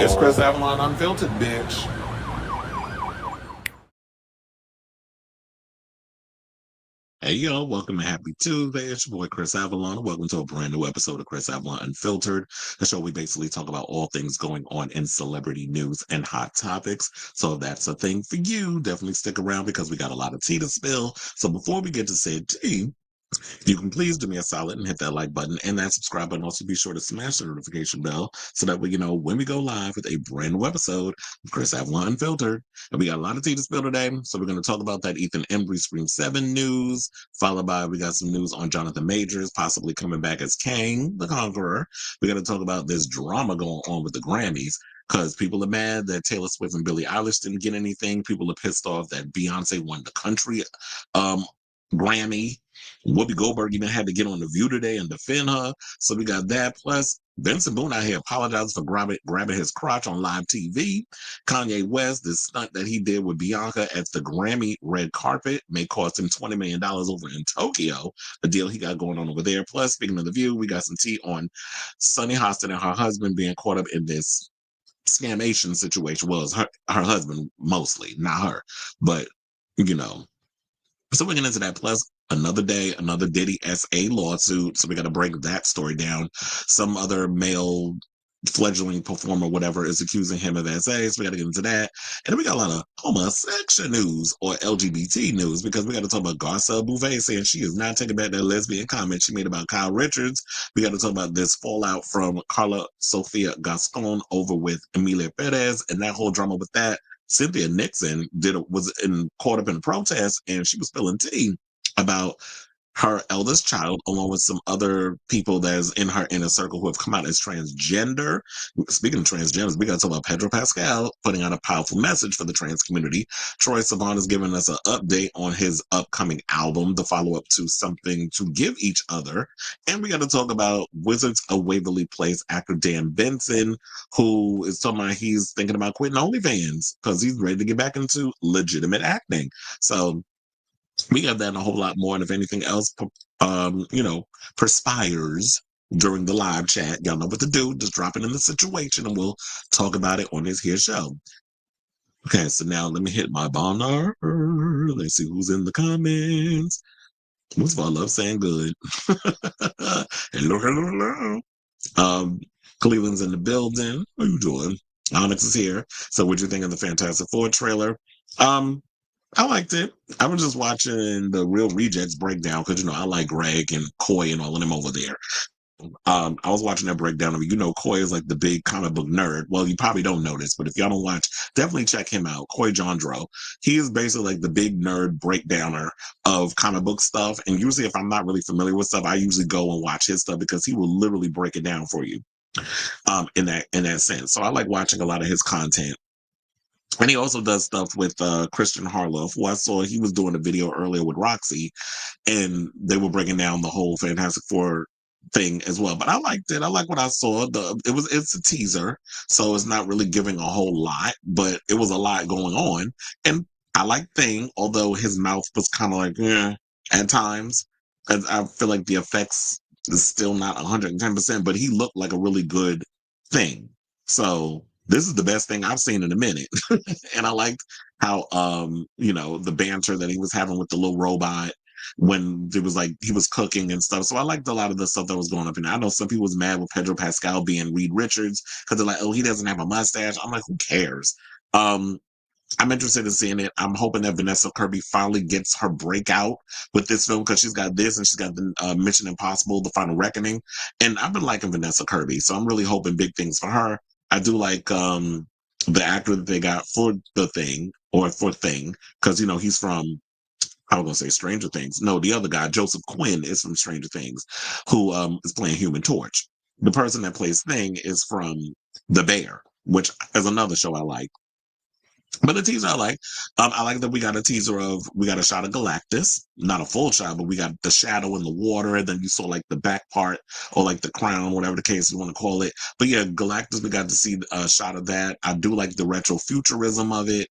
It's Chris Avalon Unfiltered, bitch. Hey yo, welcome to Happy Tuesday. It's your boy Chris Avalon. Welcome to a brand new episode of Chris Avalon Unfiltered, the show we basically talk about all things going on in celebrity news and hot topics. So if that's a thing for you, definitely stick around because we got a lot of tea to spill. So before we get to said tea, if you can please do me a solid and hit that like button and that subscribe button. Also be sure to smash the notification bell so that way you know when we go live with a brand new episode of Chris Avalon Unfiltered. And we got a lot of tea to spill today. So we're going to talk about that Ethan Embry Scream 7 news, followed by we got some news on Jonathan Majors possibly coming back as Kang, the Conqueror. We're going to talk about this drama going on with the Grammys. Because people are mad that Taylor Swift and Billie Eilish didn't get anything. People are pissed off that Beyonce won the country Grammy. Whoopi Goldberg even had to get on The View today and defend her. So we got that. Plus, Benson Boone out here apologizing for grabbing his crotch on live TV. Kanye West, this stunt that he did with Bianca at the Grammy red carpet may cost him $20 million over in Tokyo, the deal he got going on over there. Plus, speaking of The View, we got some tea on Sunny Hostin and her husband being caught up in this scamation situation. Well, it's her husband mostly, not her. But, you know, so we're getting into that. Plus, another day, another Diddy SA lawsuit. So we got to break that story down. Some other male fledgling performer, whatever, is accusing him of SA. So we got to get into that. And then we got a lot of homosexual news or LGBT news because we got to talk about Garcelle Bouvet saying she is not taking back that lesbian comment she made about Kyle Richards. We got to talk about this fallout from Karla Sofia Gascon over with Emilia Perez and that whole drama with that. Cynthia Nixon was caught up in a protest, and she was spilling tea about her eldest child, along with some other people that's in her inner circle who have come out as transgender. Speaking of transgenders, we got to talk about Pedro Pascal putting out a powerful message for the trans community. Troye Sivan is giving us an update on his upcoming album, the follow-up to Something to Give Each Other. And we got to talk about Wizards of Waverly Place actor Dan Benson, who is talking about he's thinking about quitting OnlyFans because he's ready to get back into legitimate acting. So we got that and a whole lot more. And if anything else, perspires during the live chat, y'all know what to do. Just drop it in the situation and we'll talk about it on this here show. Okay, so now let me hit my banner. Let's see who's in the comments. Most of all, I love saying good. Hello, hello, hello. Cleveland's in the building. How you doing? Onyx is here. So what'd you think of the Fantastic Four trailer? I liked it. I was just watching the Real Rejects breakdown because I like Greg and Coy and all of them over there. I was watching that breakdown of Coy is like the big comic book nerd. Well, you probably don't know this, but if y'all don't watch, definitely check him out. Coy Jandro. He is basically like the big nerd breakdowner of comic book stuff. And usually if I'm not really familiar with stuff, I usually go and watch his stuff because he will literally break it down for you. In that sense. So I like watching a lot of his content. And he also does stuff with Christian Harloff, who I saw he was doing a video earlier with Roxy, and they were breaking down the whole Fantastic Four thing as well. But I liked it. I like what I saw. It's a teaser, so it's not really giving a whole lot, but it was a lot going on. And I like Thing, although his mouth was kind of like at times. I feel like the effects is still not 110%, but he looked like a really good Thing. So this is the best thing I've seen in a minute. And I liked how the banter that he was having with the little robot when it was like he was cooking and stuff. So I liked a lot of the stuff that was going up. And I know some people was mad with Pedro Pascal being Reed Richards because they're like, oh, he doesn't have a mustache. I'm like, who cares? I'm interested in seeing it. I'm hoping that Vanessa Kirby finally gets her breakout with this film because she's got this and she's got the Mission Impossible, The Final Reckoning. And I've been liking Vanessa Kirby. So I'm really hoping big things for her. I do like the actor that they got for the Thing or for Thing because he's from I was gonna say Stranger Things. No, the other guy, Joseph Quinn, is from Stranger Things, who is playing Human Torch. The person that plays Thing is from The Bear, which is another show I like. But the teaser I like. I like that we got a shot of Galactus, not a full shot, but we got the shadow in the water, and then you saw like the back part or like the crown, whatever the case you want to call it. But yeah, Galactus, we got to see a shot of that. I do like the retro futurism of it.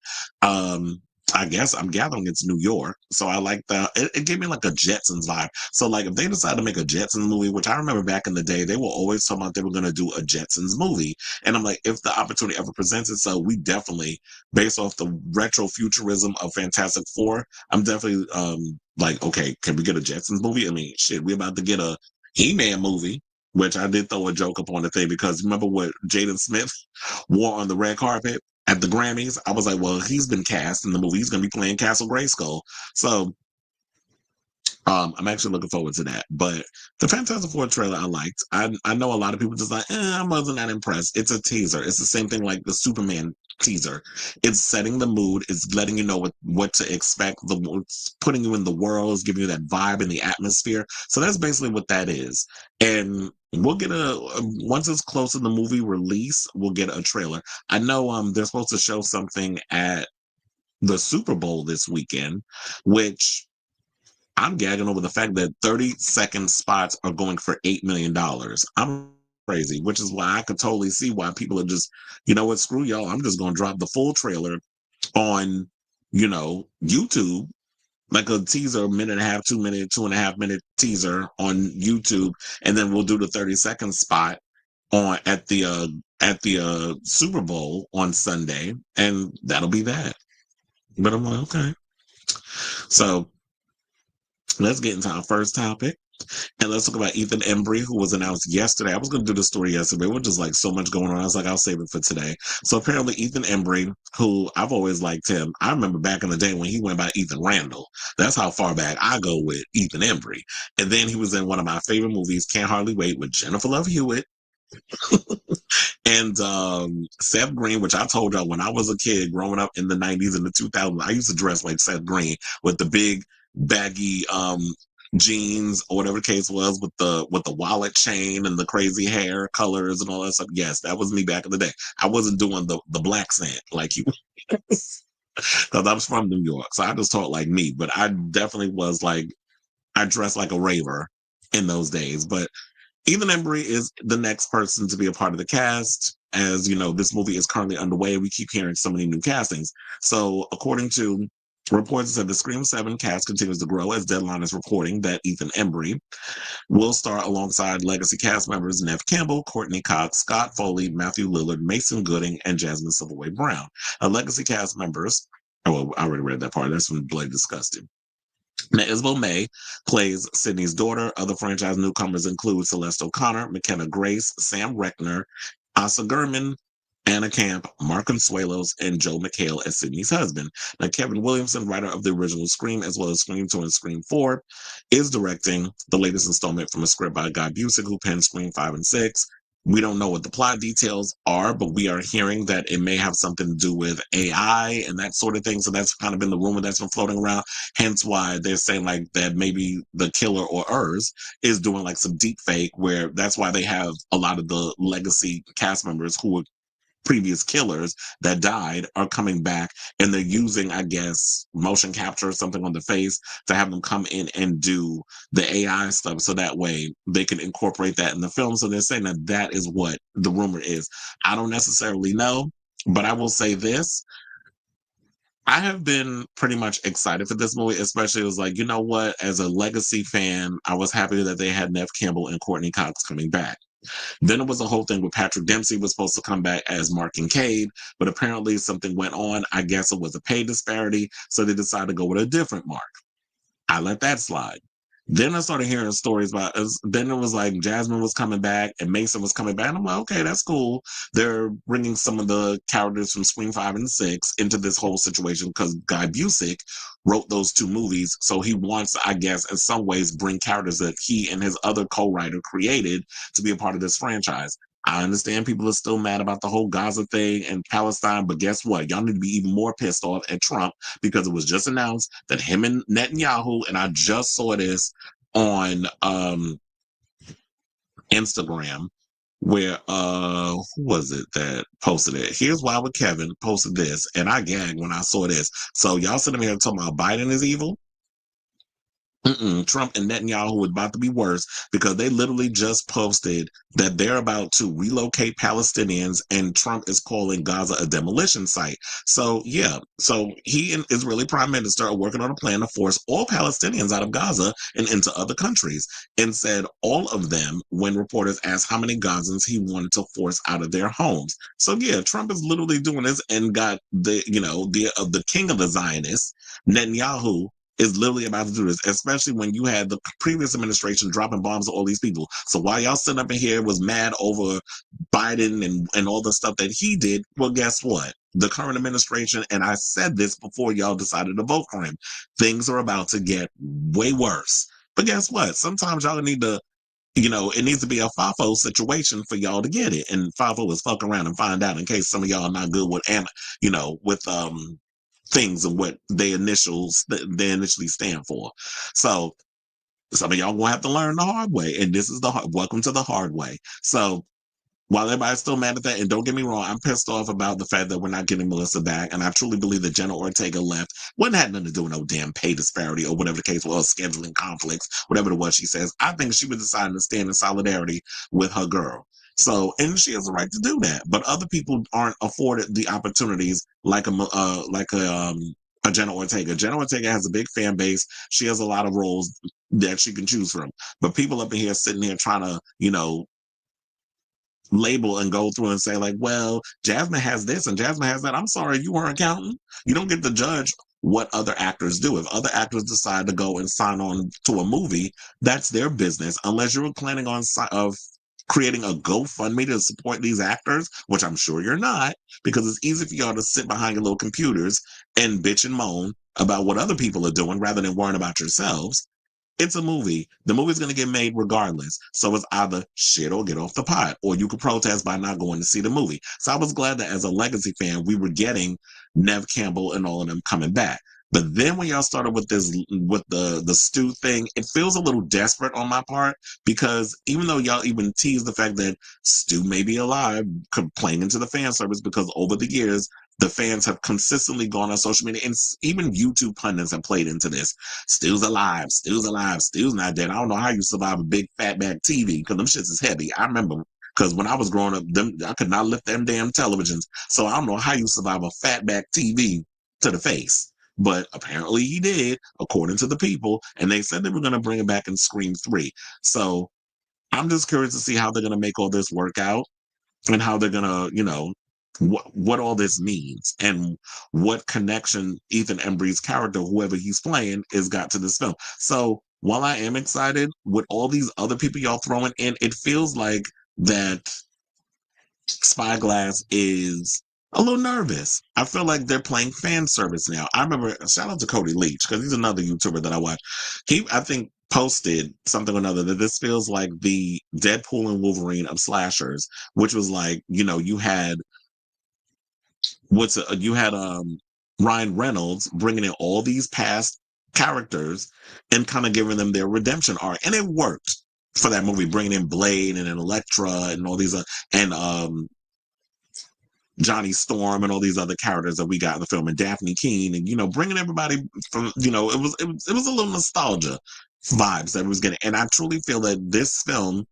I guess I'm gathering it's New York. So I like it gave me like a Jetsons vibe. So like if they decide to make a Jetsons movie, which I remember back in the day, they were always talking about they were going to do a Jetsons movie. And I'm like, if the opportunity ever presents itself, we definitely, based off the retro futurism of Fantastic Four, I'm definitely like, okay, can we get a Jetsons movie? I mean, shit, we about to get a He-Man movie. Which I did throw a joke up on the thing because remember what Jaden Smith wore on the red carpet at the Grammys? I was like, well, he's been cast in the movie. He's going to be playing Castle Grayskull. So I'm actually looking forward to that. But the Fantastic Four trailer I liked. I know a lot of people just like, I wasn't that impressed. It's a teaser. It's the same thing like the Superman teaser. It's setting the mood. It's letting you know what to expect. It's putting you in the world. It's giving you that vibe and the atmosphere. So that's basically what that is. And we'll get once it's close to the movie release, we'll get a trailer. I know they're supposed to show something at the Super Bowl this weekend, which I'm gagging over the fact that 30-second spots are going for $8 million. I'm crazy, which is why I could totally see why people are just, you know what, screw y'all. I'm just going to drop the full trailer on, YouTube, like a teaser, minute and a half, 2 minute, 2.5 minute teaser on YouTube. And then we'll do the 30-second spot at the Super Bowl on Sunday. And that'll be that. But I'm like, okay. So let's get into our first topic. And let's talk about Ethan Embry, who was announced yesterday. I was going to do the story yesterday, but just like so much going on. I was like, I'll save it for today. So apparently Ethan Embry, who I've always liked him. I remember back in the day when he went by Ethan Randall. That's how far back I go with Ethan Embry. And then he was in one of my favorite movies, Can't Hardly Wait, with Jennifer Love Hewitt. And Seth Green, which I told y'all when I was a kid growing up in the 90s and the 2000s, I used to dress like Seth Green with the big baggy jeans or whatever the case was with the wallet chain and the crazy hair colors and all that stuff. Yes, that was me back in the day. I wasn't doing the black scent like you because I was from New York. So I just talked like me, but I definitely was like, I dressed like a raver in those days. But Ethan Embry is the next person to be a part of the cast. As you know, this movie is currently underway. We keep hearing so many new castings. So according to reports that the Scream 7 cast continues to grow as Deadline is reporting that Ethan Embry will star alongside legacy cast members Nev Campbell, Courtney Cox, Scott Foley, Matthew Lillard, Mason Gooding, and Jasmine Silverway Brown. Legacy cast members, I already read that part. That's when Blake discussed it. Now, Isabel May plays Sydney's daughter. Other franchise newcomers include Celeste O'Connor, McKenna Grace, Sam Reckner, Asa Gurman, Anna Camp, Mark Consuelos, and Joe McHale as Sydney's husband. Now, Kevin Williamson, writer of the original Scream, as well as Scream 2 and Scream 4, is directing the latest installment from a script by Guy Busick, who penned Scream 5 and 6. We don't know what the plot details are, but we are hearing that it may have something to do with AI and that sort of thing. So that's kind of been the rumor that's been floating around. Hence why they're saying like that maybe the killer or Urs is doing like some deep fake where that's why they have a lot of the legacy cast members who were previous killers that died are coming back and they're using, I guess, motion capture or something on the face to have them come in and do the AI stuff so that way they can incorporate that in the film. So they're saying that that is what the rumor is. I don't necessarily know, but I will say this. I have been pretty much excited for this movie, especially it was like, you know what, as a legacy fan, I was happy that they had Nev Campbell and Courtney Cox coming back. Then it was a whole thing where Patrick Dempsey was supposed to come back as Mark Kincaid, but apparently something went on. I guess it was a pay disparity, so they decided to go with a different Mark. I let that slide. Then I started hearing stories about then it was like Jasmine was coming back and Mason was coming back. And I'm like, okay, that's cool. They're bringing some of the characters from Scream 5 and 6 into this whole situation because Guy Busick wrote those two movies. So he wants, I guess, in some ways, bring characters that he and his other co-writer created to be a part of this franchise. I understand people are still mad about the whole Gaza thing and Palestine, but guess what? Y'all need to be even more pissed off at Trump because it was just announced that him and Netanyahu, and I just saw this on Instagram, where who was it that posted it? Here's why with Kevin posted this, and I gagged when I saw this. So y'all sitting here talking about Biden is evil. Trump and Netanyahu is about to be worse because they literally just posted that they're about to relocate Palestinians and Trump is calling Gaza a demolition site. So, yeah. So he and Israeli prime minister are working on a plan to force all Palestinians out of Gaza and into other countries, and said all of them when reporters asked how many Gazans he wanted to force out of their homes. So, yeah, Trump is literally doing this and got the king of the Zionists, Netanyahu, is literally about to do this, especially when you had the previous administration dropping bombs on all these people. So while y'all sitting up in here was mad over Biden and all the stuff that he did, well, guess what? The current administration, and I said this before y'all decided to vote for him, things are about to get way worse. But guess what? Sometimes y'all need to, it needs to be a FIFO situation for y'all to get it. And FIFO is fuck around and find out in case some of y'all are not good with, things and what they initially stand for. So some of y'all gonna have to learn the hard way, and this is welcome to the hard way. So while everybody's still mad at that, and don't get me wrong, I'm pissed off about the fact that we're not getting Melissa back, and I truly believe that Jenna Ortega left. Wouldn't have nothing to do with no damn pay disparity or whatever the case was, scheduling conflicts, whatever it was she says. I think she was deciding to stand in solidarity with her girl. So, and she has a right to do that, but other people aren't afforded the opportunities like a Jenna Ortega. Jenna Ortega has a big fan base. She has a lot of roles that she can choose from. But people up in here sitting here trying to, label and go through and say like, well, Jasmine has this and Jasmine has that. I'm sorry, you weren't accountant. You don't get to judge what other actors do. If other actors decide to go and sign on to a movie, that's their business. Unless you're planning on creating a GoFundMe to support these actors, which I'm sure you're not, because it's easy for y'all to sit behind your little computers and bitch and moan about what other people are doing rather than worrying about yourselves. It's a movie. The movie's going to get made regardless. So it's either shit or get off the pot, or you could protest by not going to see the movie. So I was glad that as a Legacy fan, we were getting Nev Campbell and all of them coming back. But then when y'all started with the Stu thing, it feels a little desperate on my part, because even though y'all even teased the fact that Stu may be alive, complaining to the fan service, because over the years, the fans have consistently gone on social media, and even YouTube pundits have played into this. Stu's alive, Stu's alive, Stu's not dead. I don't know how you survive a big fat back TV, because them shits is heavy. I remember, because when I was growing up, I could not lift them damn televisions. So I don't know how you survive a fat back TV to the face. But apparently he did, according to the people, and they said they were going to bring it back in Scream 3. So I'm just curious to see how they're going to make all this work out, and how they're going to, what all this means, and what connection Ethan Embry's character, whoever he's playing, is got to this film. So while I am excited with all these other people y'all throwing in, it feels like that Spyglass is a little nervous. I feel like they're playing fan service now. I remember, shout out to Cody Leach, because he's another YouTuber that I watch. He, I think, posted something or another that this feels like the Deadpool and Wolverine of slashers, which was like, you had Ryan Reynolds bringing in all these past characters and kind of giving them their redemption arc, and it worked for that movie, bringing in Blade and Elektra and all these and Johnny Storm and all these other characters that we got in the film, and Daphne Keene, and bringing everybody from, it was a little nostalgia vibes that it was getting, and I truly feel that this film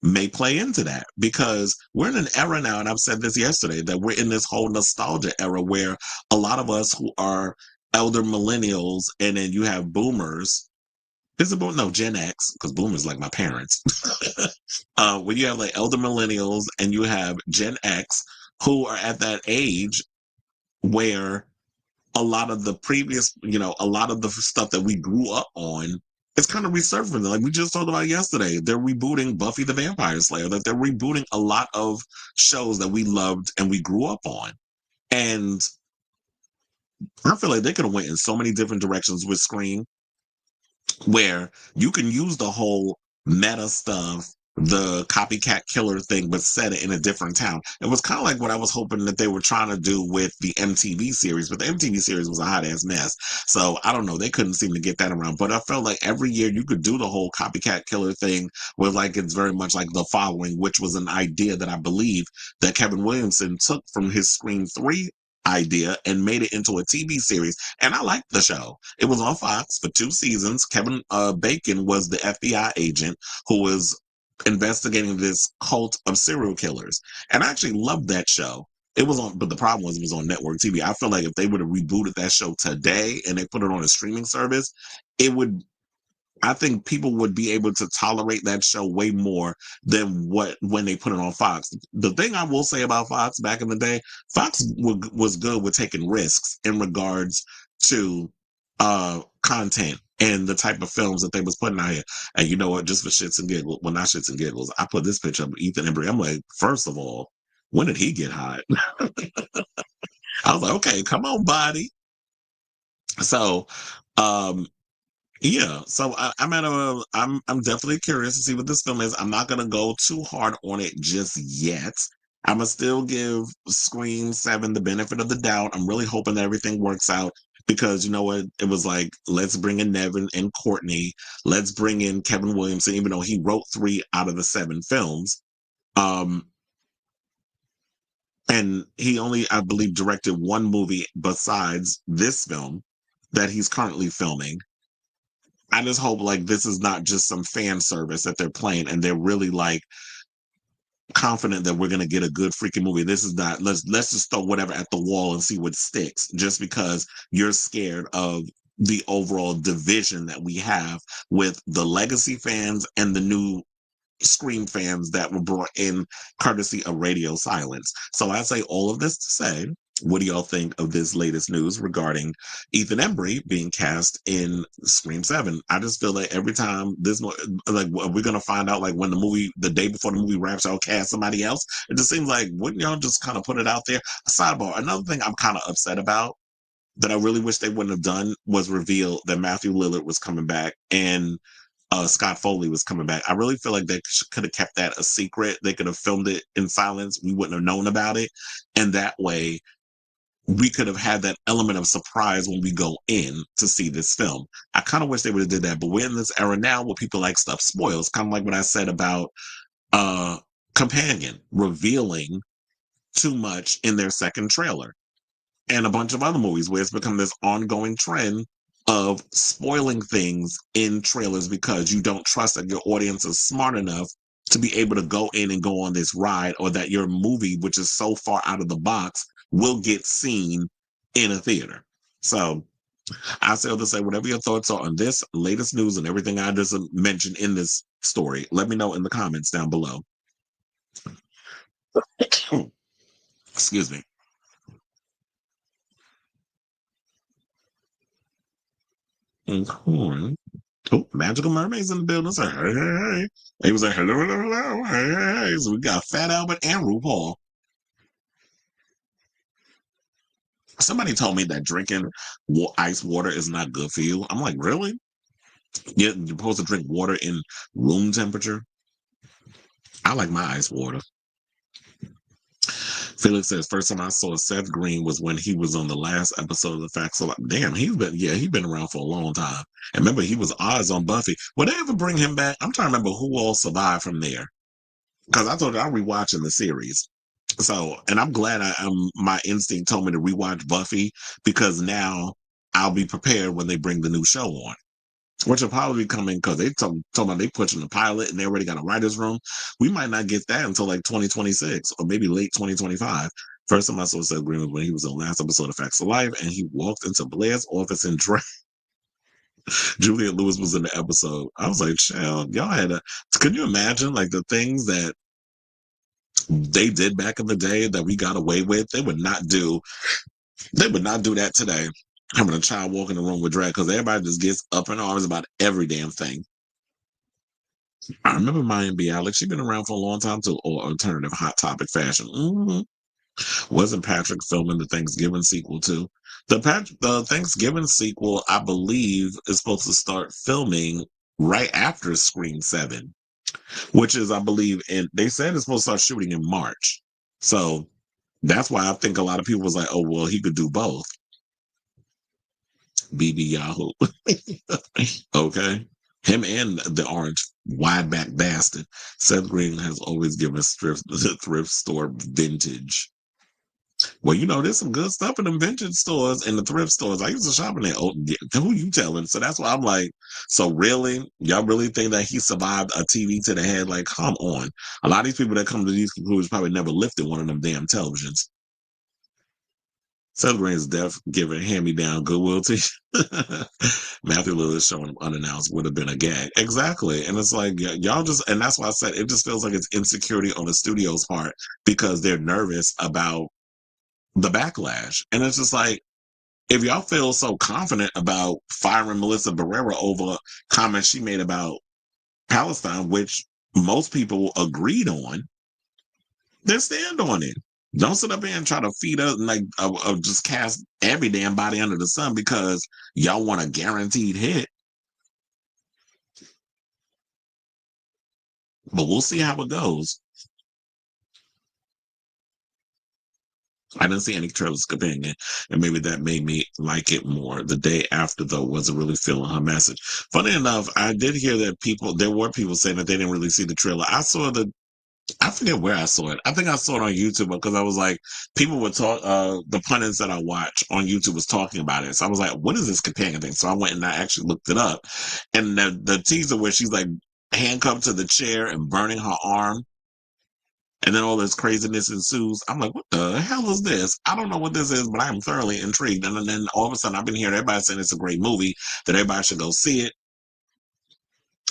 may play into that, because we're in an era now, and I've said this yesterday, that we're in this whole nostalgia era where a lot of us who are elder millennials, and then you have boomers. Is it no Gen X? Because boomers like my parents. When you have like elder millennials and you have Gen X who are at that age where a lot of the previous, a lot of the stuff that we grew up on, it's kind of resurfacing. Like we just talked about yesterday, they're rebooting Buffy the Vampire Slayer. Like they're rebooting a lot of shows that we loved and we grew up on. And I feel like they could have went in so many different directions with Scream, where you can use the whole meta stuff, the copycat killer thing, but set it in a different town. It was kind of like what I was hoping that they were trying to do with the MTV series, but the MTV series was a hot ass mess. So I don't know, they couldn't seem to get that around. But I felt like every year you could do the whole copycat killer thing, where like it's very much like The Following, which was an idea that I believe that Kevin Williamson took from his Scream 3 idea and made it into a TV series. And I liked the show. It was on Fox for 2 seasons. Kevin Bacon was the FBI agent who was investigating this cult of serial killers. And I actually loved that show. It was on, but the problem was it was on network TV. I feel like if they would have rebooted that show today and they put it on a streaming service, it would, I think people would be able to tolerate that show way more than when they put it on Fox. The thing I will say about Fox back in the day, Fox was good with taking risks in regards to content and the type of films that they was putting out here. And you know what? Just for shits and giggles, well, not shits and giggles, I put this picture of Ethan Embry. I'm like, first of all, when did he get hot? I was like, okay, come on, body. So, yeah, so I'm definitely curious to see what this film is. I'm not gonna go too hard on it just yet. I'm gonna still give Scream 7 the benefit of the doubt. I'm really hoping that everything works out because you know what? It was like, let's bring in Nevin and Courtney. Let's bring in Kevin Williamson, even though he wrote 3 out of the 7 films. And he only, I believe, directed 1 movie besides this film that he's currently filming. I just hope like this is not just some fan service that they're playing and they're really like confident that we're gonna get a good freaking movie. This is not, let's just throw whatever at the wall and see what sticks just because you're scared of the overall division that we have with the legacy fans and the new Scream fans that were brought in courtesy of radio silence. So I say all of this to say, what do y'all think of this latest news regarding Ethan Embry being cast in Scream 7? I just feel like every time this, like, we're going to find out, like, when the day before the movie wraps, y'all cast somebody else. It just seems like, wouldn't y'all just kind of put it out there? A sidebar, another thing I'm kind of upset about that I really wish they wouldn't have done was reveal that Matthew Lillard was coming back and Scott Foley was coming back. I really feel like they could have kept that a secret. They could have filmed it in silence. We wouldn't have known about it. And that way, we could have had that element of surprise when we go in to see this film. I kind of wish they would have did that, but we're in this era now where people like stuff spoils. Kind of like what I said about Companion revealing too much in their second trailer. And a bunch of other movies where it's become this ongoing trend of spoiling things in trailers because you don't trust that your audience is smart enough to be able to go in and go on this ride, or that your movie, which is so far out of the box, will get seen in a theater. So I say to say, whatever your thoughts are on this latest news and everything I just mentioned in this story, let me know in the comments down below. Excuse me. Oh, Magical Mermaids in the building. Say, hey, hey, hey. He was like, hello, hello, hello. Hey, hey, hey. So we got Fat Albert and RuPaul. Somebody told me that drinking ice water is not good for you. I'm like, really? Yeah, you're supposed to drink water in room temperature? I like my ice water. Felix says, first time I saw Seth Green was when he was on the last episode of The Facts. So, like, damn, he's been around for a long time. And remember, he was Oz on Buffy. Would they ever bring him back? I'm trying to remember who all survived from there. Because I told you I'm rewatching the series. So, and I'm glad my instinct told me to rewatch Buffy because now I'll be prepared when they bring the new show on. Which will probably be coming because they told me they pushing the pilot and they already got a writer's room. We might not get that until like 2026 or maybe late 2025. First time I saw Seth Green was when he was on the last episode of Facts of Life and he walked into Blair's office and drag. Juliette Lewis was in the episode. I was like, child, y'all had can you imagine like the things that they did back in the day that we got away with? They would not do that today. Having a child walk in the room with drag because everybody just gets up in arms about every damn thing. I remember Maya B. Alex. She's been around for a long time too. Or alternative hot topic fashion. Wasn't Patrick filming the Thanksgiving sequel too? The Thanksgiving sequel, I believe, is supposed to start filming right after Scream 7, which is, I believe, they said it's supposed to start shooting in March. So that's why I think a lot of people was like, oh, well, he could do both. BB Yahoo. Okay. Him and the orange wide back bastard. Seth Green has always given thrift store vintage. Well, there's some good stuff in them vintage stores and the thrift stores. I used to shop in there. Oh, yeah, who you telling? So that's why I'm like, so really? Y'all really think that he survived a TV to the head? Like, come on. A lot of these people that come to these conclusions probably never lifted one of them damn televisions. Celebrating death giving hand-me-down goodwill to Matthew Lillard showing him unannounced would have been a gag. Exactly. And it's like, y'all just, and that's why I said it just feels like it's insecurity on the studio's part because they're nervous about the backlash. And it's just like, if y'all feel so confident about firing Melissa Barrera over comments she made about Palestine, which most people agreed on, then stand on it. Don't sit up here and try to feed us like just cast every damn body under the sun because y'all want a guaranteed hit. But we'll see how it goes. I didn't see any trailers comparing it, and maybe that made me like it more. The day after, though, wasn't really feeling her message. Funny enough, I did hear that there were people saying that they didn't really see the trailer. I forget where I saw it. I think I saw it on YouTube because I was like, people were the pundits that I watch on YouTube was talking about it. So I was like, what is this companion thing? So I went and I actually looked it up. And the teaser where she's like handcuffed to the chair and burning her arm, and then all this craziness ensues. I'm like, what the hell is this? I don't know what this is, but I am thoroughly intrigued. And then all of a sudden, I've been hearing everybody saying it's a great movie, that everybody should go see it.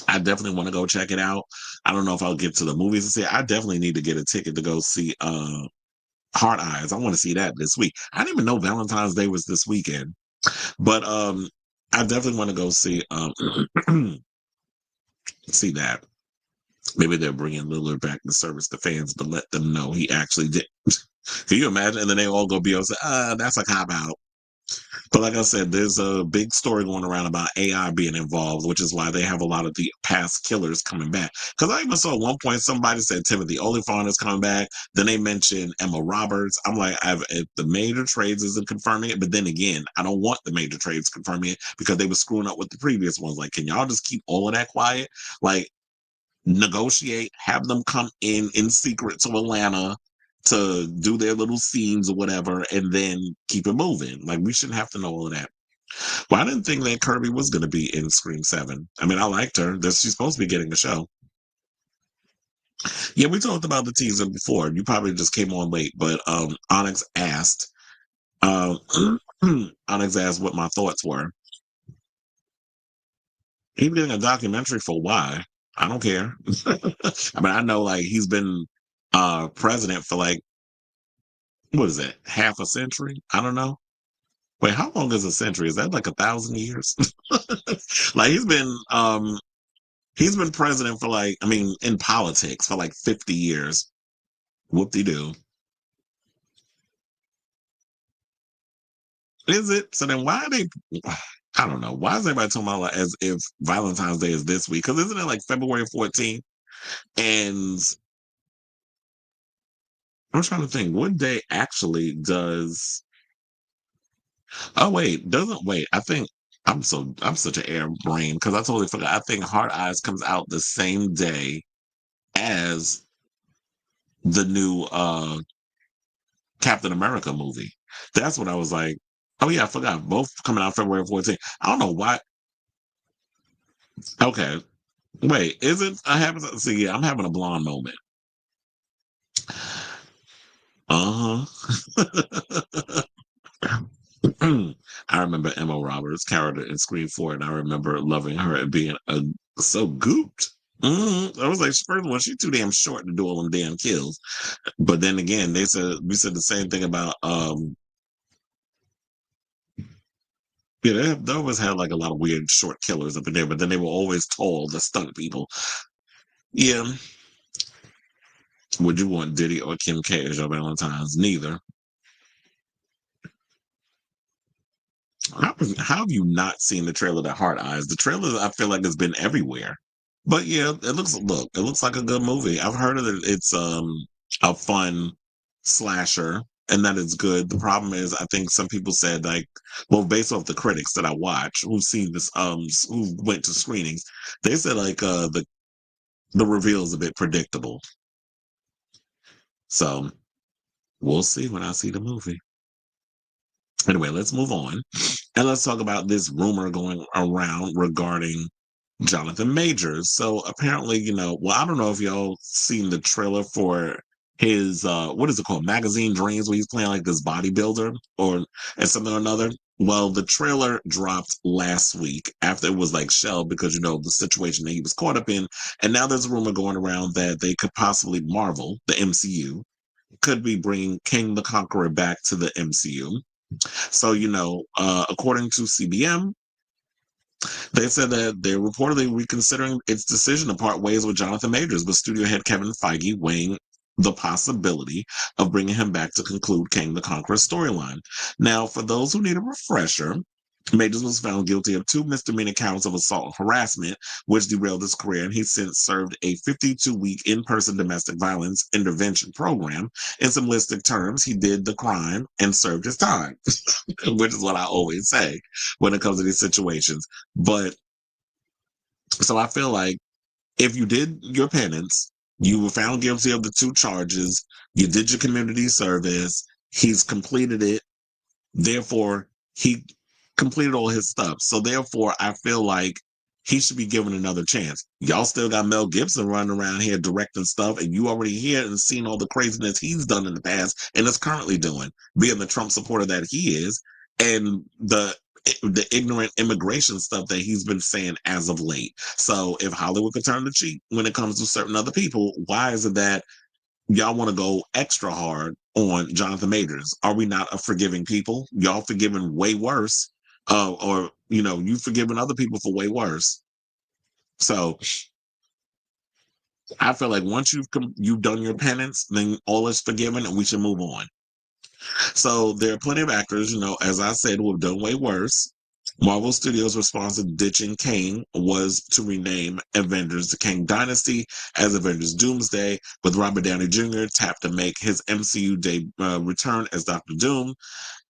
I definitely want to go check it out. I don't know if I'll get to the movies and see it. I definitely need to get a ticket to go see Hard Eyes. I want to see that this week. I didn't even know Valentine's Day was this weekend. But I definitely want to go see see that. Maybe they're bringing Lillard back to service the fans to let them know he actually did. Can you imagine? And then they all go Beyoncé. That's a cop out. But like I said, there's a big story going around about AI being involved, which is why they have a lot of the past killers coming back. Because I even saw at one point somebody said Timothy Olyphant is coming back. Then they mentioned Emma Roberts. I'm like, if the major trades isn't confirming it, but then again, I don't want the major trades confirming it because they were screwing up with the previous ones. Like, can y'all just keep all of that quiet? Like, negotiate, have them come in secret to Atlanta to do their little scenes or whatever, and then keep it moving. Like, we shouldn't have to know all of that. Well, I didn't think that Kirby was going to be in Scream 7. I mean, I liked her. She's supposed to be getting a show. Yeah, we talked about the teaser before. You probably just came on late, but Onyx asked, uh, Onyx asked what my thoughts were. He's getting a documentary for why? I don't care. I mean, I know like he's been president for like what is it, half a century? I don't know. Wait, how long is a century? Is that like 1,000 years? Like he's been president for like, I mean, in politics for like 50 years. Whoop-de-doo. Is it? So then why are they I don't know. Why is everybody talking about like as if Valentine's Day is this week? Because isn't it like February 14th? And I'm trying to think what day actually does. Oh wait, doesn't wait. I think I'm such an air brain because I totally forgot. I think Hard Eyes comes out the same day as the new Captain America movie. That's what I was like. Oh yeah, I forgot. Both coming out February 14th. I don't know why. Okay, wait, is it? I haven't. See, yeah, I'm having a blonde moment. Uh huh. I remember Emma Roberts' character in Scream 4, and I remember loving her and being so gooped. I was like, first of all, she's too damn short to do all them damn kills. But then again, we said the same thing about yeah, they always had like a lot of weird short killers up in there, but then they were always tall, the stunt people. Yeah. Would you want Diddy or Kim K as your Valentine's? Neither. How have you not seen the trailer to Heart Eyes? The trailer I feel like has been everywhere. But yeah, it looks like a good movie. I've heard of it. It's a fun slasher and that it's good. The problem is I think some people said like, well, based off the critics that I watch who've seen this who went to screenings, they said like the reveal is a bit predictable. So We'll see when I see the movie. Anyway, let's move on. And let's talk about this rumor going around regarding Jonathan Majors. So apparently, well, I don't know if y'all seen the trailer for his what is it called? Magazine Dreams, where he's playing like this bodybuilder or and something or another. Well, the trailer dropped last week after it was like shelved because the situation that he was caught up in. And now there's a rumor going around that they could possibly Marvel, the MCU, could be bringing King the Conqueror back to the MCU. So, according to CBM, they said that they're reportedly reconsidering its decision to part ways with Jonathan Majors, with studio head Kevin Feige weighing the possibility of bringing him back to conclude King the Conqueror storyline. Now, for those who need a refresher, Majors was found guilty of 2 misdemeanor counts of assault and harassment, which derailed his career, and he since served a 52-week in-person domestic violence intervention program. In simplistic terms, he did the crime and served his time, which is what I always say when it comes to these situations. But so I feel like if you did your penance, you were found guilty of the 2 charges, you did your community service, he's completed it, therefore he completed all his stuff. So therefore, I feel like he should be given another chance. Y'all still got Mel Gibson running around here directing stuff, and you already hear and seen all the craziness he's done in the past and is currently doing, being the Trump supporter that he is, and the ignorant immigration stuff that he's been saying as of late. So if Hollywood could turn the cheek when it comes to certain other people, why is it that y'all want to go extra hard on Jonathan Majors? Are we not a forgiving people? Y'all forgiving way worse, or you forgiving other people for way worse. So I feel like once you've done your penance, then all is forgiven, and we should move on. So there are plenty of actors, as I said, who have done way worse. Marvel Studios' response to ditching Kang was to rename Avengers the Kang Dynasty as Avengers Doomsday, with Robert Downey Jr. tapped to make his MCU return as Doctor Doom.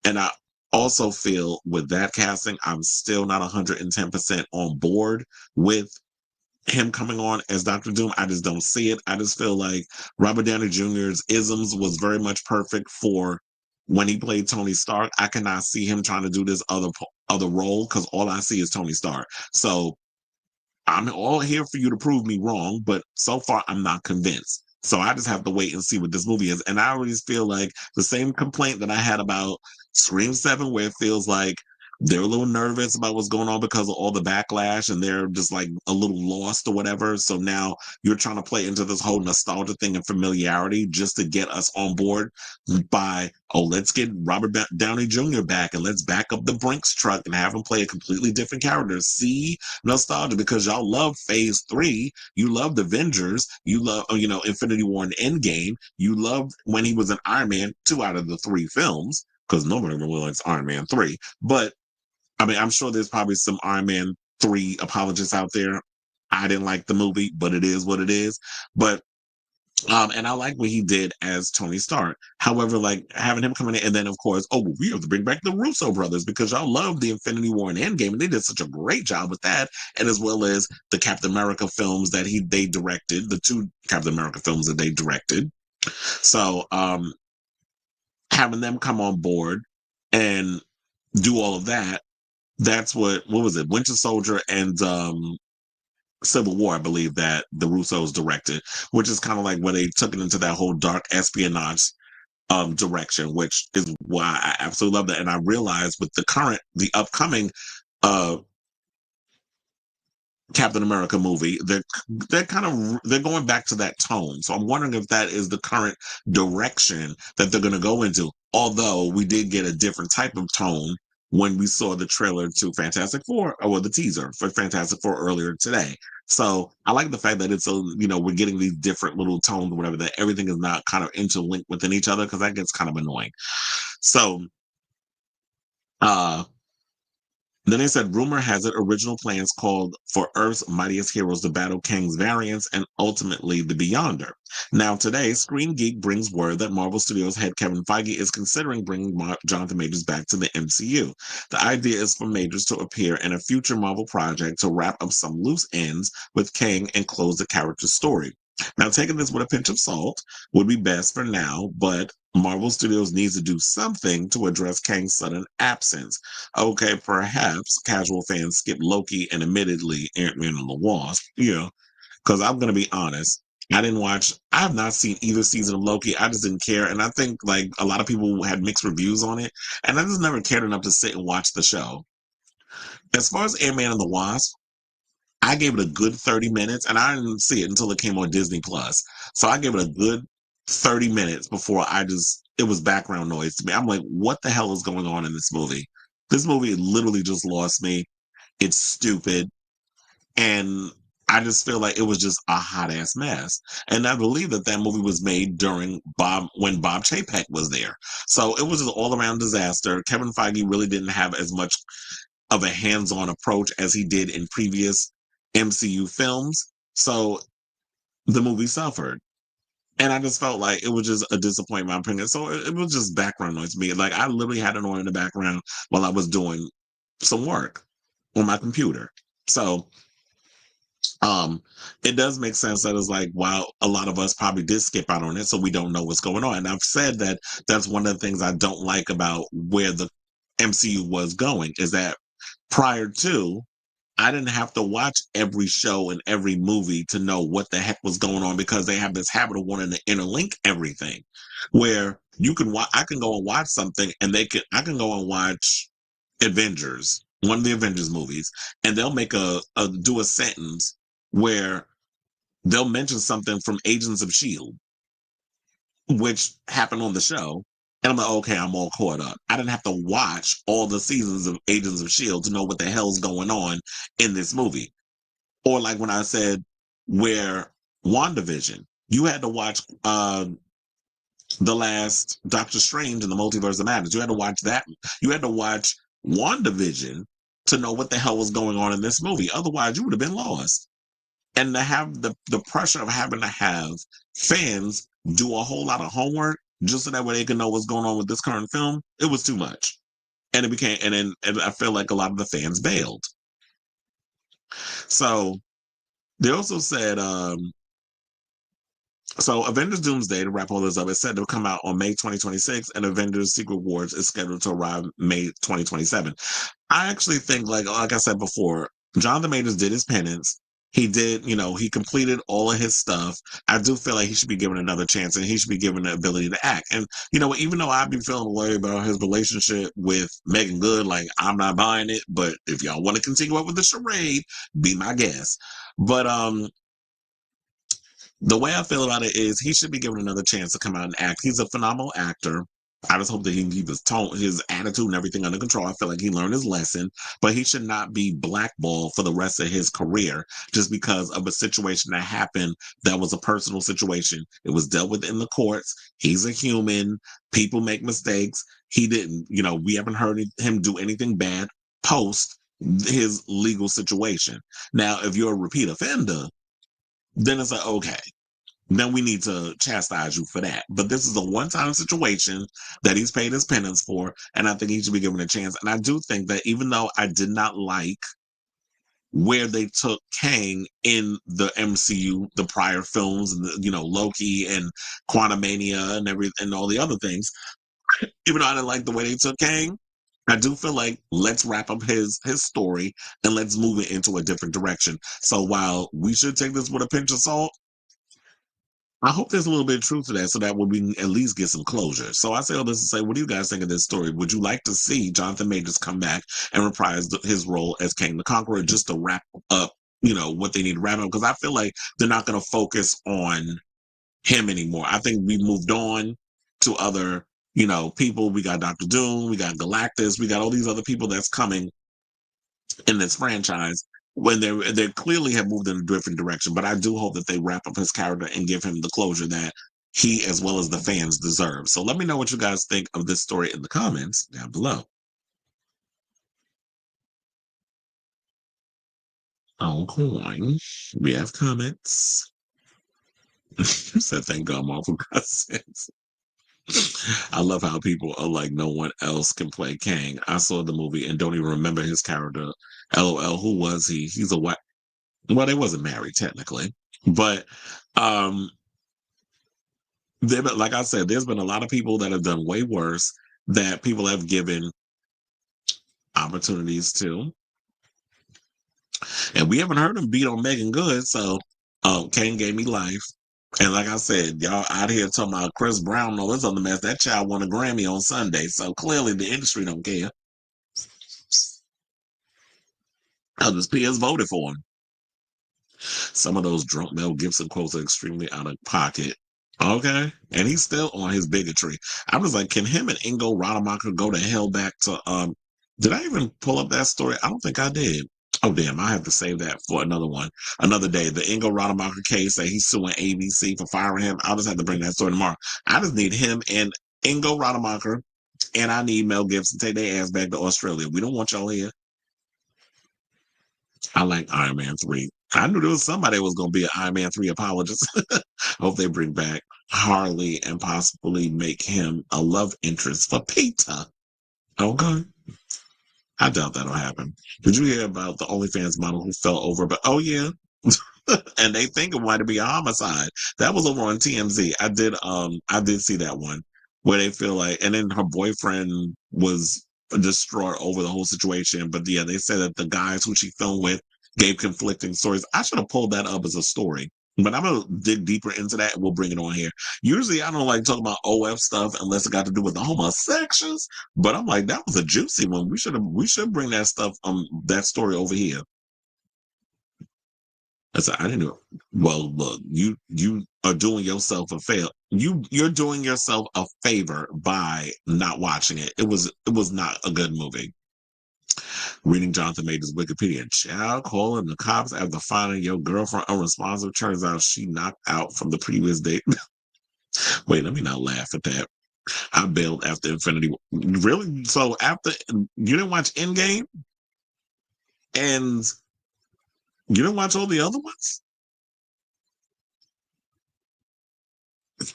And I also feel with that casting, I'm still not 110% on board with him coming on as Doctor Doom. I just don't see it. I just feel like Robert Downey Jr.'s isms was very much perfect for when he played Tony Stark. I cannot see him trying to do this other role because all I see is Tony Stark. So I'm all here for you to prove me wrong, but so far I'm not convinced. So I just have to wait and see what this movie is. And I always feel like the same complaint that I had about Scream 7, where it feels like they're a little nervous about what's going on because of all the backlash and they're just like a little lost or whatever. So now you're trying to play into this whole nostalgia thing and familiarity just to get us on board by, let's get Robert Downey Jr. back and let's back up the Brinks truck and have him play a completely different character. See, nostalgia, because y'all love Phase 3. You loved Avengers. You love, Infinity War and Endgame. You loved when he was an Iron Man 2 out of the 3 films, because nobody really likes Iron Man 3. But I mean, I'm sure there's probably some Iron Man 3 apologists out there. I didn't like the movie, but it is what it is. But and I like what he did as Tony Stark. However, like having him coming in, and then of course, we have to bring back the Russo brothers because y'all love the Infinity War and Endgame, and they did such a great job with that, and as well as the Captain America films that they directed, the 2 Captain America films that they directed. So having them come on board and do all of that. That's what was it? Winter Soldier and Civil War, I believe, that the Russos directed, which is kind of like where they took it into that whole dark espionage direction, which is why I absolutely love that. And I realized with the upcoming Captain America movie, they're going back to that tone. So I'm wondering if that is the current direction that they're going to go into. Although we did get a different type of tone when we saw the trailer to Fantastic Four, or the teaser for Fantastic Four earlier today. So I like the fact that it's we're getting these different little tones or whatever, that everything is not kind of interlinked within each other, because that gets kind of annoying. So then they said, rumor has it original plans called for Earth's Mightiest Heroes to battle Kang's variants and ultimately the Beyonder. Now today, Screen Geek brings word that Marvel Studios head Kevin Feige is considering bringing Jonathan Majors back to the MCU. The idea is for Majors to appear in a future Marvel project to wrap up some loose ends with Kang and close the character's story. Now, taking this with a pinch of salt would be best for now, but Marvel Studios needs to do something to address Kang's sudden absence. Okay, perhaps casual fans skip Loki and admittedly Ant-Man and the Wasp. Yeah, because I'm going to be honest. I have not seen either season of Loki. I just didn't care. And I think like a lot of people had mixed reviews on it. And I just never cared enough to sit and watch the show. As far as Ant-Man and the Wasp, I gave it a good 30 minutes, and I didn't see it until it came on Disney Plus. So I gave it a good 30 minutes before it was background noise to me. I'm like, what the hell is going on in this movie? This movie literally just lost me. It's stupid. And I just feel like it was just a hot ass mess. And I believe that movie was made when Bob Chapek was there. So it was an all around disaster. Kevin Feige really didn't have as much of a hands-on approach as he did in previous MCU films. So the movie suffered. And I just felt like it was just a disappointment, in my opinion. So it was just background noise to me. Like I literally had it on in the background while I was doing some work on my computer. So it does make sense that it's like, while a lot of us probably did skip out on it, so we don't know what's going on. And I've said that that's one of the things I don't like about where the MCU was going, is that prior to, I didn't have to watch every show and every movie to know what the heck was going on, because they have this habit of wanting to interlink everything. Where I can go and watch something, and I can go and watch Avengers, one of the Avengers movies, and they'll do a sentence where they'll mention something from Agents of Shield, which happened on the show. And I'm like, okay, I'm all caught up. I didn't have to watch all the seasons of Agents of Shield to know what the hell's going on in this movie. Or like when I said, where WandaVision, you had to watch the last Doctor Strange in the Multiverse of Madness. You had to watch that. You had to watch WandaVision to know what the hell was going on in this movie. Otherwise, you would have been lost. And to have the pressure of having to have fans do a whole lot of homework just so that way they can know what's going on with this current film, it was too much. And and I feel like a lot of the fans bailed. So they also said, so Avengers Doomsday, to wrap all this up, is said to come out on May 2026, and Avengers Secret Wars is scheduled to arrive May 2027. I actually think, like I said before, Jonathan Majors did his penance. He did, he completed all of his stuff. I do feel like he should be given another chance, and he should be given the ability to act. And even though I've been feeling a way about his relationship with Megan Good, like, I'm not buying it, but if y'all want to continue up with the charade, be my guest. But the way I feel about it is he should be given another chance to come out and act. He's a phenomenal actor. I just hope that he can keep his attitude and everything under control. I feel like he learned his lesson, but he should not be blackballed for the rest of his career just because of a situation that happened that was a personal situation. It was dealt with in the courts. He's a human. People make mistakes. He didn't, we haven't heard him do anything bad post his legal situation. Now, if you're a repeat offender, then it's like, okay, then we need to chastise you for that. But this is a one-time situation that he's paid his penance for, and I think he should be given a chance. And I do think that even though I did not like where they took Kang in the MCU, the prior films, Loki and Quantumania and all the other things, even though I didn't like the way they took Kang, I do feel like let's wrap up his story and let's move it into a different direction. So while we should take this with a pinch of salt, I hope there's a little bit of truth to that, so that we at least get some closure. So I say all this to say, what do you guys think of this story? Would you like to see Jonathan Majors come back and reprise his role as Kang the Conqueror, just to wrap up, what they need to wrap up? Because I feel like they're not going to focus on him anymore. I think we moved on to other, people. We got Dr. Doom, we got Galactus, we got all these other people that's coming in this franchise, when they clearly have moved in a different direction. But I do hope that they wrap up his character and give him the closure that he, as well as the fans, deserve. So let me know what you guys think of this story in the comments down below. Okay, we have comments. Said thank God Marvel got sense. I love how people are like, no one else can play Kang. I saw the movie and don't even remember his character. LOL, who was he? He's a white. Well, they wasn't married technically, but like I said, there's been a lot of people that have done way worse that people have given opportunities to. And we haven't heard him beat on Megan Good, so Kane gave me life. And like I said, y'all out here talking about Chris Brown and all this other mess. That child won a Grammy on Sunday, so clearly the industry don't care. Others peers voted for him. Some of those drunk Mel Gibson quotes are extremely out of pocket. Okay. And he's still on his bigotry. I was like, can him and Ingo Rademacher go to hell back to did I even pull up that story? I don't think I did. Oh damn, I have to save that for another one. Another day. The Ingo Rademacher case that he's suing ABC for firing him. I'll just have to bring that story tomorrow. I just need him and Ingo Rademacher and I need Mel Gibson to take their ass back to Australia. We don't want y'all here. I like Iron Man 3. I knew there was somebody that was going to be an Iron Man 3 apologist. Hope they bring back Harley and possibly make him a love interest for Peter. Okay. I doubt that'll happen. Did you hear about the OnlyFans model who fell over? But oh yeah. And they think it might be a homicide. That was over on TMZ. I did see that one where they feel like, and then her boyfriend was distraught over the whole situation. But yeah, they said that the guys who she filmed with gave conflicting stories. I should have pulled that up as a story, but I'm gonna dig deeper into that and we'll bring it on here. Usually I don't like talking about OF stuff unless it got to do with the homosexuals, but I'm like, that was a juicy one. We should bring that stuff, that story over here. I said, I didn't know. Well, look, you are doing yourself a favor. You're doing yourself a favor by not watching it. It was not a good movie. Reading Jonathan Major's Wikipedia. Child calling the cops after finding your girlfriend unresponsive. Turns out she knocked out from the previous date. Wait, let me not laugh at that. I bailed after Infinity War. Really? So after you didn't watch Endgame? And you didn't watch all the other ones?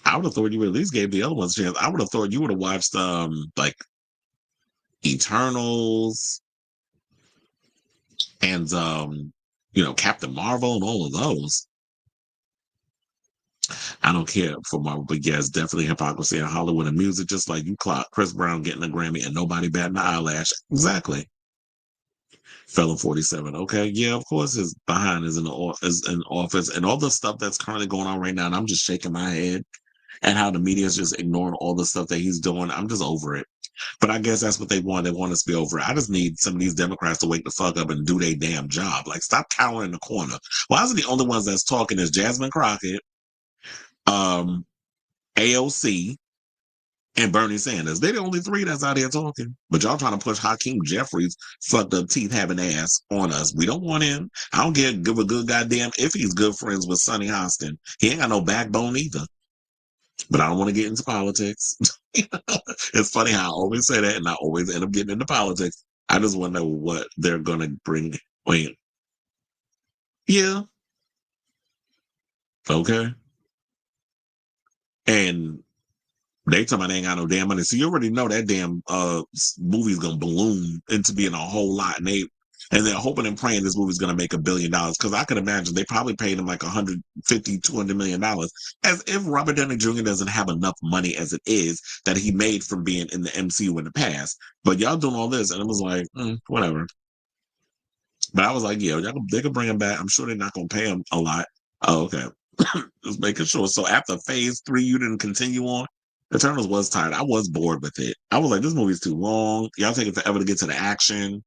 I would have thought you at least gave the other ones a chance. I would have thought you would have watched like Eternals and Captain Marvel and all of those. I don't care for Marvel, but yes, definitely hypocrisy in Hollywood and music, just like you clock Chris Brown getting a Grammy and nobody batting an eyelash. Exactly. Felon 47. Okay, yeah, of course his behind is in office and all the stuff that's currently going on right now. And I'm just shaking my head at how the media is just ignoring all the stuff that he's doing. I'm just over it. But I guess that's what they want. They want us to be over it. I just need some of these Democrats to wake the fuck up and do their damn job. Like, stop cowering in the corner. Why is it the only ones that's talking is Jasmine Crockett, AOC, and Bernie Sanders? They're the only three that's out here talking. But y'all trying to push Hakeem Jeffries, fucked up teeth having ass on us. We don't want him. I don't give a good goddamn if he's good friends with Sonny Hostin. He ain't got no backbone either. But I don't want to get into politics. It's funny how I always say that and I always end up getting into politics. I just want to know what they're going to bring. Wait. Yeah. Okay. And they talking about they ain't got no damn money. So you already know that damn movie's gonna balloon into being a whole lot. And they're hoping and praying this movie's gonna make $1 billion. Because I could imagine they probably paid him like $150, $200 million. As if Robert Downey Jr. doesn't have enough money as it is that he made from being in the MCU in the past. But y'all doing all this, and it was like, whatever. But I was like, yeah, they could bring him back. I'm sure they're not gonna pay him a lot. Oh, okay. Just making sure. So after phase 3, you didn't continue on. Eternals was tired. I was bored with it. I was like, this movie's too long. Y'all taking forever to get to the action.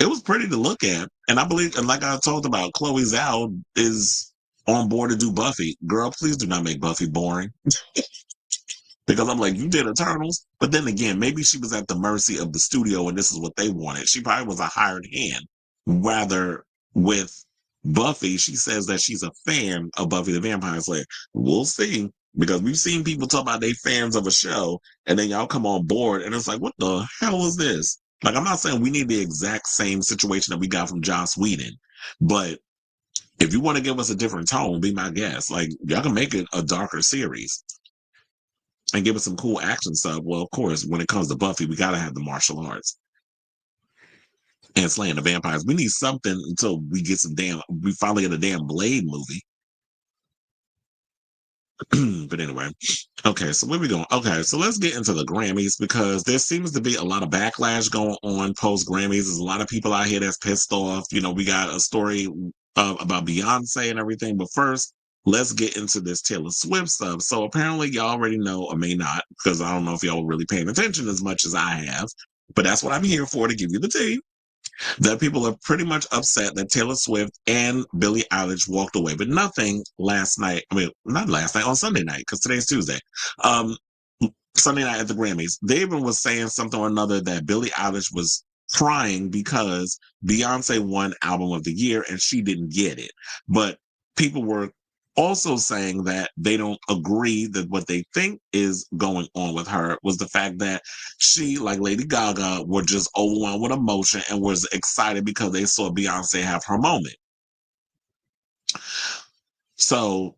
It was pretty to look at. And I believe, and like I talked about, Chloe Zhao is on board to do Buffy. Girl, please do not make Buffy boring. Because I'm like, you did Eternals. But then again, maybe she was at the mercy of the studio and this is what they wanted. She probably was a hired hand. Rather, with Buffy, she says that she's a fan of Buffy the Vampire Slayer. We'll see. Because we've seen people talk about they fans of a show, and then y'all come on board, and it's like, what the hell is this? Like, I'm not saying we need the exact same situation that we got from Joss Whedon, but if you want to give us a different tone, be my guest. Like, y'all can make it a darker series and give us some cool action stuff. Well, of course, when it comes to Buffy, we got to have the martial arts and slaying the vampires. We need something until we finally get a damn Blade movie. But anyway, okay, so where we going? Okay, so let's get into the Grammys because there seems to be a lot of backlash going on post Grammys. There's a lot of people out here that's pissed off. You know, we got a story about Beyonce and everything. But first, let's get into this Taylor Swift stuff. So apparently, y'all already know, or may not, because I don't know if y'all were really paying attention as much as I have. But that's what I'm here for, to give you the tea, that people are pretty much upset that Taylor Swift and Billie Eilish walked away, but nothing last night. I mean, not last night, on Sunday night, because today's Tuesday. Um, Sunday night at the Grammys, they even was saying something or another that Billie Eilish was crying because Beyonce won Album of the Year and she didn't get it. But people were also saying that they don't agree that what they think is going on with her was the fact that she, like Lady Gaga, were just overwhelmed with emotion and was excited because they saw Beyonce have her moment. So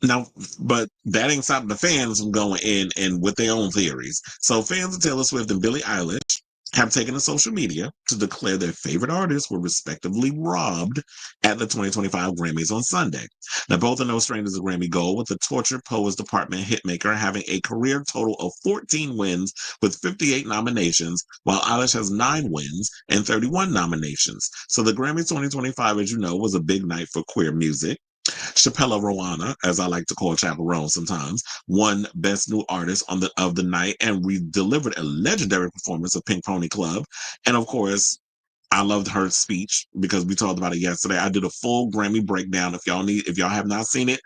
now, but that ain't stopping the fans from going in and with their own theories. So fans of Taylor Swift and Billie Eilish have taken to social media to declare their favorite artists were respectively robbed at the 2025 Grammys on Sunday. Now, both are no strangers to Grammy Gold, with the Torture Poets Department hitmaker having a career total of 14 wins with 58 nominations, while Eilish has 9 wins and 31 nominations. So the Grammys 2025, as you know, was a big night for queer music. Chappella Rowana, as I like to call Chaperone sometimes, won Best New Artist of the night, and we delivered a legendary performance of Pink Pony Club. And of course, I loved her speech because we talked about it yesterday. I did a full Grammy breakdown. If y'all have not seen it,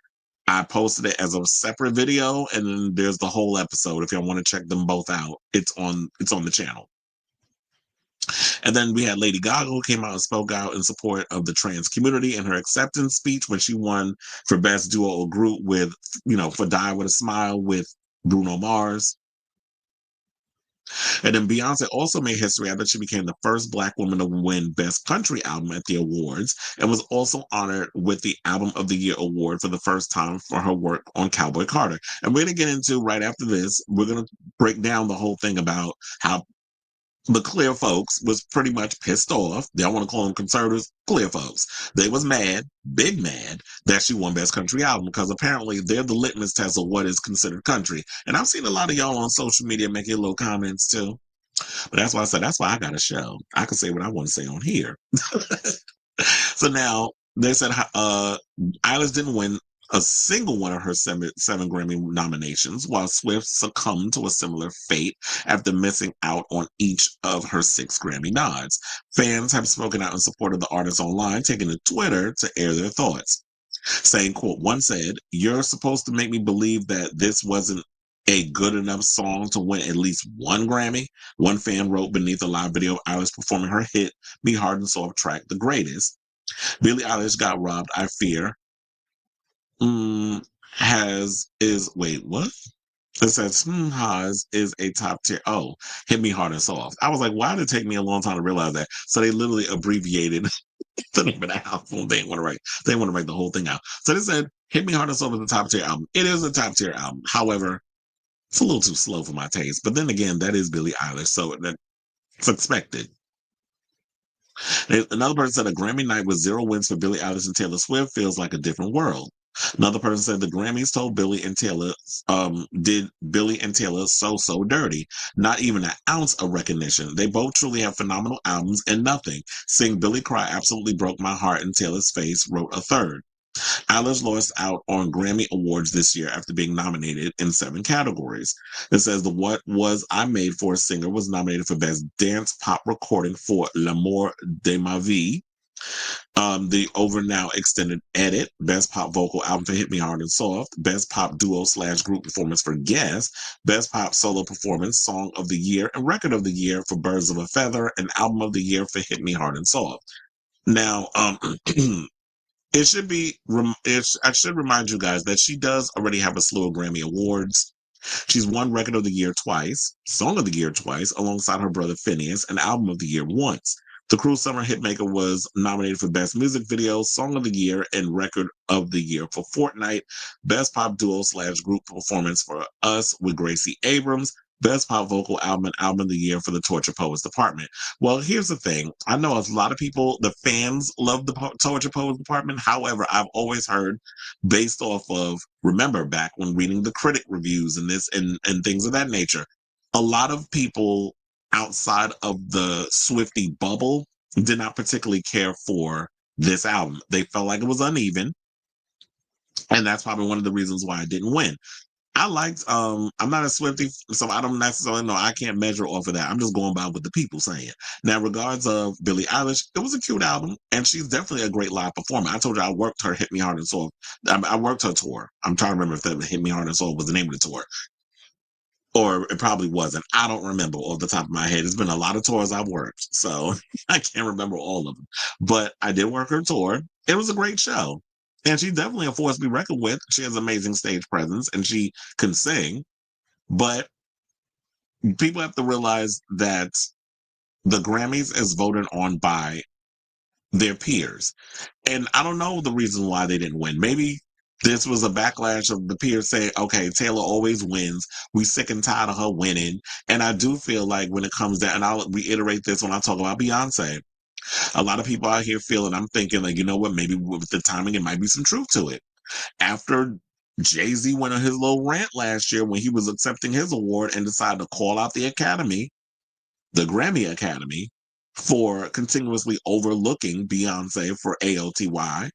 I posted it as a separate video, and then there's the whole episode. If y'all want to check them both out, it's on the channel. And then we had Lady Gaga, who came out and spoke out in support of the trans community in her acceptance speech when she won for Best Duo or Group with, for Die With a Smile with Bruno Mars. And then Beyonce also made history after she became the first Black woman to win Best Country Album at the awards, and was also honored with the Album of the Year award for the first time for her work on Cowboy Carter. And we're going to get into, right after this, we're going to break down the whole thing about how the clear folks was pretty much pissed off. They don't want to call them conservatives, clear folks. They was mad, big mad, that she won Best Country Album, because apparently they're the litmus test of what is considered country. And I've seen a lot of y'all on social media making little comments too. But that's why I said, that's why I got a show. I can say what I want to say on here. So now they said Eilish didn't win a single one of her seven Grammy nominations, while Swift succumbed to a similar fate after missing out on each of her 6 Grammy nods. Fans have spoken out in support of the artist online, taking to Twitter to air their thoughts, saying, quote, one said, "You're supposed to make me believe that this wasn't a good enough song to win at least one Grammy." One fan wrote beneath a live video of Eilish performing her hit, Me Hard and Soft track, The Greatest. Billie Eilish got robbed, I fear. Wait, what? It says has is a top tier. Oh, Hit Me Hard and Soft. I was like, why did it take me a long time to realize that? So they literally abbreviated the name of the album. They didn't want to write the whole thing out. So they said Hit Me Hard and Soft is a top tier album. It is a top tier album. However, it's a little too slow for my taste. But then again, that is Billie Eilish, so that's expected. Another person said a Grammy night with 0 wins for Billie Eilish and Taylor Swift feels like a different world. Another person said the Grammys told Billie and Taylor, did Billie and Taylor so dirty. Not even an ounce of recognition. They both truly have phenomenal albums and nothing. Seeing Billie cry absolutely broke my heart in Taylor's face, wrote a third. Eilish lost out on Grammy Awards this year after being nominated in 7 categories. It says the What Was I Made For singer was nominated for Best Dance Pop Recording for L'amour de ma vie. The Over Now Extended Edit, Best Pop Vocal Album for Hit Me Hard and Soft, Best Pop Duo / Group Performance for Guess, Best Pop Solo Performance, Song of the Year, and Record of the Year for Birds of a Feather, and Album of the Year for Hit Me Hard and Soft. Now, it should be, I should remind you guys that she does already have a slew of Grammy Awards. She's won Record of the Year twice, Song of the Year twice, alongside her brother Phineas, and Album of the Year once. The Cruel Summer Hitmaker was nominated for Best Music Video, Song of the Year, and Record of the Year for Fortnite, Best Pop Duo / Group Performance for Us with Gracie Abrams, Best Pop Vocal Album and Album of the Year for the Torture Poets Department. Well, here's the thing. I know a lot of people, the fans, love the Torture Poets Department. However, I've always heard, based off of, remember back when reading the critic reviews and this and things of that nature, a lot of people outside of the Swiftie bubble did not particularly care for this album. They felt like it was uneven. And that's probably one of the reasons why I didn't win. I liked I'm not a Swiftie, so I don't necessarily know. I can't measure off of that. I'm just going by what the people saying. Now, regards of Billie Eilish, it was a cute album, and she's definitely a great live performer. I told you I worked her Hit Me Hard and Soul. I worked her tour. I'm trying to remember if that Hit Me Hard and Soul was the name of the tour. Or it probably wasn't. I don't remember off the top of my head. It's been a lot of tours I've worked, so I can't remember all of them. But I did work her tour. It was a great show. And she's definitely a force to be reckoned with. She has amazing stage presence and she can sing. But people have to realize that the Grammys is voted on by their peers. And I don't know the reason why they didn't win. Maybe this was a backlash of the peers saying, okay, Taylor always wins. We sick and tired of her winning. And I do feel like when it comes down, and I'll reiterate this when I talk about Beyonce, a lot of people out here feeling, I'm thinking like, you know what, maybe with the timing, it might be some truth to it. After Jay-Z went on his little rant last year when he was accepting his award and decided to call out the Academy, the Grammy Academy, for continuously overlooking Beyonce for AOTY,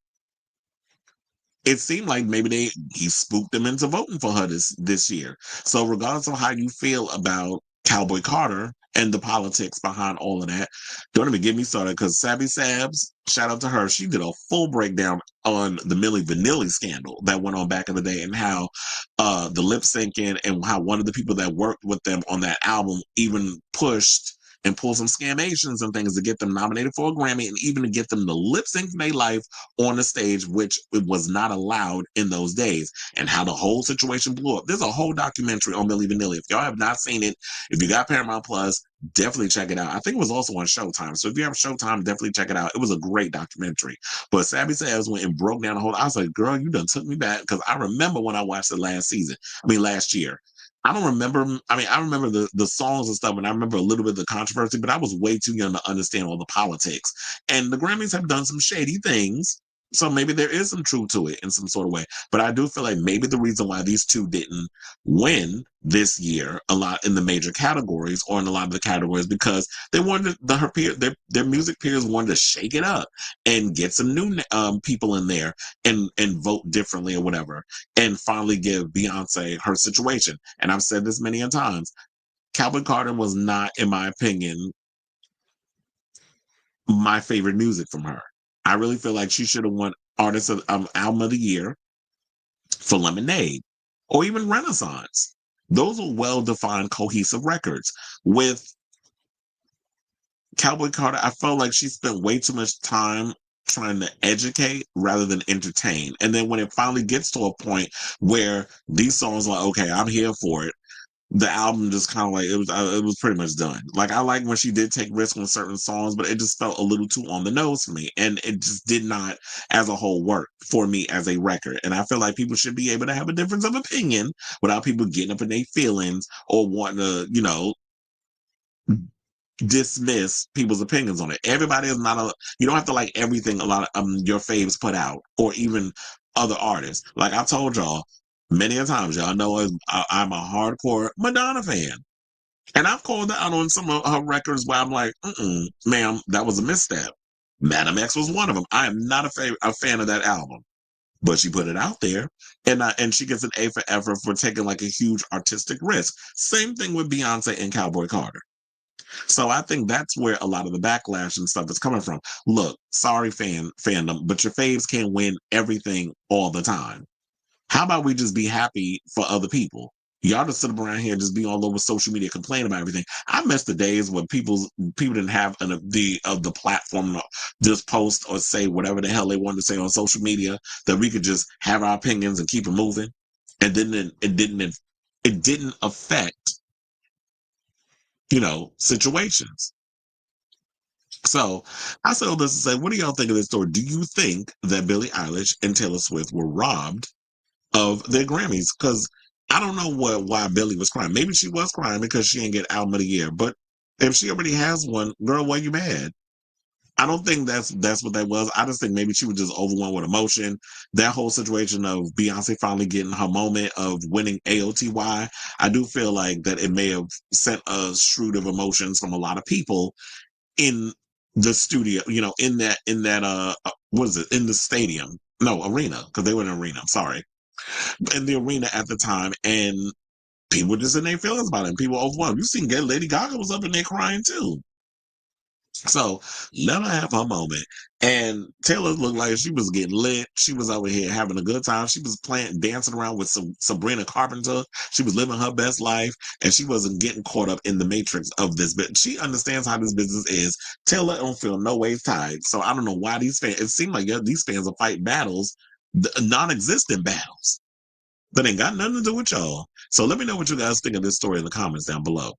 it seemed like maybe he spooked them into voting for her this year. So regardless of how you feel about Cowboy Carter and the politics behind all of that, don't even get me started because Sabby Sabs, shout out to her, she did a full breakdown on the Milli Vanilli scandal that went on back in the day and how the lip syncing and how one of the people that worked with them on that album even pushed and pull some scamations and things to get them nominated for a Grammy and even to get them to lip sync their life on the stage, which it was not allowed in those days, and how the whole situation blew up. There's a whole documentary on Milli Vanilli. If y'all have not seen it, if you got Paramount Plus, definitely check it out. I think it was also on Showtime. So if you have Showtime, definitely check it out. It was a great documentary. But Sabby Sabs went and broke down the whole. I was like, girl, you done took me back because I remember when I watched it last year. I don't remember. I mean, I remember the songs and stuff, and I remember a little bit of the controversy, but I was way too young to understand all the politics. And the Grammys have done some shady things. So maybe there is some truth to it in some sort of way. But I do feel like maybe the reason why these two didn't win this year a lot in the major categories or in a lot of the categories because they wanted their music peers wanted to shake it up and get some new people in there and vote differently or whatever and finally give Beyonce her situation. And I've said this many a times. Cowboy Carter was not, in my opinion, my favorite music from her. I really feel like she should have won Artist of Album of the Year for Lemonade or even Renaissance. Those are well-defined, cohesive records. With Cowboy Carter, I felt like she spent way too much time trying to educate rather than entertain. And then when it finally gets to a point where these songs are like, okay, I'm here for it, the album just kind of like it was pretty much done. Like I like when she did take risks on certain songs, but it just felt a little too on the nose for me, and it just did not, as a whole, work for me as a record. And I feel like people should be able to have a difference of opinion without people getting up in their feelings or wanting to, dismiss people's opinions on it. Everybody is not you don't have to like everything a lot of your faves put out or even other artists. Like I told y'all many a times, y'all know I'm a hardcore Madonna fan. And I've called out on some of her records where I'm like, ma'am, that was a misstep. Madam X was one of them. I am not a fan of that album. But she put it out there, and she gets an A for effort for taking like a huge artistic risk. Same thing with Beyonce and Cowboy Carter. So I think that's where a lot of the backlash and stuff is coming from. Look, sorry fandom, but your faves can't win everything all the time. How about we just be happy for other people? Y'all just sit around here and just be all over social media complaining about everything. I miss the days when people didn't have the platform to just post or say whatever the hell they wanted to say on social media, that we could just have our opinions and keep it moving. And then it didn't affect situations. So I say all this to say, what do y'all think of this story? Do you think that Billie Eilish and Taylor Swift were robbed of their Grammys? Because I don't know why Billie was crying. Maybe she was crying because she didn't get album of the year. But if she already has one, girl, why you mad? I don't think that's what that was. I just think maybe she was just overwhelmed with emotion. That whole situation of Beyonce finally getting her moment of winning AOTY, I do feel like that it may have sent a shroud of emotions from a lot of people in the studio, in that what is it, in the stadium. No, arena, because they were in an arena. I'm sorry. In the arena at the time, and people just in their feelings about it. And people overwhelmed. You seen Lady Gaga was up in there crying too. So let her have her moment. And Taylor looked like she was getting lit. She was over here having a good time. She was playing, dancing around with some Sabrina Carpenter. She was living her best life, and she wasn't getting caught up in the matrix of this. But she understands how this business is. Taylor don't feel no ways tied. So I don't know why these fans. It seemed like these fans are fighting battles, non-existent battles that ain't got nothing to do with y'all. So let me know what you guys think of this story in the comments down below.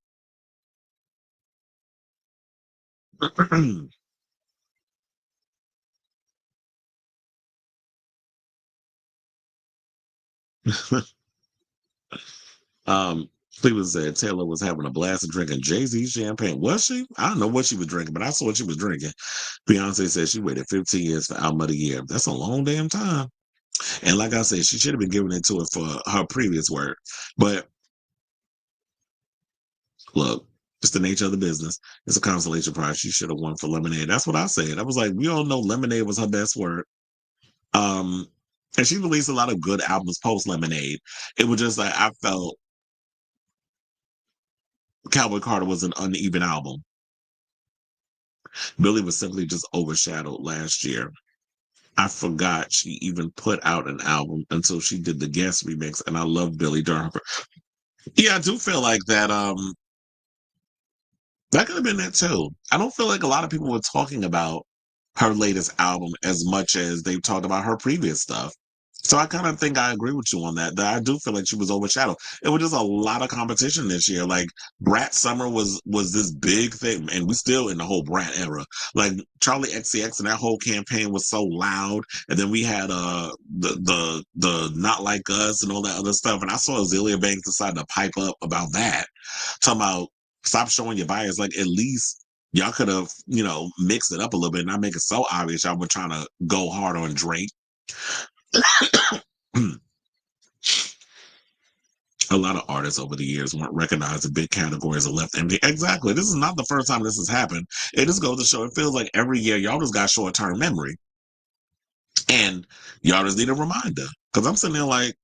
Um, people said Taylor was having a blast and drinking Jay-Z champagne. Was she? I don't know what she was drinking, but I saw what she was drinking. Beyonce said she waited 15 years for album of the year. That's a long damn time. And like I said, she should have been giving it to it for her previous work. But look, it's the nature of the business. It's a consolation prize. She should have won for Lemonade. That's what I said. I was like, we all know Lemonade was her best work. Um, and she released a lot of good albums post Lemonade. It was just like I felt Cowboy Carter was an uneven album. Billie was simply just overshadowed last year. I forgot she even put out an album until she did the guest remix, and I love Billie during her. Yeah, I do feel like that. That could have been that too. I don't feel like a lot of people were talking about her latest album as much as they've talked about her previous stuff. So I kind of think I agree with you on that. That I do feel like she was overshadowed. It was just a lot of competition this year. Like Brat Summer was this big thing, and we still in the whole Brat era. Like Charlie XCX and that whole campaign was so loud, and then we had the Not Like Us and all that other stuff. And I saw Azealia Banks decide to pipe up about that, talking about stop showing your bias. Like at least y'all could have mixed it up a little bit, and not make it so obvious y'all were trying to go hard on Drake. A lot of artists over the years weren't recognized in big categories and left empty. Exactly. This is not the first time this has happened. It just goes to show it feels like every year y'all just got short term memory. And y'all just need a reminder. Because I'm sitting there like,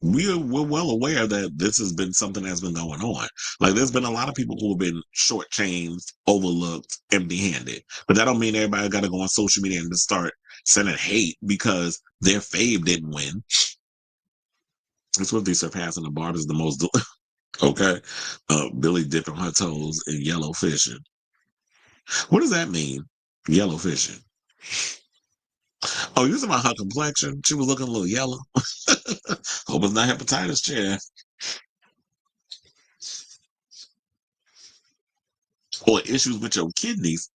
we're well aware that this has been something that's been going on. Like there's been a lot of people who have been shortchanged, overlooked, empty-handed. But that don't mean everybody got to go on social media and just start sending hate because their fave didn't win. It's what they surpassing the bar is the most. Okay, Billie dipping her toes in yellow fishing. What does that mean? Yellow fishing. Oh, you talking about her complexion? She was looking a little yellow. Hope it's not hepatitis, chair. Or issues with your kidneys.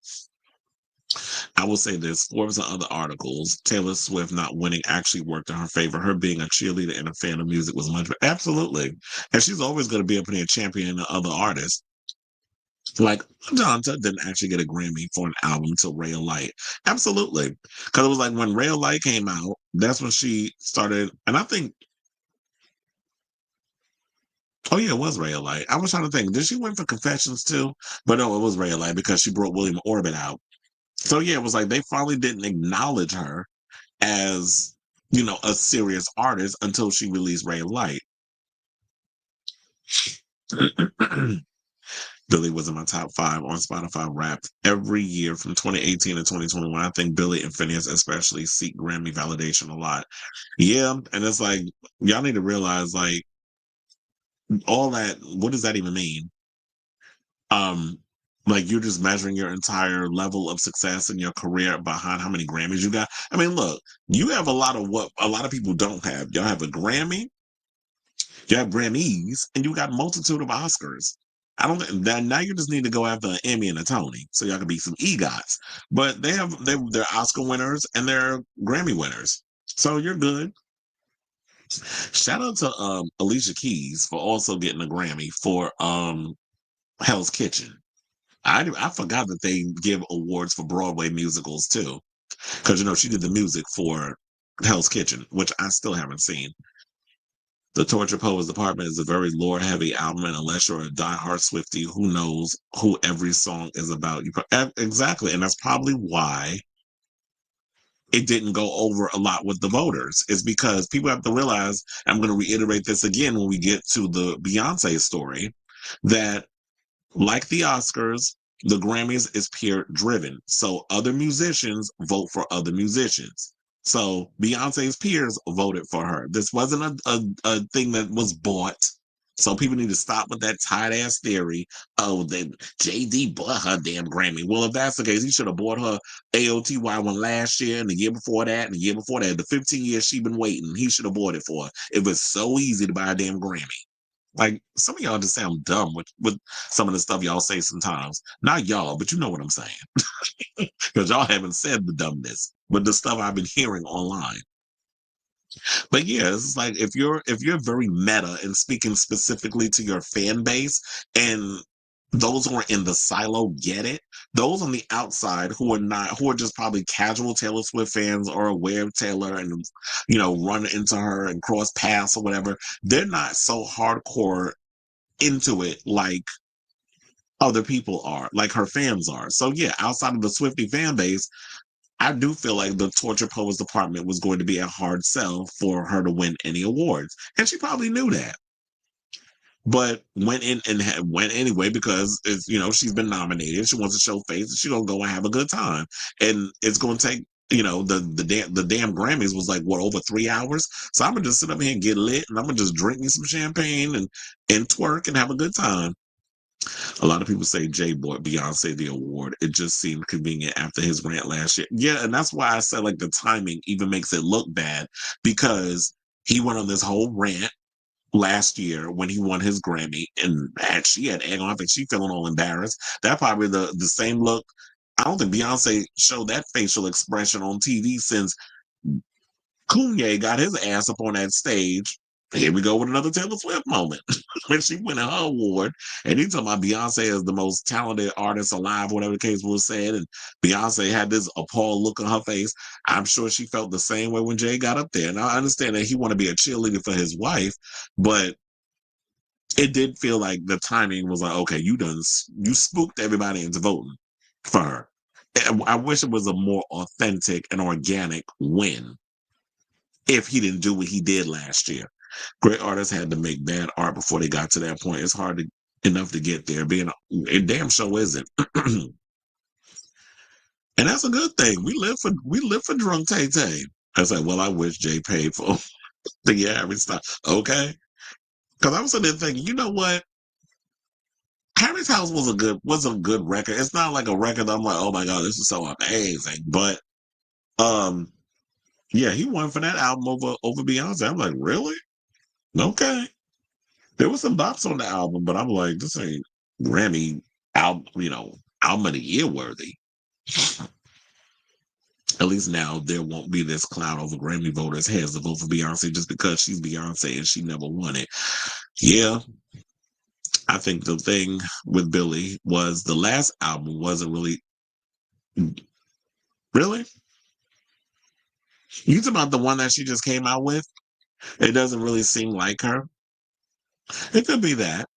I will say this: Forbes and other articles, Taylor Swift not winning actually worked in her favor. Her being a cheerleader and a fan of music was much better. Absolutely. And she's always going to be up in there championing other artists. Like Donta didn't actually get a Grammy for an album till Ray of Light. Absolutely. Because it was like when Ray of Light came out, that's when she started. And I think, oh yeah, it was Ray of Light. I was trying to think, did she win for Confessions too? But no, it was Ray of Light because she brought William Orbit out. So yeah, it was like they finally didn't acknowledge her as, a serious artist until she released Ray of Light. Billie was in my top 5 on Spotify Wrapped every year from 2018 to 2021. I think Billie and Phineas especially seek Grammy validation a lot. Yeah, and it's like y'all need to realize like all that. What does that even mean? Um, like you're just measuring your entire level of success in your career behind how many Grammys you got. I mean, look, you have a lot of what a lot of people don't have. Y'all have a Grammy, you have Grammys, and you got a multitude of Oscars. I don't think that now you just need to go after an Emmy and a Tony, so y'all can be some EGOTs. But they're Oscar winners and they're Grammy winners, so you're good. Shout out to Alicia Keys for also getting a Grammy for Hell's Kitchen. I forgot that they give awards for Broadway musicals too, because she did the music for Hell's Kitchen, which I still haven't seen. The Torture Poets Department is a very lore-heavy album, and unless you're a diehard Swiftie, who knows who every song is about? Exactly, and that's probably why it didn't go over a lot with the voters. Is because people have to realize. I'm going to reiterate this again when we get to the Beyonce story, that like the Oscars, the Grammys is peer driven. So other musicians vote for other musicians. So Beyonce's peers voted for her. This wasn't a thing that was bought. So people need to stop with that tight ass theory. Oh, then JD bought her damn Grammy. Well, if that's the case, he should have bought her AOTY one last year and the year before that and the year before that. The 15 years she been waiting, he should have bought it for her. It was so easy to buy a damn Grammy. Like, some of y'all just sound dumb with some of the stuff y'all say sometimes. Not y'all, but you know what I'm saying. Because y'all haven't said the dumbness, but the stuff I've been hearing online. But yeah, it's like if you're very meta and speaking specifically to your fan base, and those who are in the silo get it. Those on the outside who are just probably casual Taylor Swift fans or aware of Taylor and run into her and cross paths or whatever, they're not so hardcore into it like other people are, like her fans are. So yeah, outside of the Swiftie fan base, I do feel like the Torture Poets Department was going to be a hard sell for her to win any awards. And she probably knew that. But went in and went anyway because it's she's been nominated. She wants to show face. And she gonna go and have a good time, and it's gonna take the damn Grammys was like what, over 3 hours. So I'm gonna just sit up here and get lit, and I'm gonna just drink me some champagne and twerk and have a good time. A lot of people say Jay bought Beyonce the award. It just seemed convenient after his rant last year. Yeah, and that's why I said like the timing even makes it look bad, because he went on this whole rant last year when he won his Grammy, and she had egg on. I think she feeling all embarrassed. That probably the same look. I don't think Beyonce showed that facial expression on TV since Kanye got his ass up on that stage. Here we go with another Taylor Swift moment when she won her award. And he talking about Beyonce is the most talented artist alive, whatever the case was said. And Beyonce had this appalled look on her face. I'm sure she felt the same way when Jay got up there. And I understand that he want to be a cheerleader for his wife, but it did feel like the timing was like, okay, you spooked everybody into voting for her. I wish it was a more authentic and organic win if he didn't do what he did last year. Great artists had to make bad art before they got to that point. It's hard enough to get there. It damn show isn't. And that's a good thing. We live for drunk Tay Tay. I said, well, I wish Jay paid for the average stuff. Okay. Because I was sitting there thinking, you know what? Harry's House was a good record. It's not like a record that I'm like, oh my God, this is so amazing. But yeah, he won for that album over Beyonce. I'm like, really? Okay. There was some bops on the album, but I'm like, this ain't Grammy album, album of the year worthy. At least now there won't be this cloud over Grammy voters' heads to vote for Beyonce just because she's Beyonce and she never won it. Yeah, I think the thing with Billie was the last album wasn't really. Really? You talking about the one that she just came out with? It doesn't really seem like her. It could be that.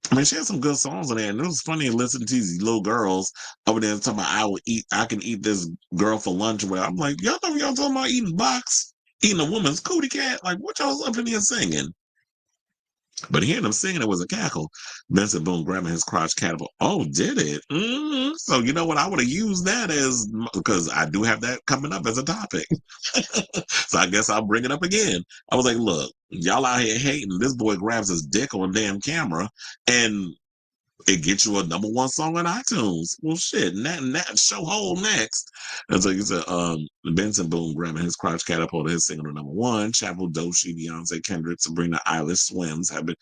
I mean, she had some good songs on there, and it was funny listening to these little girls over there talking about I can eat this girl for lunch. Where I'm like, y'all know y'all talking about eating a woman's cootie cat? Like, what y'all up in here singing? But hearing them singing, it was a cackle. Benson Boone grabbing his crotch catapult. Oh, did it? So you know what? I would have used that because I do have that coming up as a topic. So I guess I'll bring it up again. I was like, look, y'all out here hating. This boy grabs his dick on damn camera and it gets you a #1 song on iTunes. Well, shit, and that show hold next. And so you said, Benson Boone grabbing his crotch catapulted his single to #1. Chapel, Doshi, Beyonce, Kendrick, Sabrina, Eilish, Swims have been.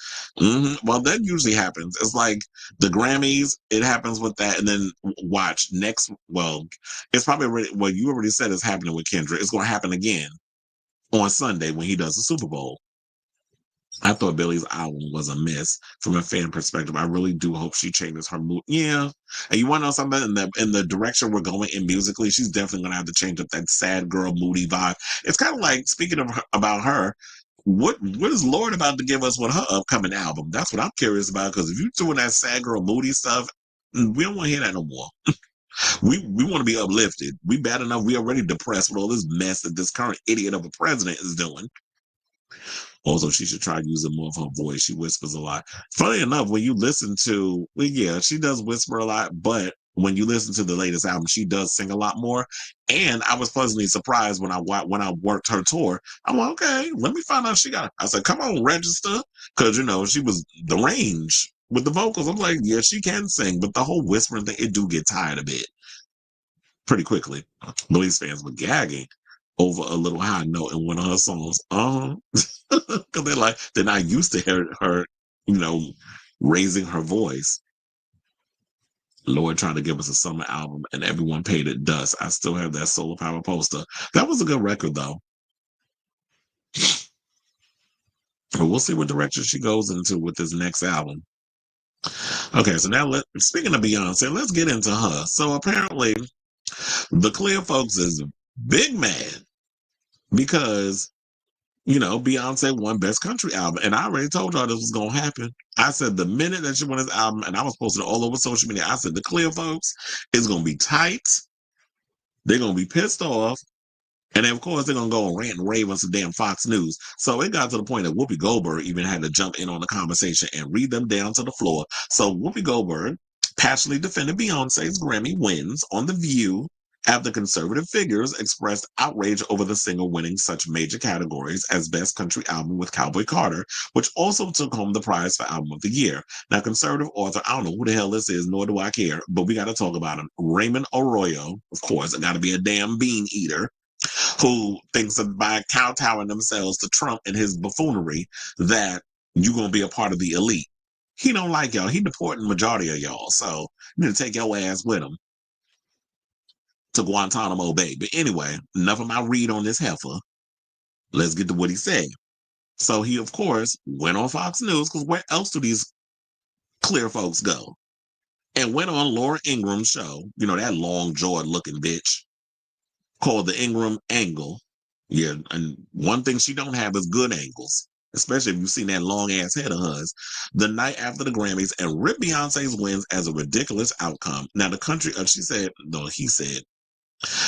Well, that usually happens. It's like the Grammys. It happens with that, and then watch next. Well, it's probably already. Well, you already said it's happening with Kendrick. It's going to happen again on Sunday when he does the Super Bowl. I thought Billie's album was a miss from a fan perspective. I really do hope she changes her mood. Yeah, and you want to know something? In the direction we're going in musically, she's definitely going to have to change up that sad girl, moody vibe. It's kind of like speaking of about her. What is Lord about to give us with her upcoming album? That's what I'm curious about. Because if you're doing that sad girl, moody stuff, we don't want to hear that no more. We want to be uplifted. We bad enough. We already depressed with all this mess that this current idiot of a president is doing. Also, she should try using more of her voice. She whispers a lot. Funny enough, when you listen to, well, yeah, she does whisper a lot, but when you listen to the latest album, she does sing a lot more. And I was pleasantly surprised when I worked her tour. I'm like, okay, let me find out she got. I said, come on, register, because she was the range with the vocals. I'm like, yeah, she can sing, but the whole whispering thing, it do get tired a bit pretty quickly. These fans were gagging over a little high note in one of her songs. Because they're not used to her, raising her voice. Lord trying to give us a summer album and everyone paid it dust. I still have that Solar Power poster. That was a good record though. But we'll see what direction she goes into with this next album. Okay, so now speaking of Beyonce, let's get into her. So apparently the Clear folks is big mad because Beyonce won Best Country Album. And I already told y'all this was going to happen. I said the minute that she won this album, and I was posting it all over social media, I said the Clear folks is going to be tight. They're going to be pissed off. And then, of course, they're going to go and rant and rave on some damn Fox News. So it got to the point that Whoopi Goldberg even had to jump in on the conversation and read them down to the floor. So Whoopi Goldberg passionately defended Beyonce's Grammy wins on The View after conservative figures expressed outrage over the singer winning such major categories as Best Country Album with Cowboy Carter, which also took home the prize for Album of the Year. Now, conservative author, I don't know who the hell this is, nor do I care, but we got to talk about him. Raymond Arroyo, of course, it got to be a damn bean eater, who thinks that by kowtowing themselves to Trump and his buffoonery that you're going to be a part of the elite. He don't like y'all. He deporting majority of y'all, so you need to take your ass with him to Guantanamo Bay. But anyway, enough of my read on this heifer. Let's get to what he said. So he, of course, went on Fox News, because where else do these clear folks go? And went on Laura Ingram's show, that long-jawed looking bitch, called The Ingram Angle. Yeah, and one thing she don't have is good angles, especially if you've seen that long-ass head of hers, the night after the Grammys, and ripped Beyonce's wins as a ridiculous outcome. Now, he said,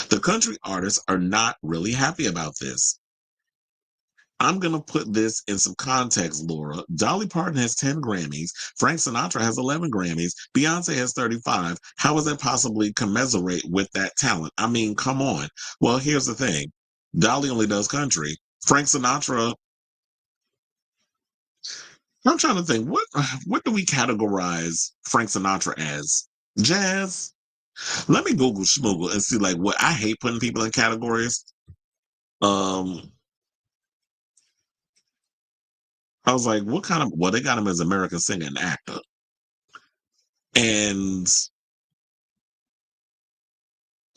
the country artists are not really happy about this. I'm going to put this in some context, Laura. Dolly Parton has 10 Grammys. Frank Sinatra has 11 Grammys. Beyonce has 35. How is that possibly commensurate with that talent? I mean, come on. Well, here's the thing. Dolly only does country. Frank Sinatra, I'm trying to think, what do we categorize Frank Sinatra as? Jazz? Let me Google schmoogle and see what I hate putting people in categories. I was like, what kind of, well, they got him as American singer and actor. And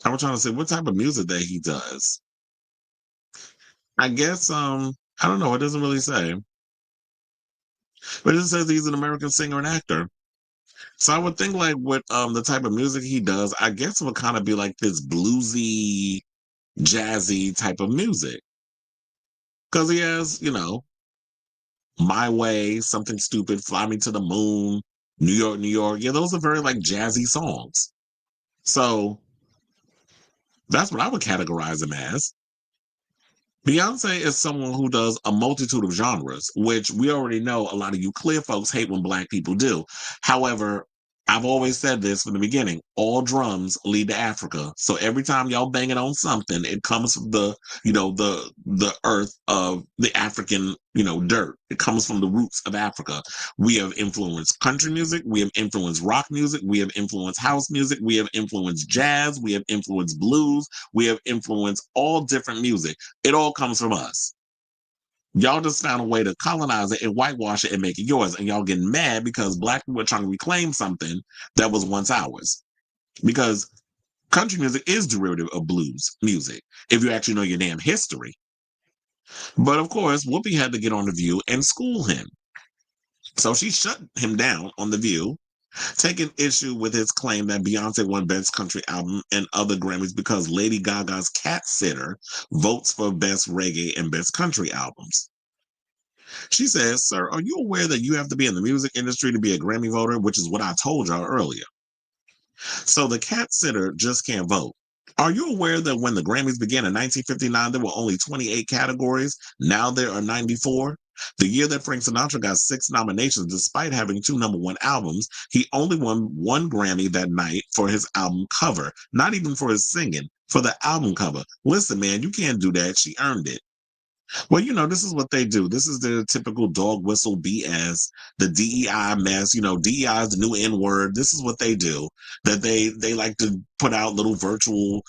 I was trying to say what type of music that he does. I guess, I don't know. It doesn't really say. But it says he's an American singer and actor. So I would think with the type of music he does, I guess it would kind of be like this bluesy, jazzy type of music. Because he has, My Way, Something Stupid, Fly Me to the Moon, New York, New York. Yeah, those are very jazzy songs. So that's what I would categorize him as. Beyonce is someone who does a multitude of genres, which we already know a lot of you clear folks hate when Black people do. However, I've always said this from the beginning, all drums lead to Africa. So every time y'all banging on something, it comes from the earth of the African, dirt. It comes from the roots of Africa. We have influenced country music. We have influenced rock music. We have influenced house music. We have influenced jazz. We have influenced blues. We have influenced all different music. It all comes from us. Y'all just found a way to colonize it and whitewash it and make it yours. And y'all getting mad because Black people are trying to reclaim something that was once ours. Because country music is derivative of blues music, if you actually know your damn history. But of course, Whoopi had to get on The View and school him. So she shut him down on The View, taking issue with his claim that Beyonce won Best Country Album and other Grammys because Lady Gaga's Cat Sitter votes for Best Reggae and Best Country Albums. She says, "Sir, are you aware that you have to be in the music industry to be a Grammy voter?" Which is what I told y'all earlier. So the Cat Sitter just can't vote. Are you aware that when the Grammys began in 1959, there were only 28 categories? Now there are 94. The year that Frank Sinatra got 6 nominations, despite having 2 #1 albums, he only won 1 Grammy that night for his album cover, not even for his singing, for the album cover. Listen, man, you can't do that. She earned it. Well, this is what they do. This is the typical dog whistle BS, the DEI mess. DEI is the new N word. This is what they do. That they like to put out little virtual,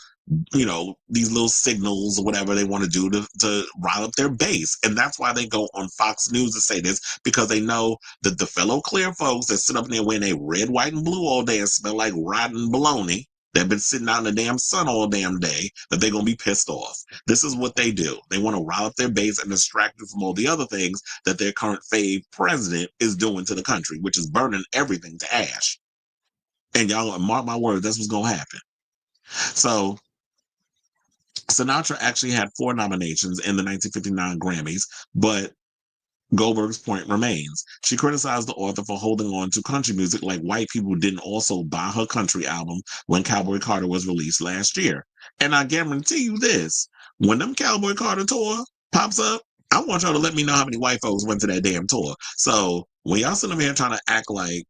these little signals or whatever they want to do to rile up their base. And that's why they go on Fox News to say this, because they know that the fellow clear folks that sit up there wearing a red, white, and blue all day and smell like rotten bologna, that been sitting out in the damn sun all damn day, that they're going to be pissed off. This is what they do. They want to rile up their base and distract them from all the other things that their current fave president is doing to the country, which is burning everything to ash. And y'all, mark my words, that's what's going to happen. So Sinatra actually had 4 nominations in the 1959 Grammys, but Goldberg's point remains. She criticized the author for holding on to country music like white people didn't also buy her country album when Cowboy Carter was released last year. And I guarantee you this, when them Cowboy Carter tour pops up, I want y'all to let me know how many white folks went to that damn tour. So when y'all sit up here trying to act like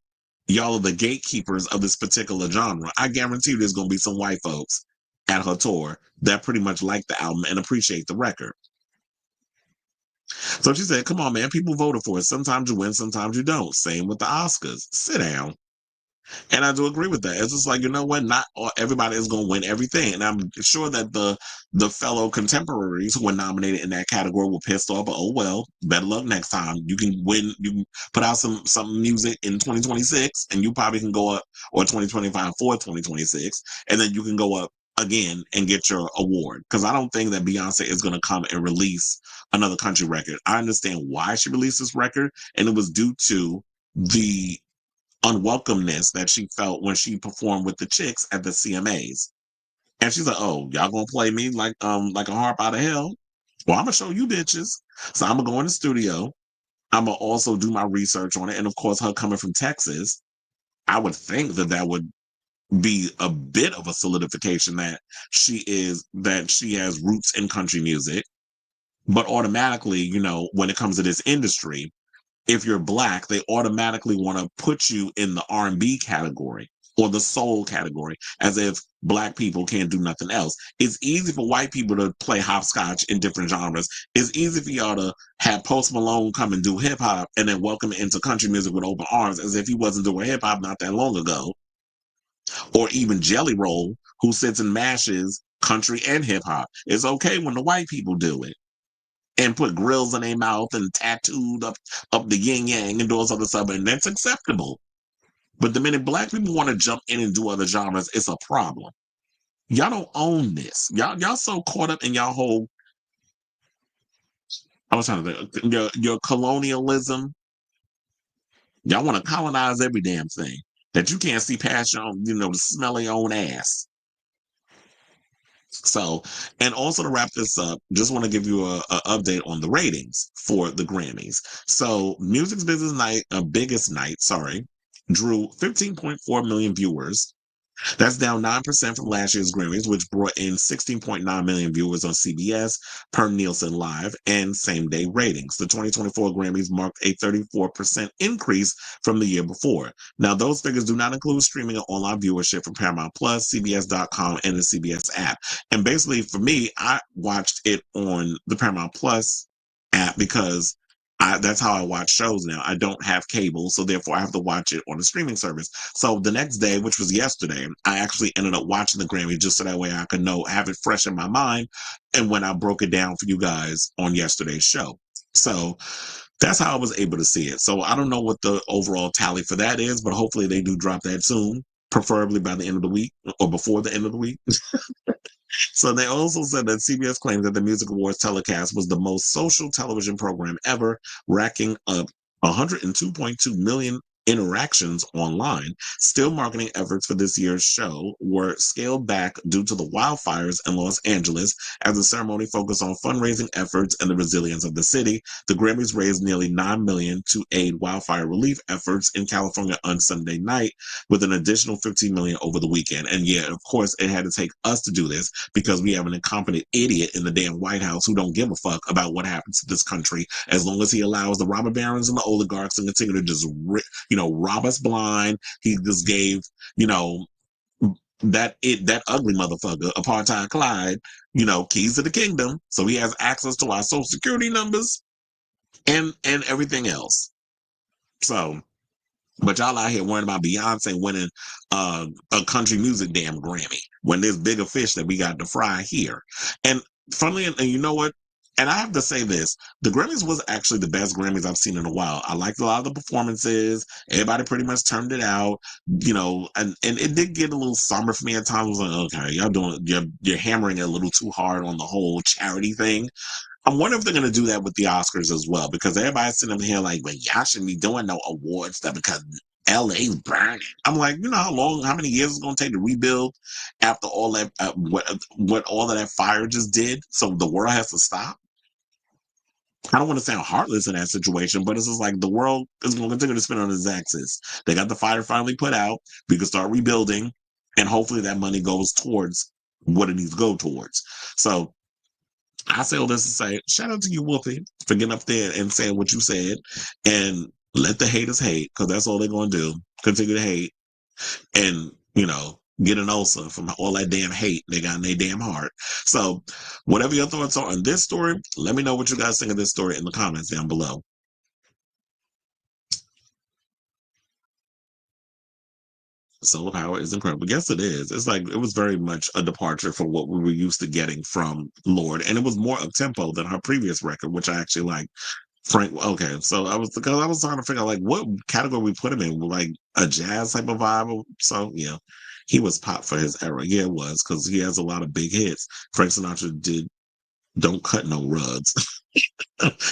y'all are the gatekeepers of this particular genre, I guarantee you there's going to be some white folks at her tour that pretty much like the album and appreciate the record. So she said, "Come on, man, people voted for it. Sometimes you win, sometimes you don't. Same with the Oscars. Sit down." And I do agree with that. It's just like, you know what? Not everybody is going to win everything. And I'm sure that the fellow contemporaries who were nominated in that category were pissed off, but oh well, better luck next time. You can win, you can put out some music in 2026 and you probably can go up, or 2025 for 2026, and then you can go up again and get your award. Because I don't think that Beyonce is going to come and release another country record. I understand why she released this record, and it was due to the unwelcomeness that she felt when she performed with the chicks at the CMAs. And she's like, "Oh, y'all gonna play me like a harp out of hell? Well, I'm gonna show you bitches." So I'm gonna go in the studio. I'm gonna also do my research on it. And of course, her coming from Texas, I would think that would be a bit of a solidification that she has roots in country music. But automatically, when it comes to this industry, if you're Black, they automatically want to put you in the R&B category or the soul category, as if Black people can't do nothing else. It's easy for white people to play hopscotch in different genres. It's easy for y'all to have Post Malone come and do hip hop and then welcome it into country music with open arms, as if he wasn't doing hip hop not that long ago. Or even Jelly Roll, who sits and mashes country and hip hop. It's okay when the white people do it and put grills in their mouth and tattooed up the yin yang and do all this other stuff, and that's acceptable. But the minute Black people want to jump in and do other genres, it's a problem. Y'all don't own this. Y'all so caught up in y'all whole, I was trying to think, your colonialism. Y'all want to colonize every damn thing that you can't see past your own, the smell of your own ass. So, and also to wrap this up, just want to give you a update on the ratings for the Grammys. So, Music's Biggest Night, drew 15.4 million viewers. That's down 9% from last year's Grammys, which brought in 16.9 million viewers on CBS per Nielsen Live and same-day ratings. The 2024 Grammys marked a 34% increase from the year before. Now, those figures do not include streaming and online viewership from Paramount Plus, CBS.com, and the CBS app. And basically, for me, I watched it on the Paramount Plus app because that's how I watch shows now. I don't have cable, so therefore I have to watch it on a streaming service. So the next day, which was yesterday, I actually ended up watching the Grammy just so that way I could have it fresh in my mind. And when I broke it down for you guys on yesterday's show. So that's how I was able to see it. So I don't know what the overall tally for that is, but hopefully they do drop that soon, preferably by the end of the week or before the end of the week. So they also said that CBS claims that the Music Awards telecast was the most social television program ever, racking up 102.2 million interactions online. Still, marketing efforts for this year's show were scaled back due to the wildfires in Los Angeles as the ceremony focused on fundraising efforts and the resilience of the city. The Grammys raised nearly $9 million to aid wildfire relief efforts in California on Sunday night, with an additional $15 million over the weekend. And yeah, of course, it had to take us to do this because we have an incompetent idiot in the damn White House who don't give a fuck about what happens to this country as long as he allows the robber barons and the oligarchs to continue to just rob us blind. He just gave, you know, that ugly motherfucker, apartheid Clyde, keys to the kingdom, so he has access to our social security numbers and everything else. So, but y'all out here worrying about Beyonce winning a country music damn Grammy when there's bigger fish that we got to fry here. And funnily, and you know what? And I have to say this, the Grammys was actually the best Grammys I've seen in a while. I liked a lot of the performances. Everybody pretty much turned it out, and it did get a little somber for me at times. I was like, okay, you're hammering it a little too hard on the whole charity thing. I wonder if they're going to do that with the Oscars as well, because everybody's sitting up here like, well, y'all shouldn't be doing no award stuff because LA's burning. I'm like, you know how many years it's going to take to rebuild after all that, what all of that fire just did? So the world has to stop. I don't want to sound heartless in that situation, but it's just like the world is going to continue to spin on its axis. They got the fire finally put out. We can start rebuilding, and hopefully that money goes towards what it needs to go towards. So I say all this to say, shout out to you, Whoopi, for getting up there and saying what you said, and let the haters hate, because that's all they're going to do. Continue to hate and, get an ulcer from all that damn hate they got in their damn heart. So, whatever your thoughts are on this story, let me know what you guys think of this story in the comments down below. Solar power is incredible. Yes, it is. It's like it was very much a departure from what we were used to getting from Lord, and it was more up tempo than her previous record, which I actually like. Frank, okay, so I was trying to figure out like what category we put him in, like a jazz type of vibe. So yeah, he was pop for his era. Yeah, it was because he has a lot of big hits. Frank Sinatra did "Don't Cut No Rugs."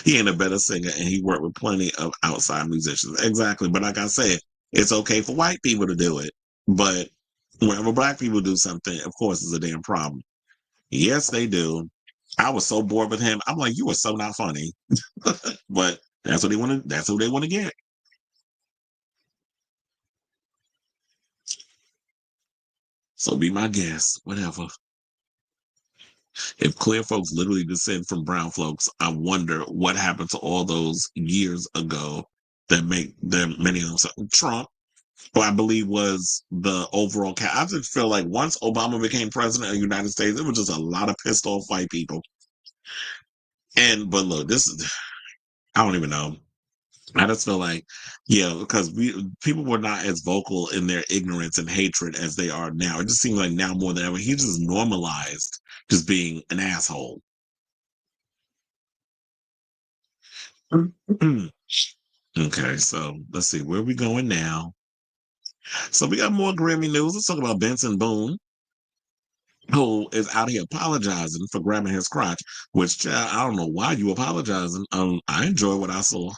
He ain't a better singer, and he worked with plenty of outside musicians. Exactly, but like I said, it's okay for white people to do it, but whenever black people do something, of course, it's a damn problem. Yes, they do. I was so bored with him. I'm like, you are so not funny. But that's what they want to. That's who they want to get. So be my guest, whatever. If clear folks literally descend from brown folks, I wonder what happened to all those years ago that make them many of them. Trump, who I believe was the overall. I just feel like once Obama became president of the United States, it was just a lot of pissed off white people. But look, this is. I don't even know. I just feel like, yeah, because people were not as vocal in their ignorance and hatred as they are now. It just seems like now more than ever, he just normalized just being an asshole. Okay, so let's see where we going now. So we got more Grammy news. Let's talk about Benson Boone, who is out here apologizing for grabbing his crotch. Which, child, I don't know why you apologizing. I enjoy what I saw.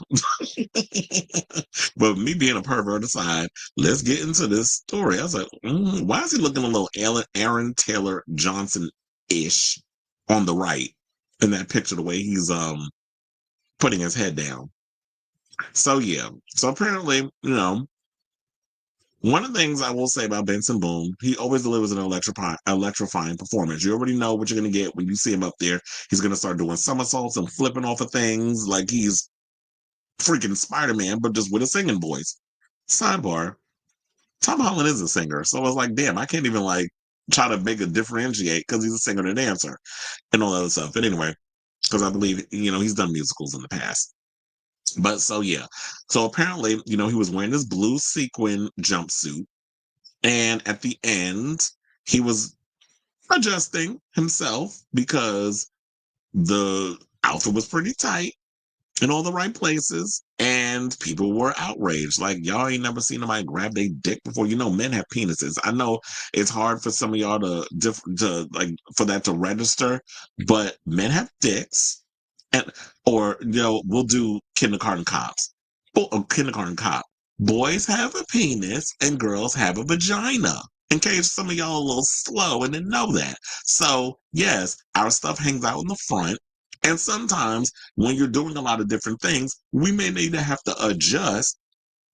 But me being a pervert aside, let's get into this story. I was like, why is he looking a little Aaron Taylor Johnson-ish on the right in that picture, the way he's putting his head down? So yeah. So apparently, one of the things I will say about Benson Boone, he always delivers an electrifying performance. You already know what you're going to get when you see him up there. He's going to start doing somersaults and flipping off of things like he's freaking Spider-Man, but just with a singing voice. Sidebar, Tom Holland is a singer. So I was like, damn, I can't even like try to make a differentiate because he's a singer and a dancer and all that other stuff. But anyway, because I believe, he's done musicals in the past. But so yeah. So apparently, he was wearing this blue sequin jumpsuit. And at the end, he was adjusting himself because the outfit was pretty tight in all the right places. And And people were outraged. Like, y'all ain't never seen somebody grab their dick before. You know, men have penises. I know it's hard for some of y'all to like for that to register, but men have dicks. And or we'll do kindergarten cops. Kindergarten cop. Boys have a penis and girls have a vagina. In case some of y'all are a little slow and didn't know that. So yes, our stuff hangs out in the front. And sometimes when you're doing a lot of different things, we may need to have to adjust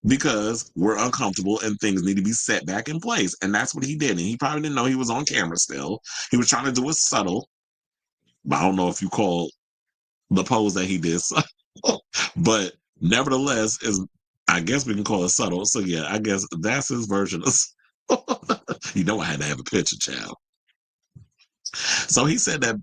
because we're uncomfortable and things need to be set back in place. And that's what he did. And he probably didn't know he was on camera still. He was trying to do it subtle. But I don't know if you call the pose that he did subtle. But nevertheless, I guess we can call it subtle. So yeah, I guess that's his version of I had to have a picture, child. So he said that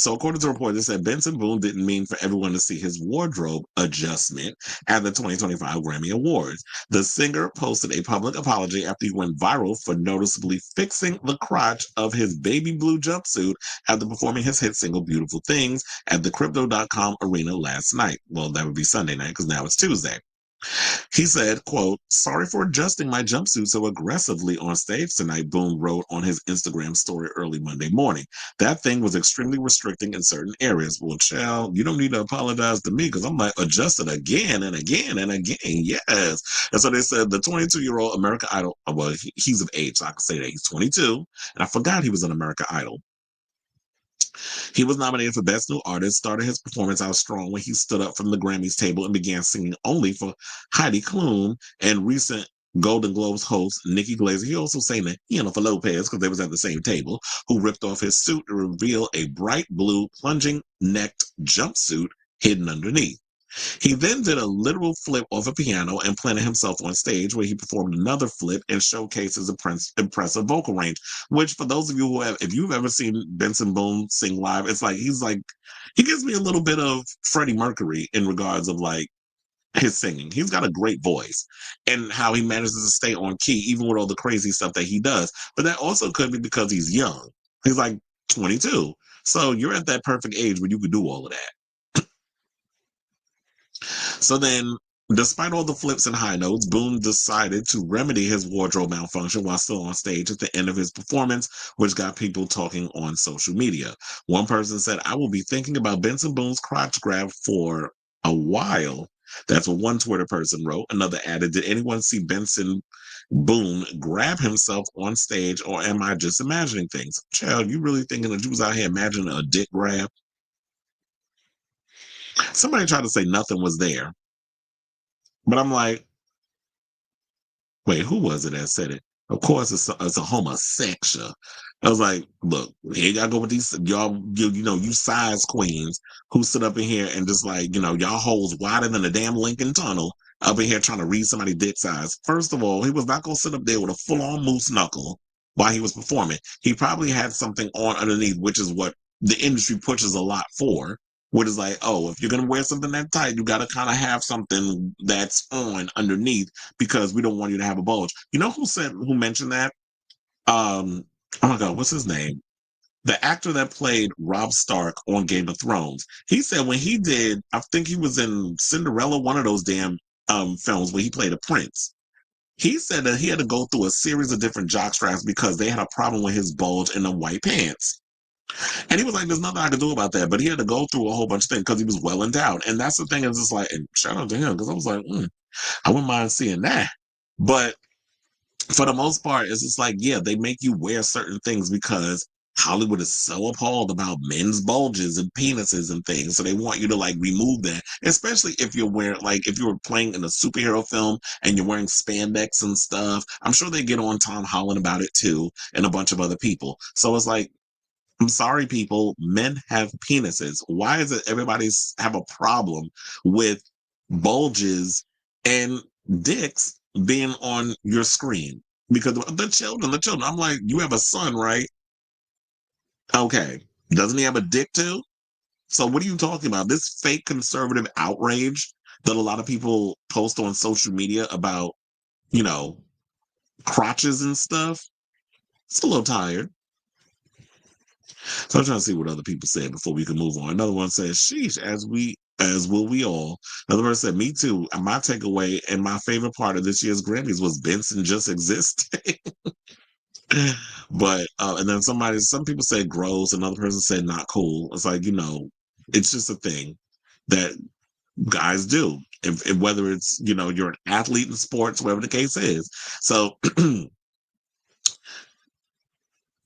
according to the report, they said Benson Boone didn't mean for everyone to see his wardrobe adjustment at the 2025 Grammy Awards. The singer posted a public apology after he went viral for noticeably fixing the crotch of his baby blue jumpsuit after performing his hit single Beautiful Things at the Crypto.com arena last night. Well, that would be Sunday night because now it's Tuesday. He said, quote, "Sorry for adjusting my jumpsuit so aggressively on stage tonight," Boone wrote on his Instagram story early Monday morning. "That thing was extremely restricting in certain areas." Well, child, you don't need to apologize to me because I'm like, adjust it again and again and again. Yes. And so they said the 22-year-old American Idol, well, he's of age, so I can say that he's 22. And I forgot he was an American Idol. He was nominated for Best New Artist, started his performance out strong when he stood up from the Grammys table and began singing only for Heidi Klum and recent Golden Globes host Nikki Glaser. He also sang that, for Lopez, because they was at the same table, who ripped off his suit to reveal a bright blue plunging necked jumpsuit hidden underneath. He then did a literal flip off a piano and planted himself on stage where he performed another flip and showcased his impressive vocal range, which for those of you if you've ever seen Benson Boone sing live, it's like, he gives me a little bit of Freddie Mercury in regards of like his singing. He's got a great voice and how he manages to stay on key, even with all the crazy stuff that he does. But that also could be because he's young. He's like 22. So you're at that perfect age where you could do all of that. So then, despite all the flips and high notes, Boone decided to remedy his wardrobe malfunction while still on stage at the end of his performance, which got people talking on social media. One person said, "I will be thinking about Benson Boone's crotch grab for a while." That's what one Twitter person wrote. Another added, "Did anyone see Benson Boone grab himself on stage, or am I just imagining things?" Child, you really thinking that you was out here imagining a dick grab? Somebody tried to say nothing was there. But I'm like, wait, who was it that said it? Of course, it's a homosexual. I was like, look, here y'all go with these y'all, you size queens who sit up in here and just like, y'all holes wider than a damn Lincoln Tunnel up in here trying to read somebody's dick size. First of all, he was not going to sit up there with a full-on moose knuckle while he was performing. He probably had something on underneath, which is what the industry pushes a lot for. Which is like, oh, if you're going to wear something that tight, you got to kind of have something that's on underneath because we don't want you to have a bulge. You know who mentioned that? Oh my God, what's his name? The actor that played Robb Stark on Game of Thrones. He said when he did, I think he was in Cinderella, one of those damn films where he played a prince. He said that he had to go through a series of different jock straps because they had a problem with his bulge in the white pants. And he was like, "There's nothing I could do about that." But he had to go through a whole bunch of things because he was well endowed. And that's the thing, is just like, and shout out to him, because I was like, I wouldn't mind seeing that. But for the most part, it's just like, yeah, they make you wear certain things because Hollywood is so appalled about men's bulges and penises and things. So they want you to like remove that, especially if you're wearing, like, if you're playing in a superhero film and you're wearing spandex and stuff. I'm sure they get on Tom Holland about it too, and a bunch of other people. So it's like, I'm sorry, people, men have penises. Why is it everybody's have a problem with bulges and dicks being on your screen? Because the children, I'm like, you have a son, right? Okay. Doesn't he have a dick too? So what are you talking about? This fake conservative outrage that a lot of people post on social media about, crotches and stuff. It's a little tired. So I'm trying to see what other people said before we can move on. Another one says, "Sheesh, as will we all. Another person said, me too. My takeaway and my favorite part of this year's Grammys was Benson just existing. But and then some people say gross, another person said not cool. It's like, it's just a thing that guys do. If whether it's, you're an athlete in sports, whatever the case is. So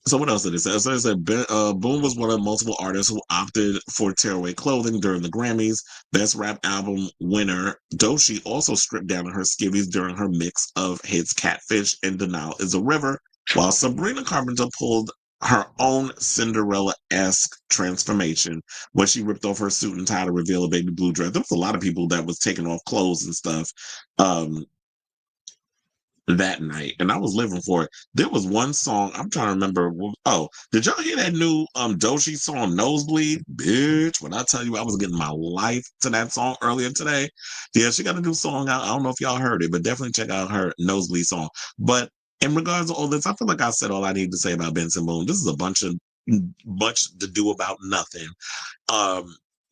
So what else did it say? So it said Boone was one of multiple artists who opted for tearaway clothing during the Grammys. Best Rap Album winner Doechii also stripped down her skivvies during her mix of hits Catfish and Denial is a River, while Sabrina Carpenter pulled her own Cinderella-esque transformation when she ripped off her suit and tie to reveal a baby blue dress. There was a lot of people that was taking off clothes and stuff. That night, and I was living for it. There was one song I'm trying to remember. Oh, did y'all hear that new Doechii song Nosebleed? Bitch, when I tell you I was getting my life to that song earlier today. Yeah, she got a new song out. I don't know if y'all heard it, but definitely check out her Nosebleed song. But in regards to all this, I feel like I said all I need to say about Benson Boone. This is a bunch to do about nothing.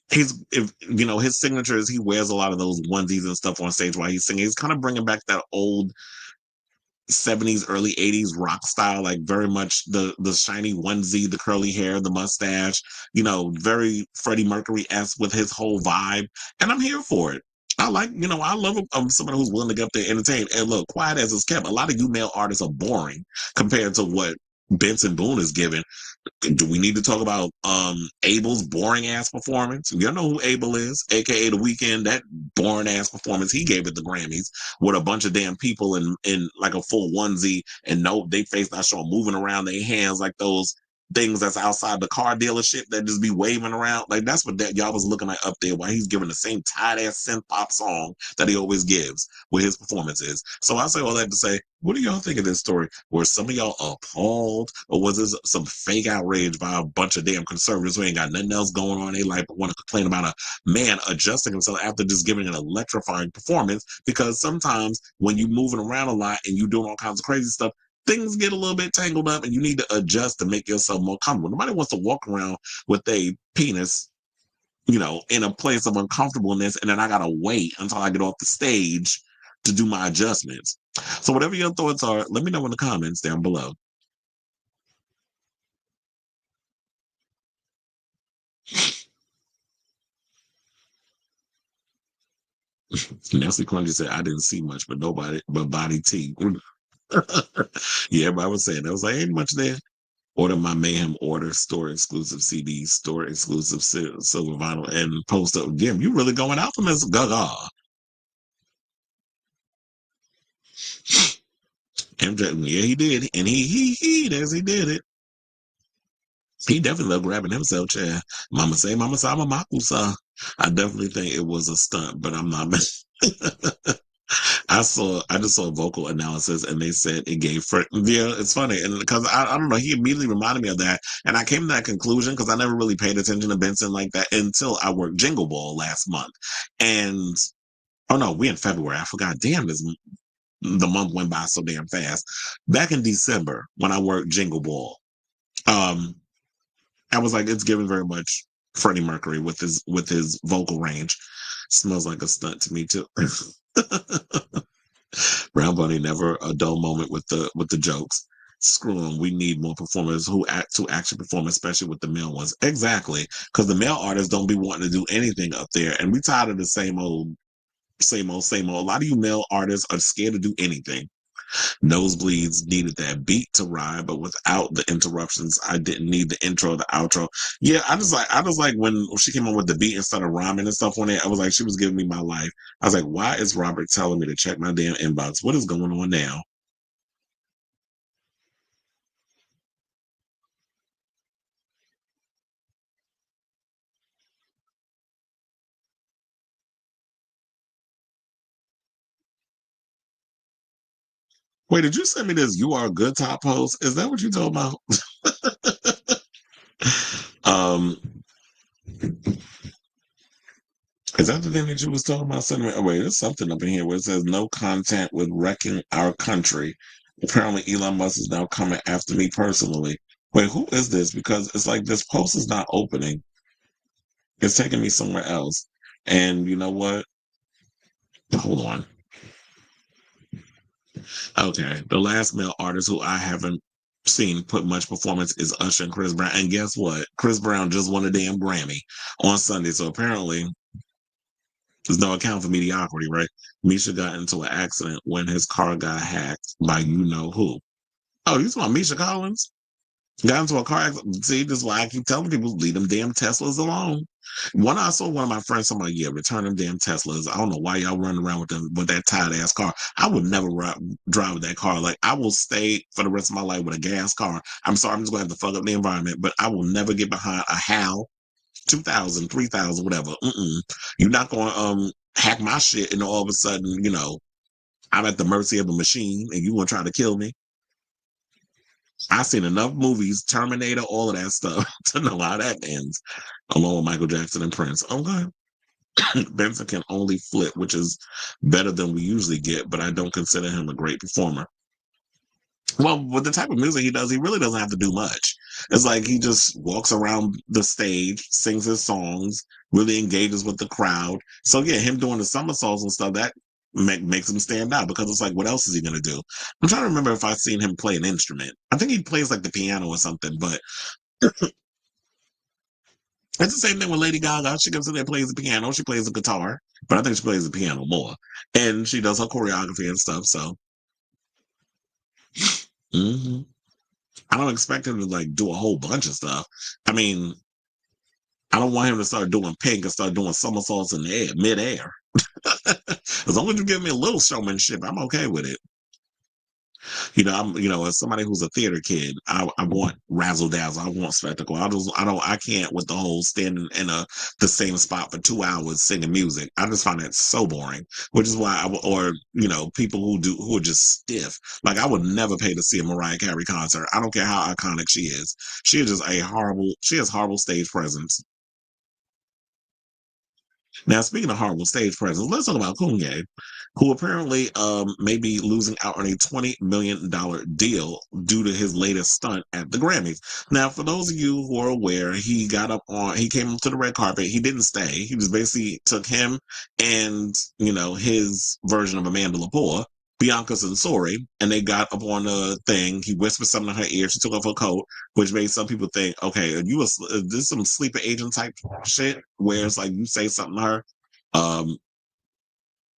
His signature is he wears a lot of those onesies and stuff on stage while he's singing. He's kind of bringing back that old 70s, early 80s rock style, like very much the shiny onesie, the curly hair, the mustache, very Freddie Mercury-esque with his whole vibe. And I'm here for it. I love someone who's willing to get up there and entertain. And look, quiet as it's kept, a lot of you male artists are boring compared to what Benson Boone is giving. Do we need to talk about Abel's boring ass performance? You know who Abel is, aka The Weeknd. That boring ass performance he gave at the Grammys with a bunch of damn people in like a full onesie and they face not showing, moving around their hands like those things that's outside the car dealership that just be waving around. Like that's what that y'all was looking at up there while he's giving the same tight ass synth pop song that he always gives with his performances. So I say all that to say, what do y'all think of this story? Were some of y'all appalled, or was this some fake outrage by a bunch of damn conservatives who ain't got nothing else going on? They want to complain about a man adjusting himself after just giving an electrifying performance, because sometimes when you moving around a lot and you doing all kinds of crazy stuff, things get a little bit tangled up and you need to adjust to make yourself more comfortable. Nobody wants to walk around with a penis, in a place of uncomfortableness, and then I gotta wait until I get off the stage to do my adjustments. So whatever your thoughts are, let me know in the comments down below. Nancy Clungy said, I didn't see much, but body T. Yeah, everybody was saying that. Was like, ain't much there. Order my Mayhem order, store exclusive CDs, store exclusive silver vinyl, and post up. Damn, you really going out for Miss Gaga. MJ, yeah, he did. And he as he did it. He definitely loved grabbing himself, chair. Mama say, Mama Sama Makusa. I definitely think it was a stunt, but I'm not. I just saw a vocal analysis and they said it gave yeah, it's funny. And because I don't know, he immediately reminded me of that. And I came to that conclusion because I never really paid attention to Benson like that until I worked Jingle Ball last month. And oh no, we in February. I forgot. Damn, the month went by so damn fast. Back in December when I worked Jingle Ball, I was like, it's given very much Freddie Mercury with his vocal range. Smells like a stunt to me too. Brown Bunny never a dull moment with the jokes. Screw them. We need more performers who actually perform, especially with the male ones. Exactly, because the male artists don't be wanting to do anything up there, and we tired of the same old, same old, same old. A lot of you male artists are scared to do anything. Nosebleeds needed that beat to ride, but without the interruptions, I didn't need the intro, the outro. Yeah, I just like when she came on with the beat and started rhyming and stuff on it. I was like, she was giving me my life. I was like, why is Robert telling me to check my damn inbox? What is going on now? Wait, did you send me this? You are a good top host. Is that what you told about? um, is that the thing that you was talking about? Sending me? Oh, wait, there's something up in here where it says no content with wrecking our country. Apparently, Elon Musk is now coming after me personally. Wait, who is this? Because it's like this post is not opening. It's taking me somewhere else. And you know what? Hold on. Okay, the last male artist who I haven't seen put much performance is Usher and Chris Brown. And guess what? Chris Brown just won a damn Grammy on Sunday. So apparently, there's no account for mediocrity, right? Misha got into an accident when his car got hacked by you know who. Oh, you talking about Misha Collins? Got into a car accident. See, this is why I keep telling people, leave them damn Teslas alone. I saw one of my friends talking about, yeah, return them damn Teslas. I don't know why y'all running around with them with that tired ass car. I would never drive with that car. Like, I will stay for the rest of my life with a gas car. I'm sorry, I'm just gonna have to fuck up the environment, but I will never get behind a HAL 2000, 3000, whatever. You're not gonna hack my shit and all of a sudden, I'm at the mercy of a machine and you gonna try to kill me. I've seen enough movies, Terminator, all of that stuff, to know how that ends, along with Michael Jackson and Prince. Okay. Benson can only flip, which is better than we usually get, but I don't consider him a great performer. Well, with the type of music he does, he really doesn't have to do much. It's like he just walks around the stage, sings his songs, really engages with the crowd. So yeah, him doing the somersaults and stuff, that makes him stand out because it's like, what else is he going to do? I'm trying to remember if I've seen him play an instrument. I think he plays like the piano or something, but it's the same thing with Lady Gaga. She comes in there, plays the piano, she plays the guitar, but I think she plays the piano more. And she does her choreography and stuff, so. hmm I don't expect him to like do a whole bunch of stuff. I mean, I don't want him to start doing pink and start doing somersaults in the air, midair. As long as you give me a little showmanship, I'm okay with it. As somebody who's a theater kid, I want razzle dazzle. I want spectacle. I can't with the whole standing in the same spot for 2 hours singing music. I just find that so boring. Which is why people who are just stiff. Like I would never pay to see a Mariah Carey concert. I don't care how iconic she is. She has horrible stage presence. Now, speaking of horrible stage presence, let's talk about Kanye, who apparently may be losing out on a $20 million deal due to his latest stunt at the Grammys. Now, for those of you who are aware, he came up to the red carpet. He didn't stay. He just basically took him and, his version of Amanda Lepore, Bianca Censori, and they got up on the thing. He whispered something in her ear. She took off her coat, which made some people think, okay, this is some sleeper agent type shit, where it's like you say something to her, um,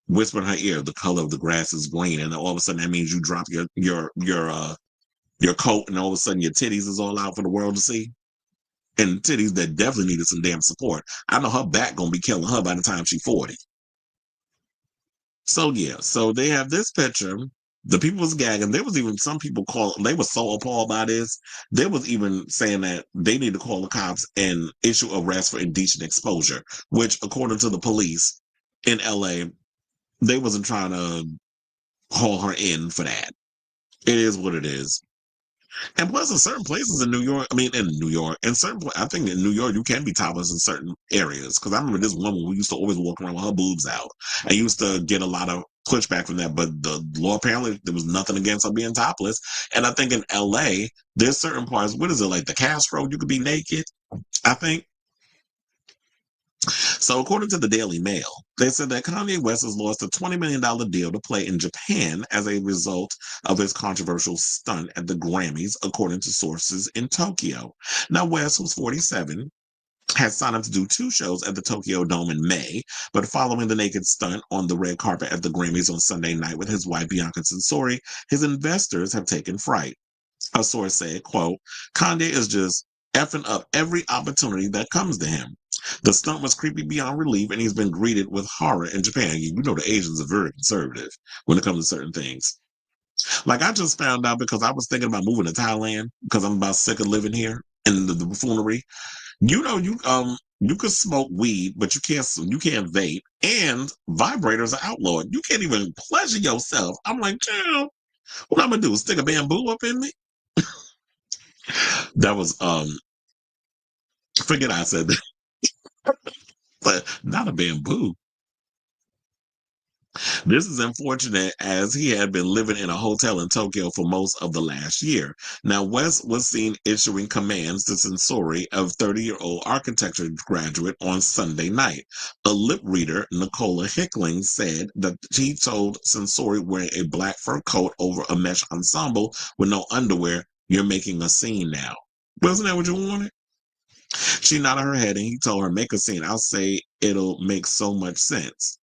whisper in her ear, the color of the grass is green, and then all of a sudden that means you drop your coat, and all of a sudden your titties is all out for the world to see. And titties that definitely needed some damn support. I know her back gonna be killing her by the time she's 40. So yeah, so they have this picture. The people was gagging. There was even some people they were so appalled by this. There was even saying that they need to call the cops and issue arrest for indecent exposure, which according to the police in LA, they wasn't trying to haul her in for that. It is what it is. And plus, in certain places in New York, I think in New York, you can be topless in certain areas. Because I remember this woman who used to always walk around with her boobs out. I used to get a lot of pushback from that, but the law apparently there was nothing against her being topless. And I think in LA, there's certain parts. What is it like the Castro? You could be naked. I think. So, according to the Daily Mail, they said that Kanye West has lost a $20 million deal to play in Japan as a result of his controversial stunt at the Grammys, according to sources in Tokyo. Now, West, who's 47, had signed up to do 2 shows at the Tokyo Dome in May, but following the naked stunt on the red carpet at the Grammys on Sunday night with his wife Bianca Censori, his investors have taken fright. A source said, quote, Kanye is just effing up every opportunity that comes to him. The stunt was creepy beyond relief, and he's been greeted with horror in Japan. You know the Asians are very conservative when it comes to certain things. Like I just found out because I was thinking about moving to Thailand because I'm about sick of living here in the buffoonery. You could smoke weed, but you can't vape, and vibrators are outlawed. You can't even pleasure yourself. I'm like, damn, what I'm gonna do? Stick a bamboo up in me? That was forget I said that, but not a bamboo. This is unfortunate as he had been living in a hotel in Tokyo for most of the last year. Now, West was seen issuing commands to Censori, a 30-year-old architecture graduate, on Sunday night. A lip reader, Nicola Hickling, said that he told Censori, wearing a black fur coat over a mesh ensemble with no underwear, "You're making a scene now." Wasn't that what you wanted? She nodded her head and he told her, "Make a scene. I'll say it'll make so much sense.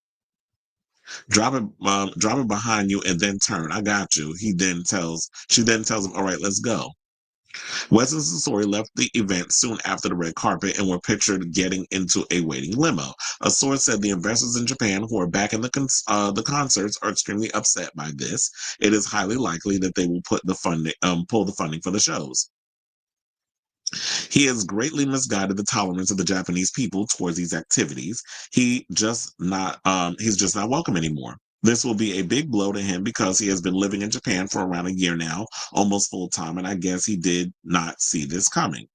Drop it behind you and then turn. I got you." She then tells him, "All right, let's go." Wes and Sasori left the event soon after the red carpet and were pictured getting into a waiting limo. A source said the investors in Japan who are back in the concerts are extremely upset by this. It is highly likely that they will pull the funding for the shows. He has greatly misguided the tolerance of the Japanese people towards these activities. He's just not welcome anymore. This will be a big blow to him because he has been living in Japan for around a year now, almost full time, and I guess he did not see this coming.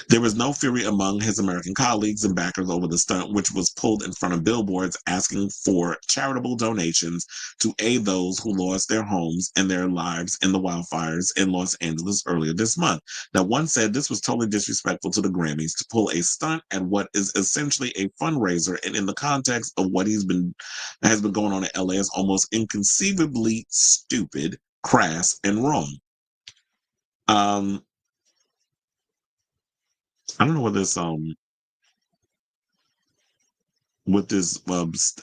There was no fury among his American colleagues and backers over the stunt, which was pulled in front of billboards asking for charitable donations to aid those who lost their homes and their lives in the wildfires in Los Angeles earlier this month. Now, one said this was totally disrespectful to the Grammys to pull a stunt at what is essentially a fundraiser, and in the context of what has been going on in LA, is almost inconceivably stupid, crass, and wrong. I don't know what this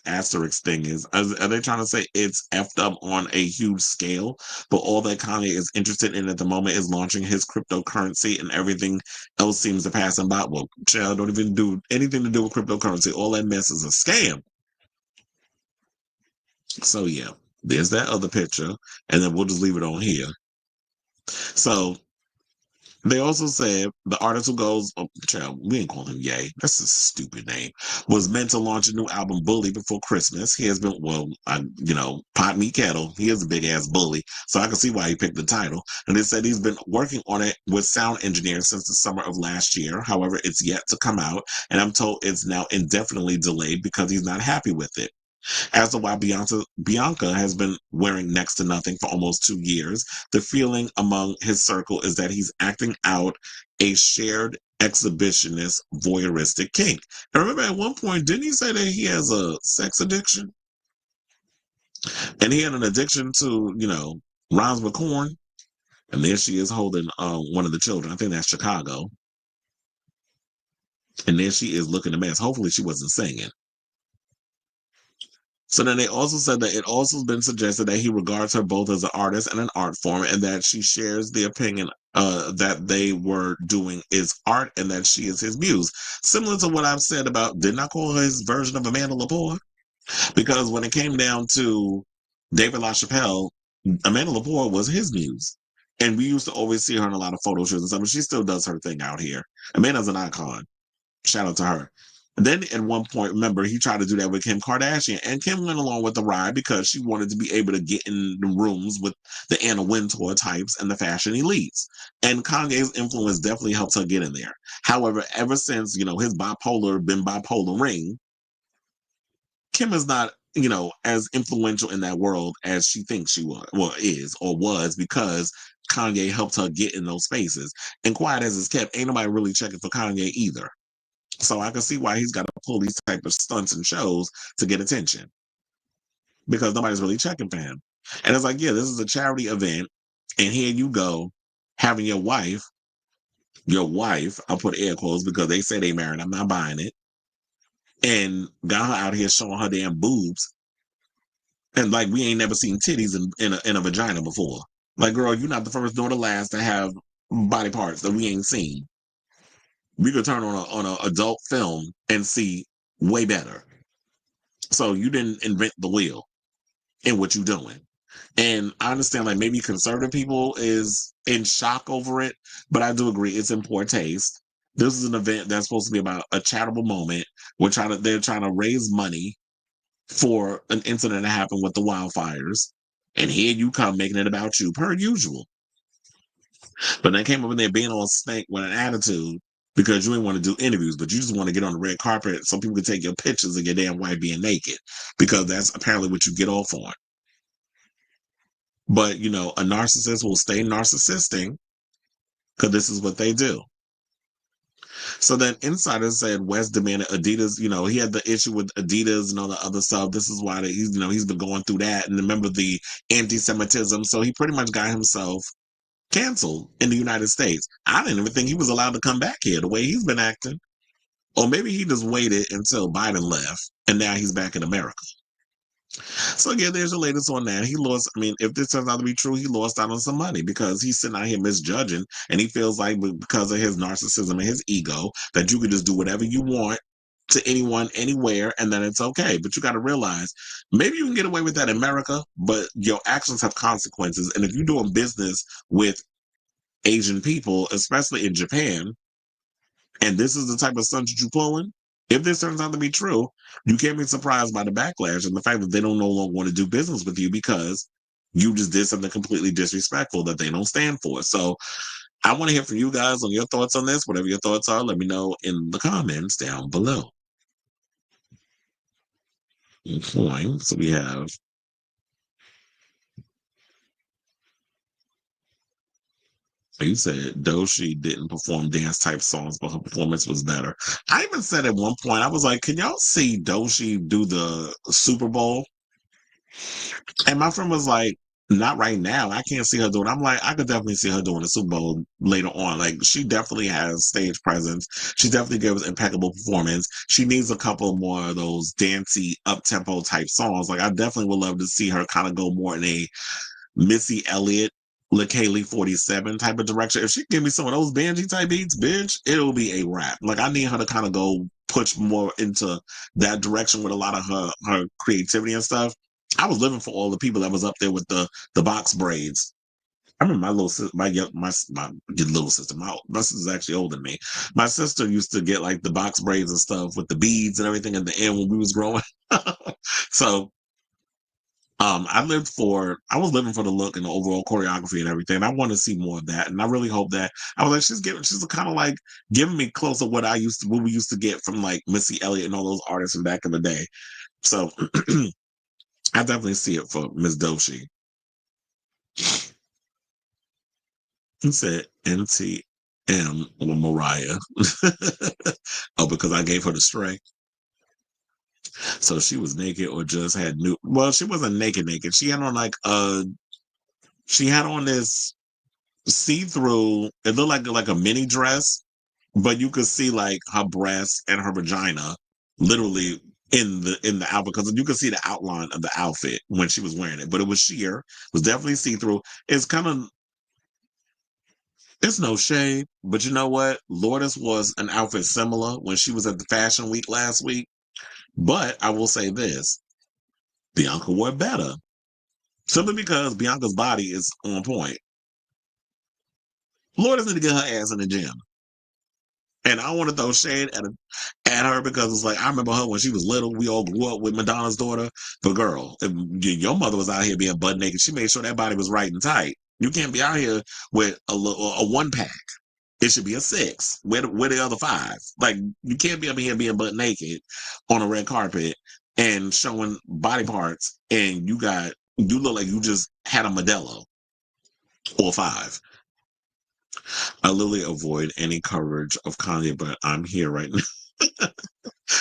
asterisk thing is. Are they trying to say it's effed up on a huge scale? But all that Kanye is interested in at the moment is launching his cryptocurrency, and everything else seems to pass him by. Well, child, don't even do anything to do with cryptocurrency. All that mess is a scam. So yeah, there's that other picture, and then we'll just leave it on here. So they also said the artist who goes, oh, child, we ain't call him Ye. That's a stupid name. Was meant to launch a new album, Bully, before Christmas. He has been, pot me kettle. He is a big ass bully, so I can see why he picked the title. And they said he's been working on it with sound engineers since the summer of last year. However, it's yet to come out, and I'm told it's now indefinitely delayed because he's not happy with it. As to why Bianca has been wearing next to nothing for almost 2 years, the feeling among his circle is that he's acting out a shared exhibitionist voyeuristic kink. And remember, at one point, didn't he say that he has a sex addiction? And he had an addiction to, rhymes with corn. And there she is holding one of the children. I think that's Chicago. And there she is looking a mess. Hopefully she wasn't singing. So then they also said that it also has been suggested that he regards her both as an artist and an art form, and that she shares the opinion that they were doing is art and that she is his muse. Similar to what I've said about, didn't I call her his version of Amanda Lepore? Because when it came down to David LaChapelle, Amanda Lepore was his muse. And we used to always see her in a lot of photo shoots and stuff, but she still does her thing out here. Amanda's an icon. Shout out to her. And then at one point, remember, he tried to do that with Kim Kardashian, and Kim went along with the ride because she wanted to be able to get in the rooms with the Anna Wintour types and the fashion elites. And Kanye's influence definitely helped her get in there. However, ever since, his bipolar ring, Kim is not, as influential in that world as she thinks she was because Kanye helped her get in those spaces. And quiet as it's kept, ain't nobody really checking for Kanye either. So I can see why he's got to pull these type of stunts and shows to get attention because nobody's really checking for him. And it's like, yeah, this is a charity event, and here you go having your wife, I'll put air quotes because they say they married. I'm not buying it, and got her out here showing her damn boobs, and like we ain't never seen titties in a vagina before. Like, girl, you're not the first nor the last to have body parts that we ain't seen. We could turn on an adult film and see way better. So you didn't invent the wheel in what you're doing. And I understand like maybe conservative people is in shock over it, but I do agree it's in poor taste. This is an event that's supposed to be about a charitable moment. They're trying to raise money for an incident that happened with the wildfires. And here you come making it about you, per usual. But they came up in there being all stank with an attitude. because you ain't want to do interviews, but you just want to get on the red carpet so people can take your pictures of your damn wife being naked, because that's apparently what you get off on. But, you know, a narcissist will stay narcissistic because this is what they do. So then insiders said West demanded Adidas, you know, he had the issue with Adidas and all the other stuff. This is why he's, you know, he's been going through that. And remember the anti-Semitism. So he pretty much got himself canceled in the United States. I didn't even think he was allowed to come back here the way he's been acting. Or maybe he just waited until Biden left and now he's back in America. So again, there's the latest on that. He lost, I mean, if this turns out to be true, he lost out on some money because he's sitting out here misjudging, and he feels like because of his narcissism and his ego that you can just do whatever you want to anyone, anywhere, and then it's okay. But you got to realize, maybe you can get away with that in America, but your actions have consequences. And if you're doing business with Asian people, especially in Japan, and this is the type of stunt that you're pulling, if this turns out to be true, you can't be surprised by the backlash and the fact that they don't no longer want to do business with you because you just did something completely disrespectful that they don't stand for. So I want to hear from you guys on your thoughts on this. Whatever your thoughts are, let me know in the comments down below. Fine. So we have you said Doshi didn't perform dance type songs, but her performance was better. I even said at one point, I was like, can y'all see Doshi do the Super Bowl? And my friend was like, not right now. I can't see her doing it. I'm like, I could definitely see her doing the Super Bowl later on. Like, she definitely has stage presence. She definitely gives impeccable performance. She needs a couple more of those dancey, up-tempo type songs. Like, I definitely would love to see her kind of go more in a Missy Elliott, LaKaylee 47 type of direction. If she can give me some of those Benji type beats, bitch, it'll be a wrap. Like, I need her to kind of go push more into that direction with a lot of her creativity and stuff. I was living for all the people that was up there with the box braids. I remember my little sister, my little sister, my sister's actually older than me. My sister used to get like the box braids and stuff with the beads and everything at the end when we was growing. So I was living for the look and the overall choreography and everything. And I want to see more of that. And I really hope that I was like, she's kind of like giving me close to what we used to get from like Missy Elliott and all those artists from back in the day. So I definitely see it for Miss Doshi. He said NTM or Mariah. Oh, because I gave her the stray. So she was naked or just had new. Well, she wasn't naked. She had on she had on this see-through. It looked like a mini dress, but you could see like her breasts and her vagina, literally in the outfit, because you could see the outline of the outfit when she was wearing it. But it was sheer. It was definitely see-through. It's no shade, but you know what? Lourdes was an outfit similar when she was at the Fashion Week last week. But I will say this, Bianca wore better. Simply because Bianca's body is on point. Lourdes need to get her ass in the gym. And I don't want to throw shade at her because it's like, I remember her when she was little. We all grew up with Madonna's daughter. But girl, if your mother was out here being butt naked, she made sure that body was right and tight. You can't be out here with a one pack. It should be a 6. Where the other 5? Like, you can't be up here being butt naked on a red carpet and showing body parts, and you look like you just had a Modelo or 5. I literally avoid any coverage of Kanye, but I'm here right now.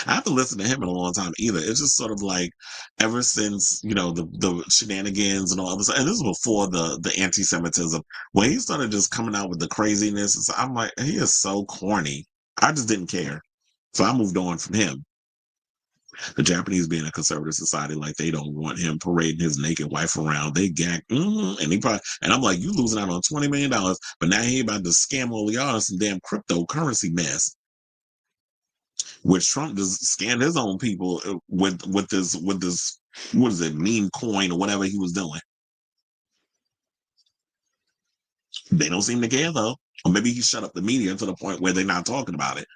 I haven't listened to him in a long time either. It's just sort of like ever since, you know, the shenanigans and all of this, and this was before the anti-Semitism, when he started just coming out with the craziness, I'm like, he is so corny. I just didn't care. So I moved on from him. The Japanese being a conservative society, like they don't want him parading his naked wife around. They gag, and I'm like, you losing out on $20 million, but now he about to scam all y'all some damn cryptocurrency mess. Which Trump just scammed his own people with this what is it, meme coin or whatever he was doing. They don't seem to care though. Or maybe he shut up the media to the point where they're not talking about it.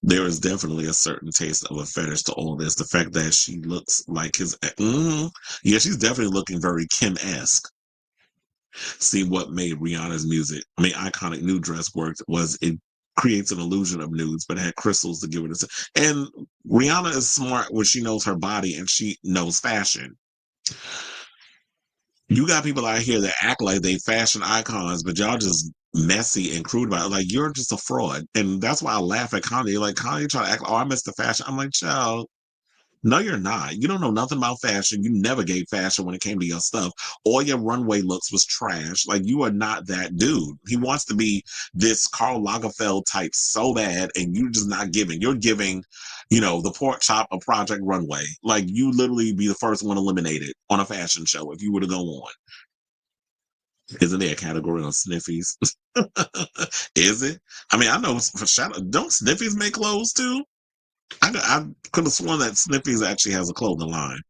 There is definitely a certain taste of a fetish to all this. The fact that she looks like yeah, she's definitely looking very Kim-esque. See what made Rihanna's iconic new dress work was it creates an illusion of nudes, but had crystals to give it a. And Rihanna is smart when she knows her body and she knows fashion. You got people out here that act like they fashion icons, but y'all just messy and crude about it. Like, you're just a fraud. And that's why I laugh at Kanye. Like, Kanye try to act like, oh, I missed the fashion. I'm like, child, no, you're not. You don't know nothing about fashion. You never gave fashion when it came to your stuff. All your runway looks was trash. Like, you are not that dude. He wants to be this Karl Lagerfeld type so bad, and you're just not giving. You're giving, the pork chop of Project Runway. Like, you literally be the first one eliminated on a fashion show if you were to go on. Isn't there a category on Sniffies? Is it? I mean, I know for shadow. Don't Sniffies make clothes too? I could have sworn that Sniffies actually has a clothing line.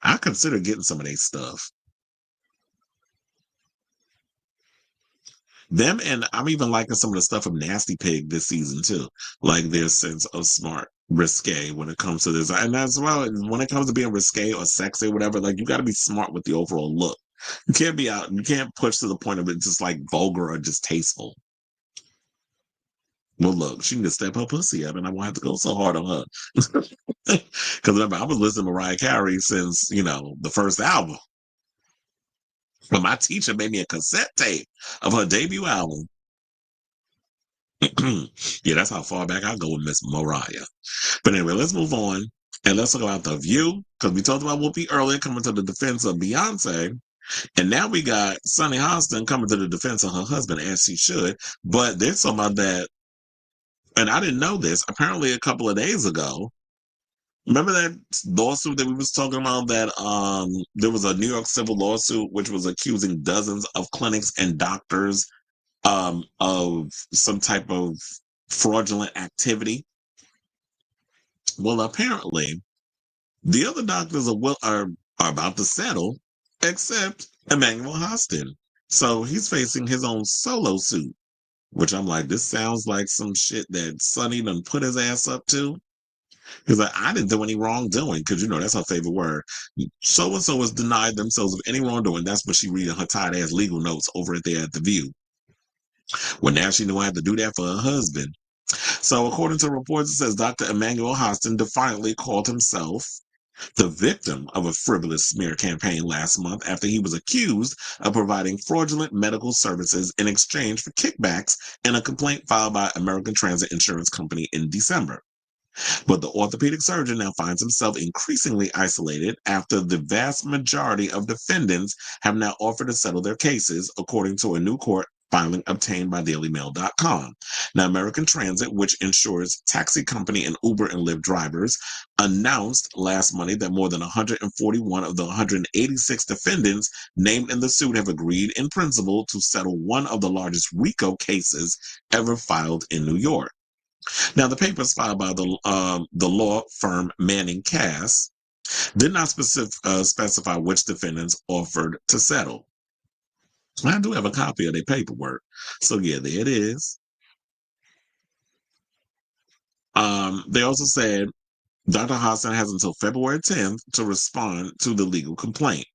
I consider getting some of their stuff. Them, and I'm even liking some of the stuff from Nasty Pig this season too. Like their sense of smart, risque when it comes to this. And as well, when it comes to being risque or sexy or whatever, like you got to be smart with the overall look. You can't be out, you can't push to the point of it just like vulgar or distasteful. Well, look, she can just step her pussy up and I won't have to go so hard on her. Because remember, I was listening to Mariah Carey since, the first album. But my teacher made me a cassette tape of her debut album. Yeah, that's how far back I go with Miss Mariah. But anyway, let's move on. And let's talk about The View. Because we talked about Whoopi earlier coming to the defense of Beyonce. And now we got Sunny Hostin coming to the defense of her husband, as she should. But there's some of that, and I didn't know this, apparently a couple of days ago. Remember that lawsuit that we was talking about that there was a New York civil lawsuit which was accusing dozens of clinics and doctors of some type of fraudulent activity? Well, apparently the other doctors are about to settle, except Emmanuel Hostin. So he's facing his own solo suit, which I'm like, this sounds like some shit that Sonny done put his ass up to. Because I didn't do any wrongdoing, because that's her favorite word. So and so has denied themselves of any wrongdoing. That's what she reading her tight ass legal notes over there at The View. Well, now she knew I had to do that for her husband. So, according to reports, it says Dr. Emmanuel Hostin defiantly called himself the victim of a frivolous smear campaign last month after he was accused of providing fraudulent medical services in exchange for kickbacks in a complaint filed by American Transit Insurance Company in December. But the orthopedic surgeon now finds himself increasingly isolated after the vast majority of defendants have now offered to settle their cases, according to a new court filing obtained by DailyMail.com. Now, American Transit, which insures taxi company and Uber and Lyft drivers, announced last Monday that more than 141 of the 186 defendants named in the suit have agreed in principle to settle one of the largest RICO cases ever filed in New York. Now, the papers filed by the law firm Manning Cass did not specify which defendants offered to settle. I do have a copy of their paperwork. So, yeah, there it is. They also said Dr. Hostin has until February 10th to respond to the legal complaint.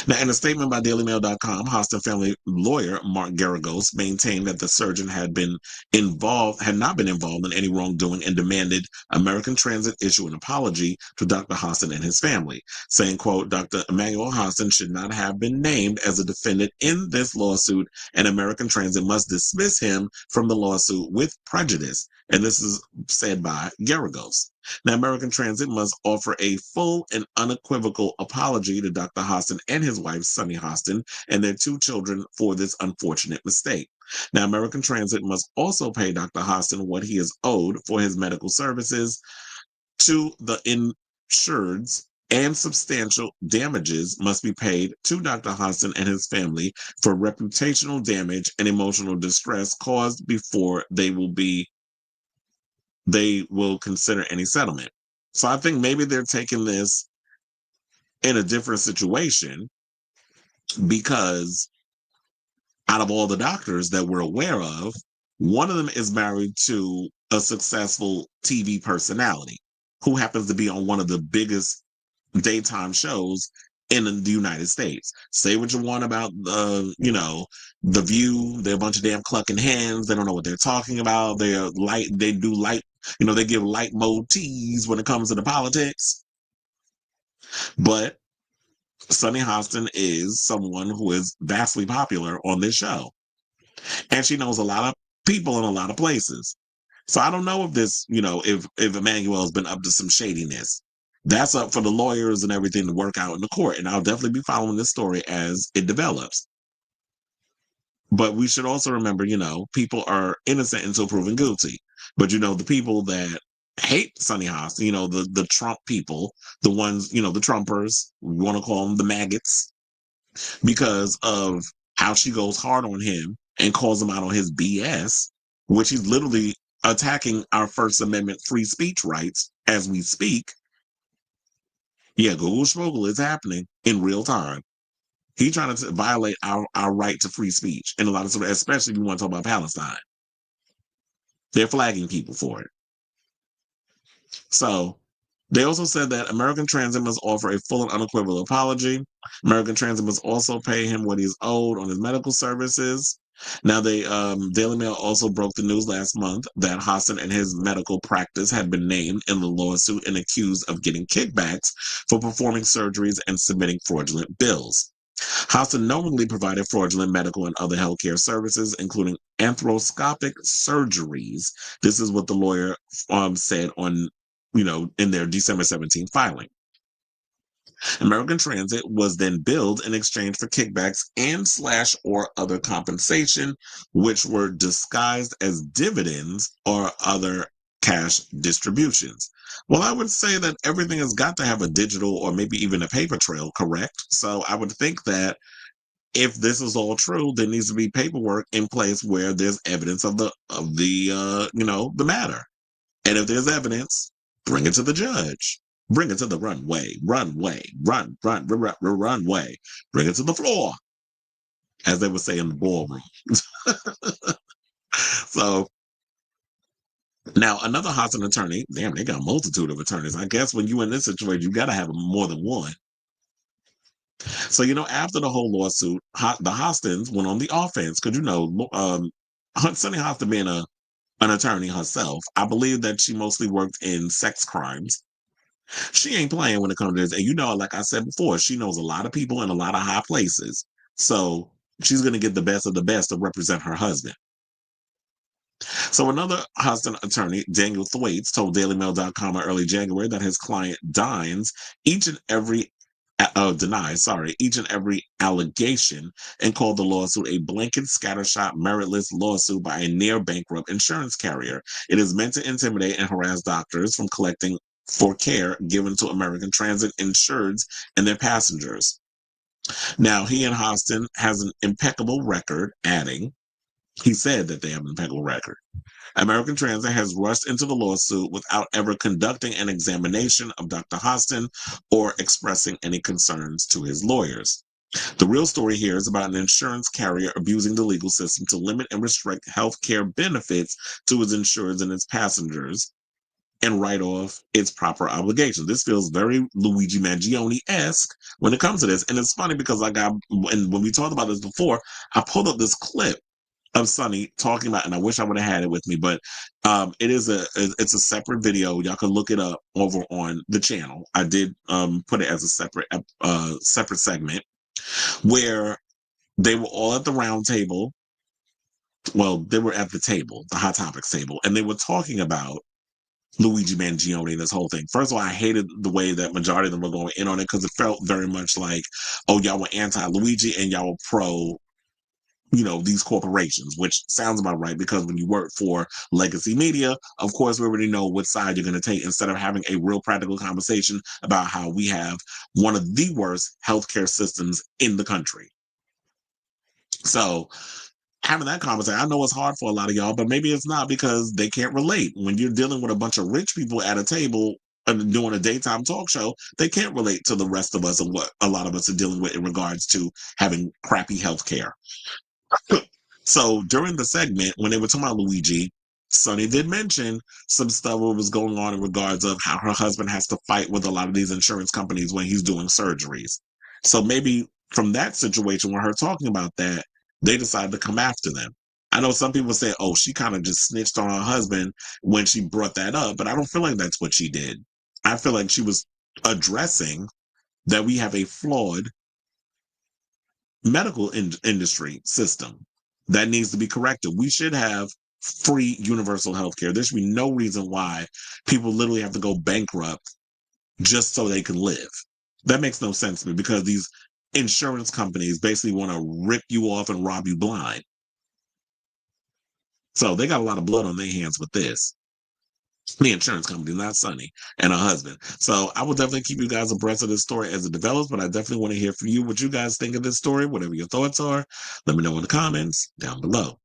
Now, in a statement by DailyMail.com, Hostin family lawyer Mark Garagos maintained that the surgeon had not been involved in any wrongdoing and demanded American Transit issue an apology to Dr. Hostin and his family, saying, quote, Dr. Emmanuel Hostin should not have been named as a defendant in this lawsuit, and American Transit must dismiss him from the lawsuit with prejudice. And this is said by Garagos. Now, American Transit must offer a full and unequivocal apology to Dr. Hostin and his wife, Sunny Hostin, and their two children for this unfortunate mistake. Now, American Transit must also pay Dr. Hostin what he is owed for his medical services to the insureds, and substantial damages must be paid to Dr. Hostin and his family for reputational damage and emotional distress caused before they will consider any settlement. So I think maybe they're taking this in a different situation because out of all the doctors that we're aware of, one of them is married to a successful TV personality who happens to be on one of the biggest daytime shows in the United States. Say what you want about The View. They're a bunch of damn clucking hens. They don't know what they're talking about. They do light, they give light motifs when it comes to the politics. But Sunny Hostin is someone who is vastly popular on this show. And she knows a lot of people in a lot of places. So I don't know if this, if Emmanuel has been up to some shadiness. That's up for the lawyers and everything to work out in the court. And I'll definitely be following this story as it develops. But we should also remember, people are innocent until proven guilty. But, the people that hate Sunny Hostin, the Trump people, the ones, the Trumpers, we want to call them the maggots, because of how she goes hard on him and calls him out on his BS, which he's literally attacking our First Amendment free speech rights as we speak. Yeah, Google Schmogel is happening in real time. He's trying to violate our right to free speech in a lot of stuff, especially if you want to talk about Palestine. They're flagging people for it. So they also said that American Transit must offer a full and unequivocal apology. American Transit must also pay him what he's owed on his medical services. Now, Daily Mail also broke the news last month that Hostin and his medical practice had been named in the lawsuit and accused of getting kickbacks for performing surgeries and submitting fraudulent bills. Hostin knowingly provided fraudulent medical and other healthcare services, including arthroscopic surgeries. This is what the lawyer said on, in their December 17th filing. American Transit was then billed in exchange for kickbacks and or other compensation, which were disguised as dividends or other cash distributions. Well, I would say that everything has got to have a digital or maybe even a paper trail, correct? So I would think that if this is all true, there needs to be paperwork in place where there's evidence of the matter. And if there's evidence, bring it to the judge. Bring it to the runway. Run. Bring it to the floor, as they would say in the ballroom. So now another Hostin attorney, damn, they got a multitude of attorneys. I guess when you in this situation, you got to have more than one. So, after the whole lawsuit, the Hostins went on the offense because, Sunny Hostin being an attorney herself, I believe that she mostly worked in sex crimes. She ain't playing when it comes to this. And like I said before, she knows a lot of people in a lot of high places. So she's going to get the best of the best to represent her husband. So another Hostin attorney, Daniel Thwaites, told DailyMail.com in early January that his client denies each and every allegation and called the lawsuit a blanket, scattershot, meritless lawsuit by a near-bankrupt insurance carrier. It is meant to intimidate and harass doctors from collecting for care given to American Transit insureds and their passengers. Now, he and Hostin has an impeccable record, adding, he said that they have an impeccable record. American Transit has rushed into the lawsuit without ever conducting an examination of Dr. Hostin or expressing any concerns to his lawyers. The real story here is about an insurance carrier abusing the legal system to limit and restrict health care benefits to its insureds and its passengers and write off its proper obligations. This feels very Luigi Mangione-esque when it comes to this. And it's funny because when we talked about this before, I pulled up this clip of Sunny talking about, and I wish I would have had it with me, but it's a separate video. Y'all can look it up over on the channel. I did put it as a separate segment where they were all at the round table. Well, they were at the table, the Hot Topics table, and they were talking about Luigi Mangione and this whole thing. First of all, I hated the way that majority of them were going in on it because it felt very much like, oh, y'all were anti-Luigi and y'all were pro these corporations, which sounds about right because when you work for legacy media, of course, we already know what side you're going to take instead of having a real practical conversation about how we have one of the worst healthcare systems in the country. So having that conversation, I know it's hard for a lot of y'all, but maybe it's not because they can't relate. When you're dealing with a bunch of rich people at a table and doing a daytime talk show, they can't relate to the rest of us and what a lot of us are dealing with in regards to having crappy healthcare. So during the segment, when they were talking about Luigi, Sunny did mention some stuff that was going on in regards of how her husband has to fight with a lot of these insurance companies when he's doing surgeries. So maybe from that situation, when her talking about that, they decided to come after them. I know some people say, oh, she kind of just snitched on her husband when she brought that up, but I don't feel like that's what she did. I feel like she was addressing that we have a flawed medical industry system that needs to be corrected. We should have free universal health care. There should be no reason why people literally have to go bankrupt just so they can live. That makes no sense to me because these insurance companies basically want to rip you off and rob you blind. So they got a lot of blood on their hands with this. The insurance company, not Sunny and her husband. So I will definitely keep you guys abreast of this story as it develops, but I definitely want to hear from you what you guys think of this story, whatever your thoughts are. Let me know in the comments down below.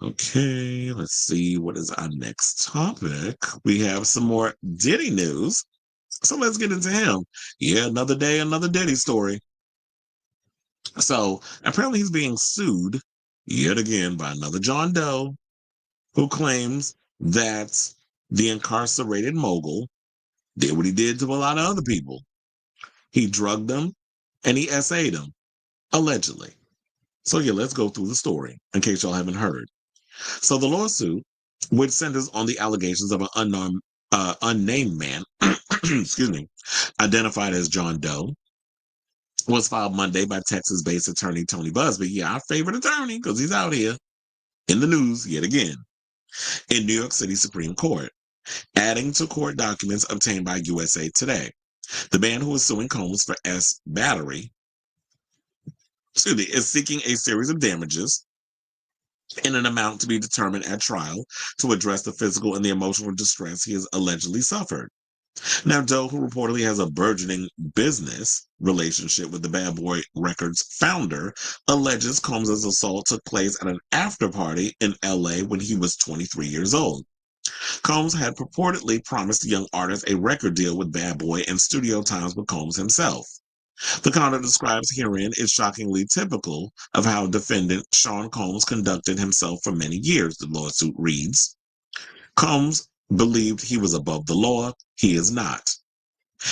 Okay, let's see what is our next topic. We have some more Diddy news. So let's get into him. Yeah, another day, another Diddy story. So apparently he's being sued yet again by another John Doe who claims that the incarcerated mogul did what he did to a lot of other people. He drugged them and he SA'd them, allegedly. So yeah, let's go through the story in case y'all haven't heard. So the lawsuit, which centers on the allegations of an unnamed man, excuse me, identified as John Doe, was filed Monday by Texas-based attorney Tony Busby. Yeah, our favorite attorney, because he's out here in the news yet again, in New York City Supreme Court, adding to court documents obtained by USA Today. The man who is suing Combs for battery, is seeking a series of damages in an amount to be determined at trial to address the physical and the emotional distress he has allegedly suffered. Now, Doe, who reportedly has a burgeoning business relationship with the Bad Boy Records founder, alleges Combs' assault took place at an after party in LA when he was 23 years old. Combs had purportedly promised the young artist a record deal with Bad Boy and studio times with Combs himself. The conduct described herein is shockingly typical of how defendant Sean Combs conducted himself for many years, the lawsuit reads. Combs believed he was above the law. He is not.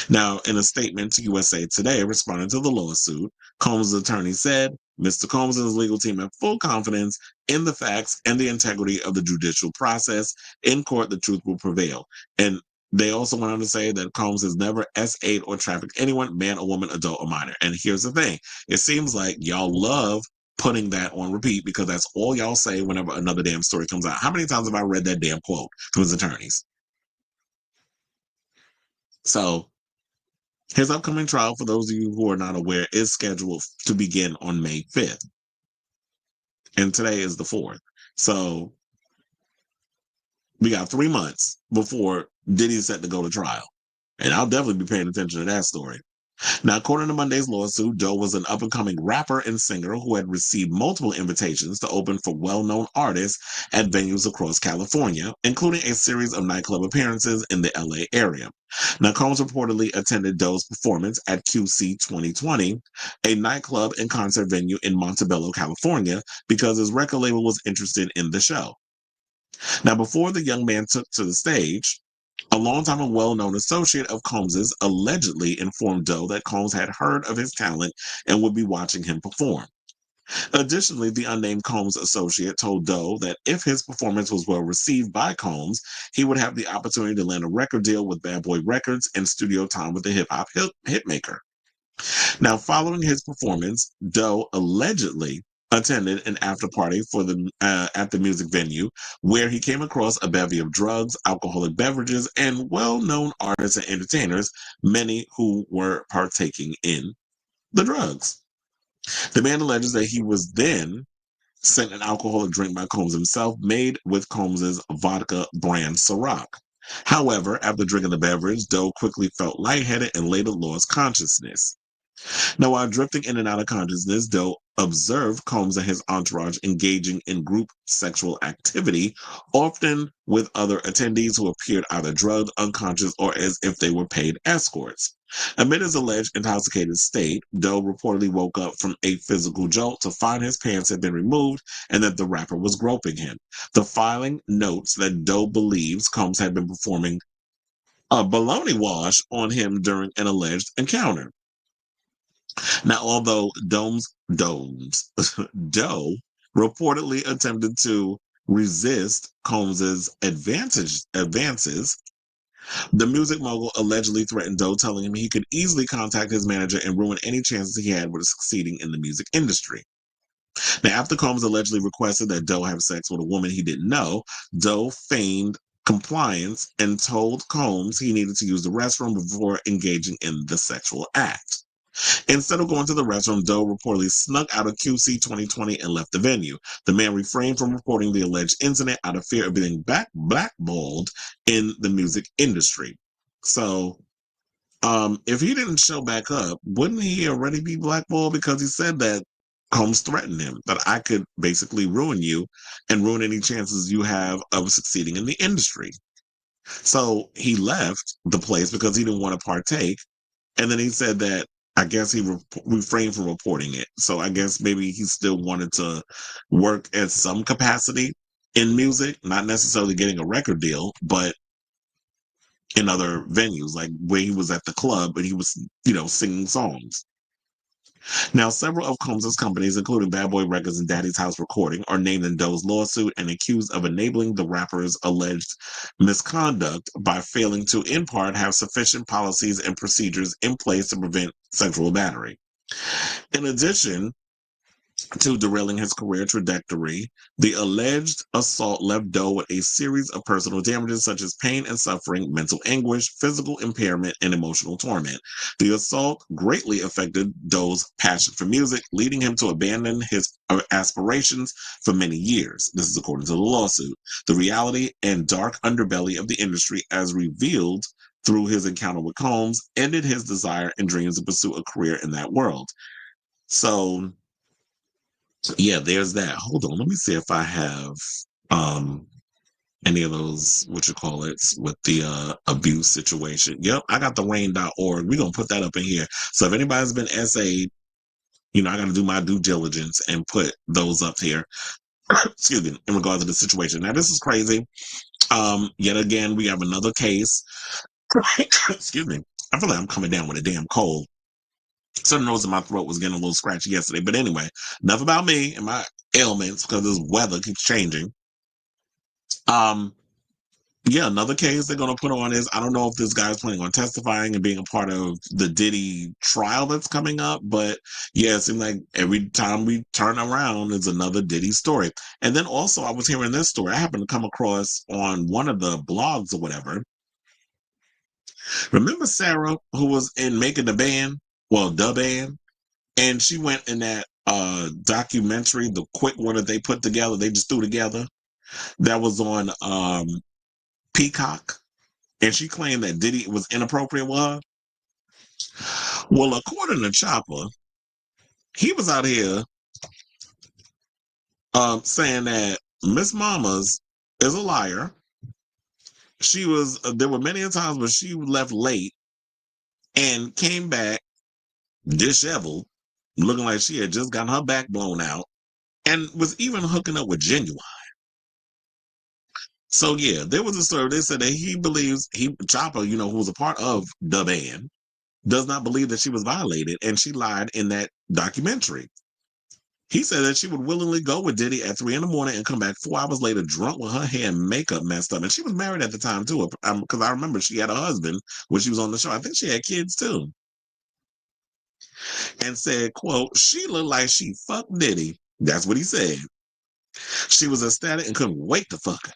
Now, in a statement to USA Today responding to the lawsuit, Combs' attorney said, Mr. Combs and his legal team have full confidence in the facts and the integrity of the judicial process. In court, the truth will prevail. And they also went on to say that Combs has never S8 or trafficked anyone, man or woman, adult or minor. And here's the thing. It seems like y'all love putting that on repeat because that's all y'all say whenever another damn story comes out. How many times have I read that damn quote from his attorneys? So his upcoming trial, for those of you who are not aware, is scheduled to begin on May 5th. And today is the 4th. So we got 3 months before Diddy's set to go to trial. And I'll definitely be paying attention to that story. Now, according to Monday's lawsuit, Doe was an up-and-coming rapper and singer who had received multiple invitations to open for well-known artists at venues across California, including a series of nightclub appearances in the LA area. Now, Combs reportedly attended Doe's performance at QC 2020, a nightclub and concert venue in Montebello, California, because his record label was interested in the show. Now, before the young man took to the stage, a longtime and well-known associate of Combs's allegedly informed Doe that Combs had heard of his talent and would be watching him perform. Additionally, the unnamed Combs associate told Doe that if his performance was well received by Combs, he would have the opportunity to land a record deal with Bad Boy Records and studio time with the hip-hop hitmaker. Now, following his performance, Doe allegedly attended an after party for at the music venue where he came across a bevy of drugs, alcoholic beverages, and well-known artists and entertainers, many who were partaking in the drugs. The man alleges that he was then sent an alcoholic drink by Combs himself, made with Combs's vodka brand Ciroc. However, after drinking the beverage, Doe quickly felt lightheaded and later lost consciousness. Now, while drifting in and out of consciousness, Doe observed Combs and his entourage engaging in group sexual activity, often with other attendees who appeared either drugged, unconscious, or as if they were paid escorts. Amid his alleged intoxicated state, Doe reportedly woke up from a physical jolt to find his pants had been removed and that the rapper was groping him. The filing notes that Doe believes Combs had been performing a baloney wash on him during an alleged encounter. Now, although Doe reportedly attempted to resist Combs's advances, the music mogul allegedly threatened Doe, telling him he could easily contact his manager and ruin any chances he had with succeeding in the music industry. Now, after Combs allegedly requested that Doe have sex with a woman he didn't know, Doe feigned compliance and told Combs he needed to use the restroom before engaging in the sexual act. Instead of going to the restroom, Doe reportedly snuck out of QC 2020 and left the venue. The man refrained from reporting the alleged incident out of fear of being blackballed in the music industry. So, if he didn't show back up, wouldn't he already be blackballed? Because he said that Combs threatened him, that I could basically ruin you and ruin any chances you have of succeeding in the industry. So he left the place because he didn't want to partake. And then he said that I guess he refrained from reporting it. So I guess maybe he still wanted to work at some capacity in music, not necessarily getting a record deal, but in other venues, like where he was at the club and he was, singing songs. Now, several of Combs' companies, including Bad Boy Records and Daddy's House Recording, are named in Doe's lawsuit and accused of enabling the rapper's alleged misconduct by failing to, in part, have sufficient policies and procedures in place to prevent sexual battery. In addition to derailing his career trajectory, the alleged assault left Doe with a series of personal damages such as pain and suffering, mental anguish, physical impairment, and emotional torment. The assault greatly affected Doe's passion for music, leading him to abandon his aspirations for many years. This is according to the lawsuit. The reality and dark underbelly of the industry, as revealed through his encounter with Combs, ended his desire and dreams to pursue a career in that world. So, yeah, there's that. Hold on, let me see if I have any of those, with the abuse situation. Yep, I got the rain.org. We're gonna put that up in here. So if anybody's been essayed, I gotta do my due diligence and put those up here. Excuse me, in regards to the situation. Now this is crazy. Yet again, we have another case. Excuse me. I feel like I'm coming down with a damn cold. Certain nose in my throat was getting a little scratchy yesterday. But anyway, enough about me and my ailments because this weather keeps changing. Yeah, another case they're going to put on is, I don't know if this guy's planning on testifying and being a part of the Diddy trial that's coming up, but yeah, it seems like every time we turn around, it's another Diddy story. And then also, I was hearing this story. I happened to come across on one of the blogs or whatever. Remember Sarah, who was in Making the Band? Well, the band? And she went in that documentary, the quick one that they put together, they just threw together, that was on Peacock, and she claimed that Diddy was inappropriate with her. Well, according to Chopper, he was out here saying that Miss Mamas is a liar. She was, there were many times where she left late and came back disheveled, looking like she had just gotten her back blown out, and was even hooking up with Genuine. So yeah, there was a story. They said that he believes Chopper, who was a part of the band, does not believe that she was violated, and she lied in that documentary. He said that she would willingly go with Diddy at 3 a.m. and come back 4 hours later drunk with her hair and makeup messed up. And she was married at the time too, because I remember she had a husband when she was on the show. I think she had kids too. And said, quote, she looked like she fucked Diddy. That's what he said. She was ecstatic and couldn't wait to fuck her.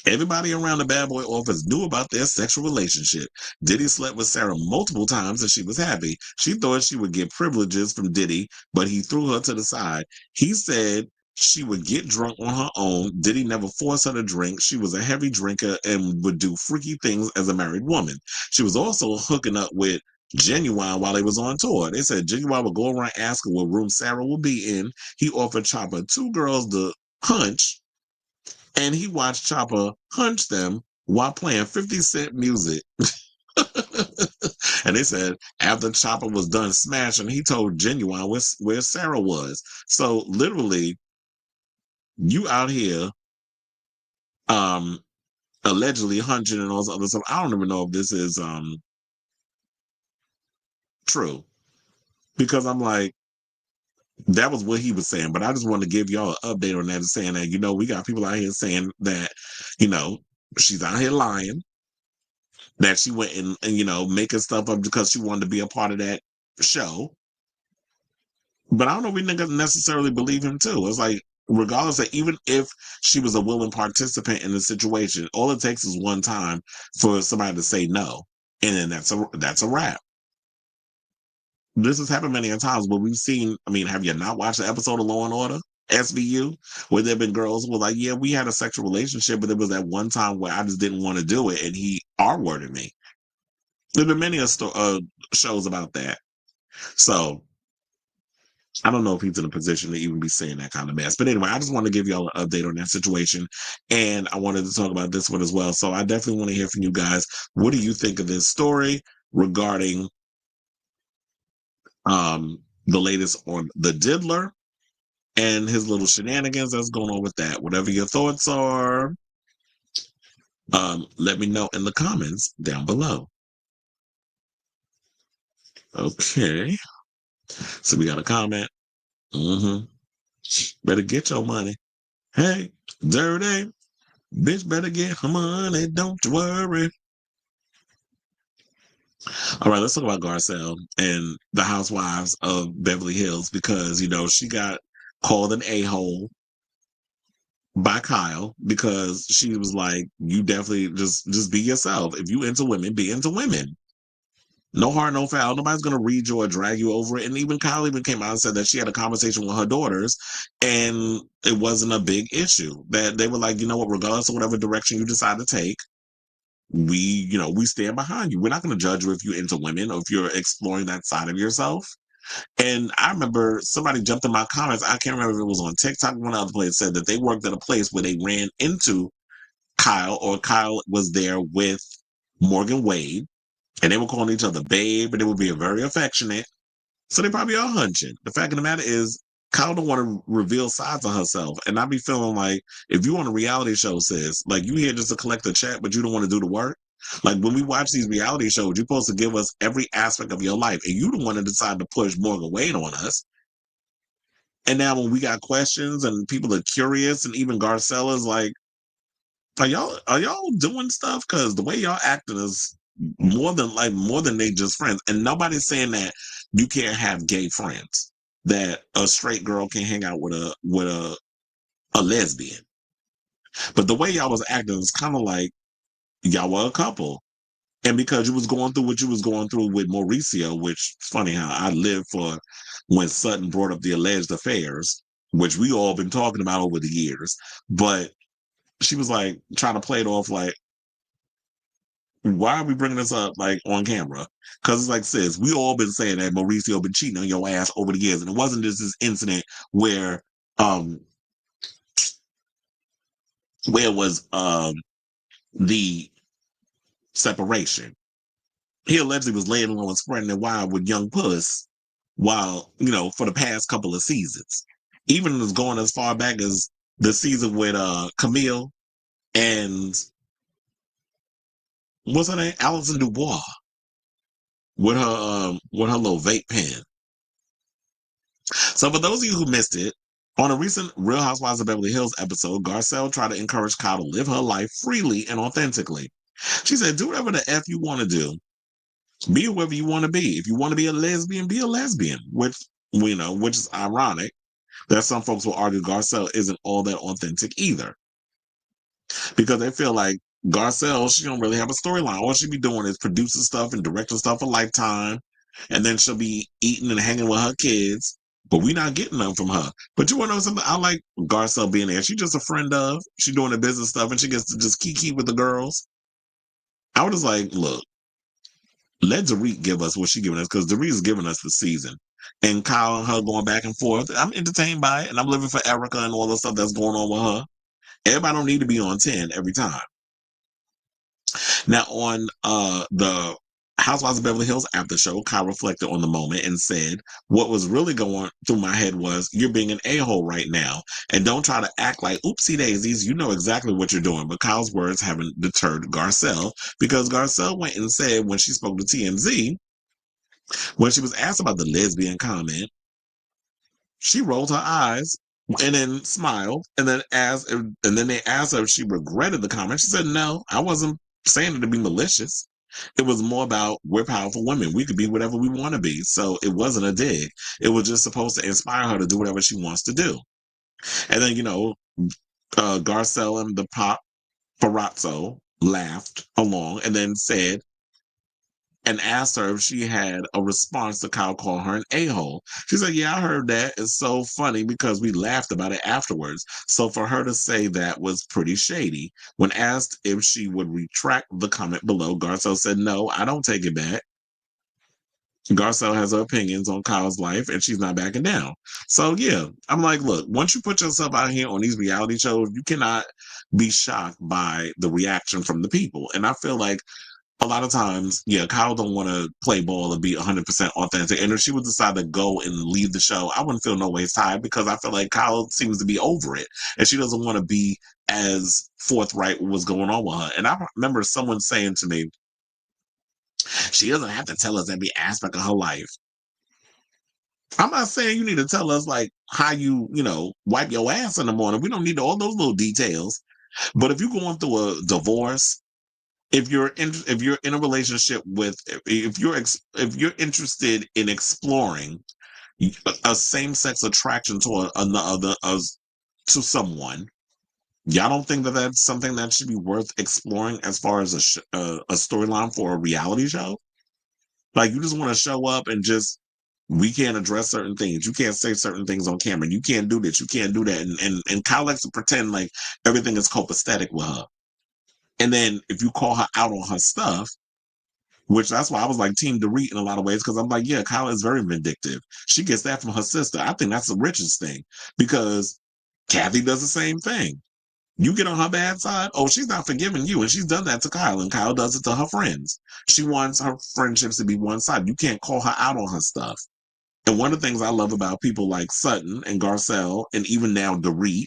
Everybody around the Bad Boy office knew about their sexual relationship. Diddy slept with Sarah multiple times and she was happy. She thought she would get privileges from Diddy, but he threw her to the side. He said she would get drunk on her own. Diddy never forced her to drink. She was a heavy drinker and would do freaky things as a married woman. She was also hooking up with Genuine while they was on tour. They said Genuine would go around asking what room Sarah would be in. He offered Chopper 2 girls to hunch, and he watched Chopper hunch them while playing 50 Cent music. And they said after Chopper was done smashing, he told Genuine where Sarah was. So literally, you out here allegedly hunching and all this other stuff. I don't even know if this is true, because I'm like, that was what he was saying. But I just want to give y'all an update on that, saying that, we got people out here saying that, she's out here lying, that she went and making stuff up because she wanted to be a part of that show. But I don't know if we necessarily believe him too. It's like, regardless of, even if she was a willing participant in the situation, all it takes is one time for somebody to say no, and then that's a wrap. This has happened many a times, but we've seen. I mean, have you not watched the episode of Law and Order SVU, where there have been girls who were like, "Yeah, we had a sexual relationship, but there was that one time where I just didn't want to do it, and he R-worded me." There've been many shows about that. So I don't know if he's in a position to even be saying that kind of mess. But anyway, I just want to give y'all an update on that situation. And I wanted to talk about this one as well. So I definitely want to hear from you guys. What do you think of this story regarding the latest on the Diddler and his little shenanigans that's going on with that? Whatever your thoughts are, let me know in the comments down below. Okay. So we got a comment. Better get your money. Hey, dirty bitch, better get her money. Don't you worry. All right, let's talk about Garcelle and the Housewives of Beverly Hills, because she got called an a-hole by Kyle because she was like, "You definitely just be yourself. If you into women, be into women. No hard, no foul. Nobody's gonna read you or drag you over it." And even Kyle even came out and said that she had a conversation with her daughters, and it wasn't a big issue. That they were like, you know what, regardless of whatever direction you decide to take, we stand behind you. We're not going to judge you if you're into women or if you're exploring that side of yourself. And I remember somebody jumped in my comments. I can't remember if it was on TikTok or one other place, said that they worked at a place where they ran into Kyle, or Kyle was there with Morgan Wade, and they were calling each other babe, and they were being very affectionate. So they probably are hunching. The fact of the matter is, Kyle don't want to reveal sides of herself. And I be feeling like, if you on a reality show, sis, like, you here just to collect a check, but you don't want to do the work. Like, when we watch these reality shows, you're supposed to give us every aspect of your life. And you don't want to decide to push Morgan Wade on us. And now when we got questions and people are curious, and even Garcelle is like, are y'all doing stuff? Because the way y'all acting is more than they just friends. And nobody's saying that you can't have gay friends, that a straight girl can hang out with a lesbian. But the way y'all was acting is kind of like y'all were a couple. And because you was going through what you was going through with Mauricio, which it's funny how I lived for when Sutton brought up the alleged affairs, which we all been talking about over the years. But she was like trying to play it off like, why are we bringing this up like on camera? Because it's like, sis, we all been saying that Mauricio been cheating on your ass over the years, and it wasn't just this incident where it was the separation. He allegedly was laying low and spreading it wide with young puss while, for the past couple of seasons. Even as going as far back as the season with Camille and what's her name? Alison Dubois, with her little vape pen. So for those of you who missed it, on a recent Real Housewives of Beverly Hills episode, Garcelle tried to encourage Kyle to live her life freely and authentically. She said, "Do whatever the F you want to do. Be whoever you want to be. If you want to be a lesbian, be a lesbian," which which is ironic that some folks will argue Garcelle isn't all that authentic either, because they feel like Garcelle, she don't really have a storyline. All she be doing is producing stuff and directing stuff for Lifetime, and then she'll be eating and hanging with her kids. But we not getting them from her. But you want to know something? I like Garcelle being there. She's just a friend of. She doing the business stuff, and she gets to just kiki with the girls. I was just like, look, let Dorit give us what she giving us, because Dorit is giving us the season. And Kyle and her going back and forth. I'm entertained by it, and I'm living for Erica and all the stuff that's going on with her. Everybody don't need to be on 10 every time. Now, on the Housewives of Beverly Hills after show, Kyle reflected on the moment and said, "What was really going through my head was, you're being an a-hole right now. And don't try to act like oopsie daisies. You know exactly what you're doing." But Kyle's words haven't deterred Garcelle, because Garcelle went and said when she spoke to TMZ, when she was asked about the lesbian comment, she rolled her eyes and then smiled, and then they asked her if she regretted the comment. She said, "No, I wasn't saying it to be malicious. It was more about, we're powerful women. We could be whatever we want to be. So it wasn't a dig. It was just supposed to inspire her to do whatever she wants to do." And then, Garcelle and the paparazzo laughed along and then said, and asked her if she had a response to Kyle calling her an a-hole. She said, "Yeah, I heard that. It's so funny because we laughed about it afterwards. So for her to say that was pretty shady." When asked if she would retract the comment below, Garcelle said, "No, I don't take it back." Garcelle has her opinions on Kyle's life, and she's not backing down. So yeah, I'm like, look, once you put yourself out here on these reality shows, you cannot be shocked by the reaction from the people. And I feel like a lot of times, yeah, Kyle don't want to play ball and be 100% authentic. And if she would decide to go and leave the show, I wouldn't feel no ways tired, because I feel like Kyle seems to be over it, and she doesn't want to be as forthright with what's going on with her. And I remember someone saying to me, "She doesn't have to tell us every aspect of her life." I'm not saying you need to tell us like how you wipe your ass in the morning. We don't need all those little details. But if you're going through a divorce, if you're in a relationship with, if you're interested in exploring a same sex attraction to another, to someone, y'all don't think that that's something that should be worth exploring as far as a storyline for a reality show? Like, you just want to show up and just, we can't address certain things. You can't say certain things on camera. You can't do this. You can't do that. And Kyle likes to pretend like everything is copacetic with her. And then if you call her out on her stuff, which that's why I was like Team Dorit in a lot of ways, because I'm like, yeah, Kyle is very vindictive. She gets that from her sister. I think that's the richest thing, because Kathy does the same thing. You get on her bad side, oh, she's not forgiving you. And she's done that to Kyle, and Kyle does it to her friends. She wants her friendships to be one side. You can't call her out on her stuff. And one of the things I love about people like Sutton and Garcelle, and even now Dorit,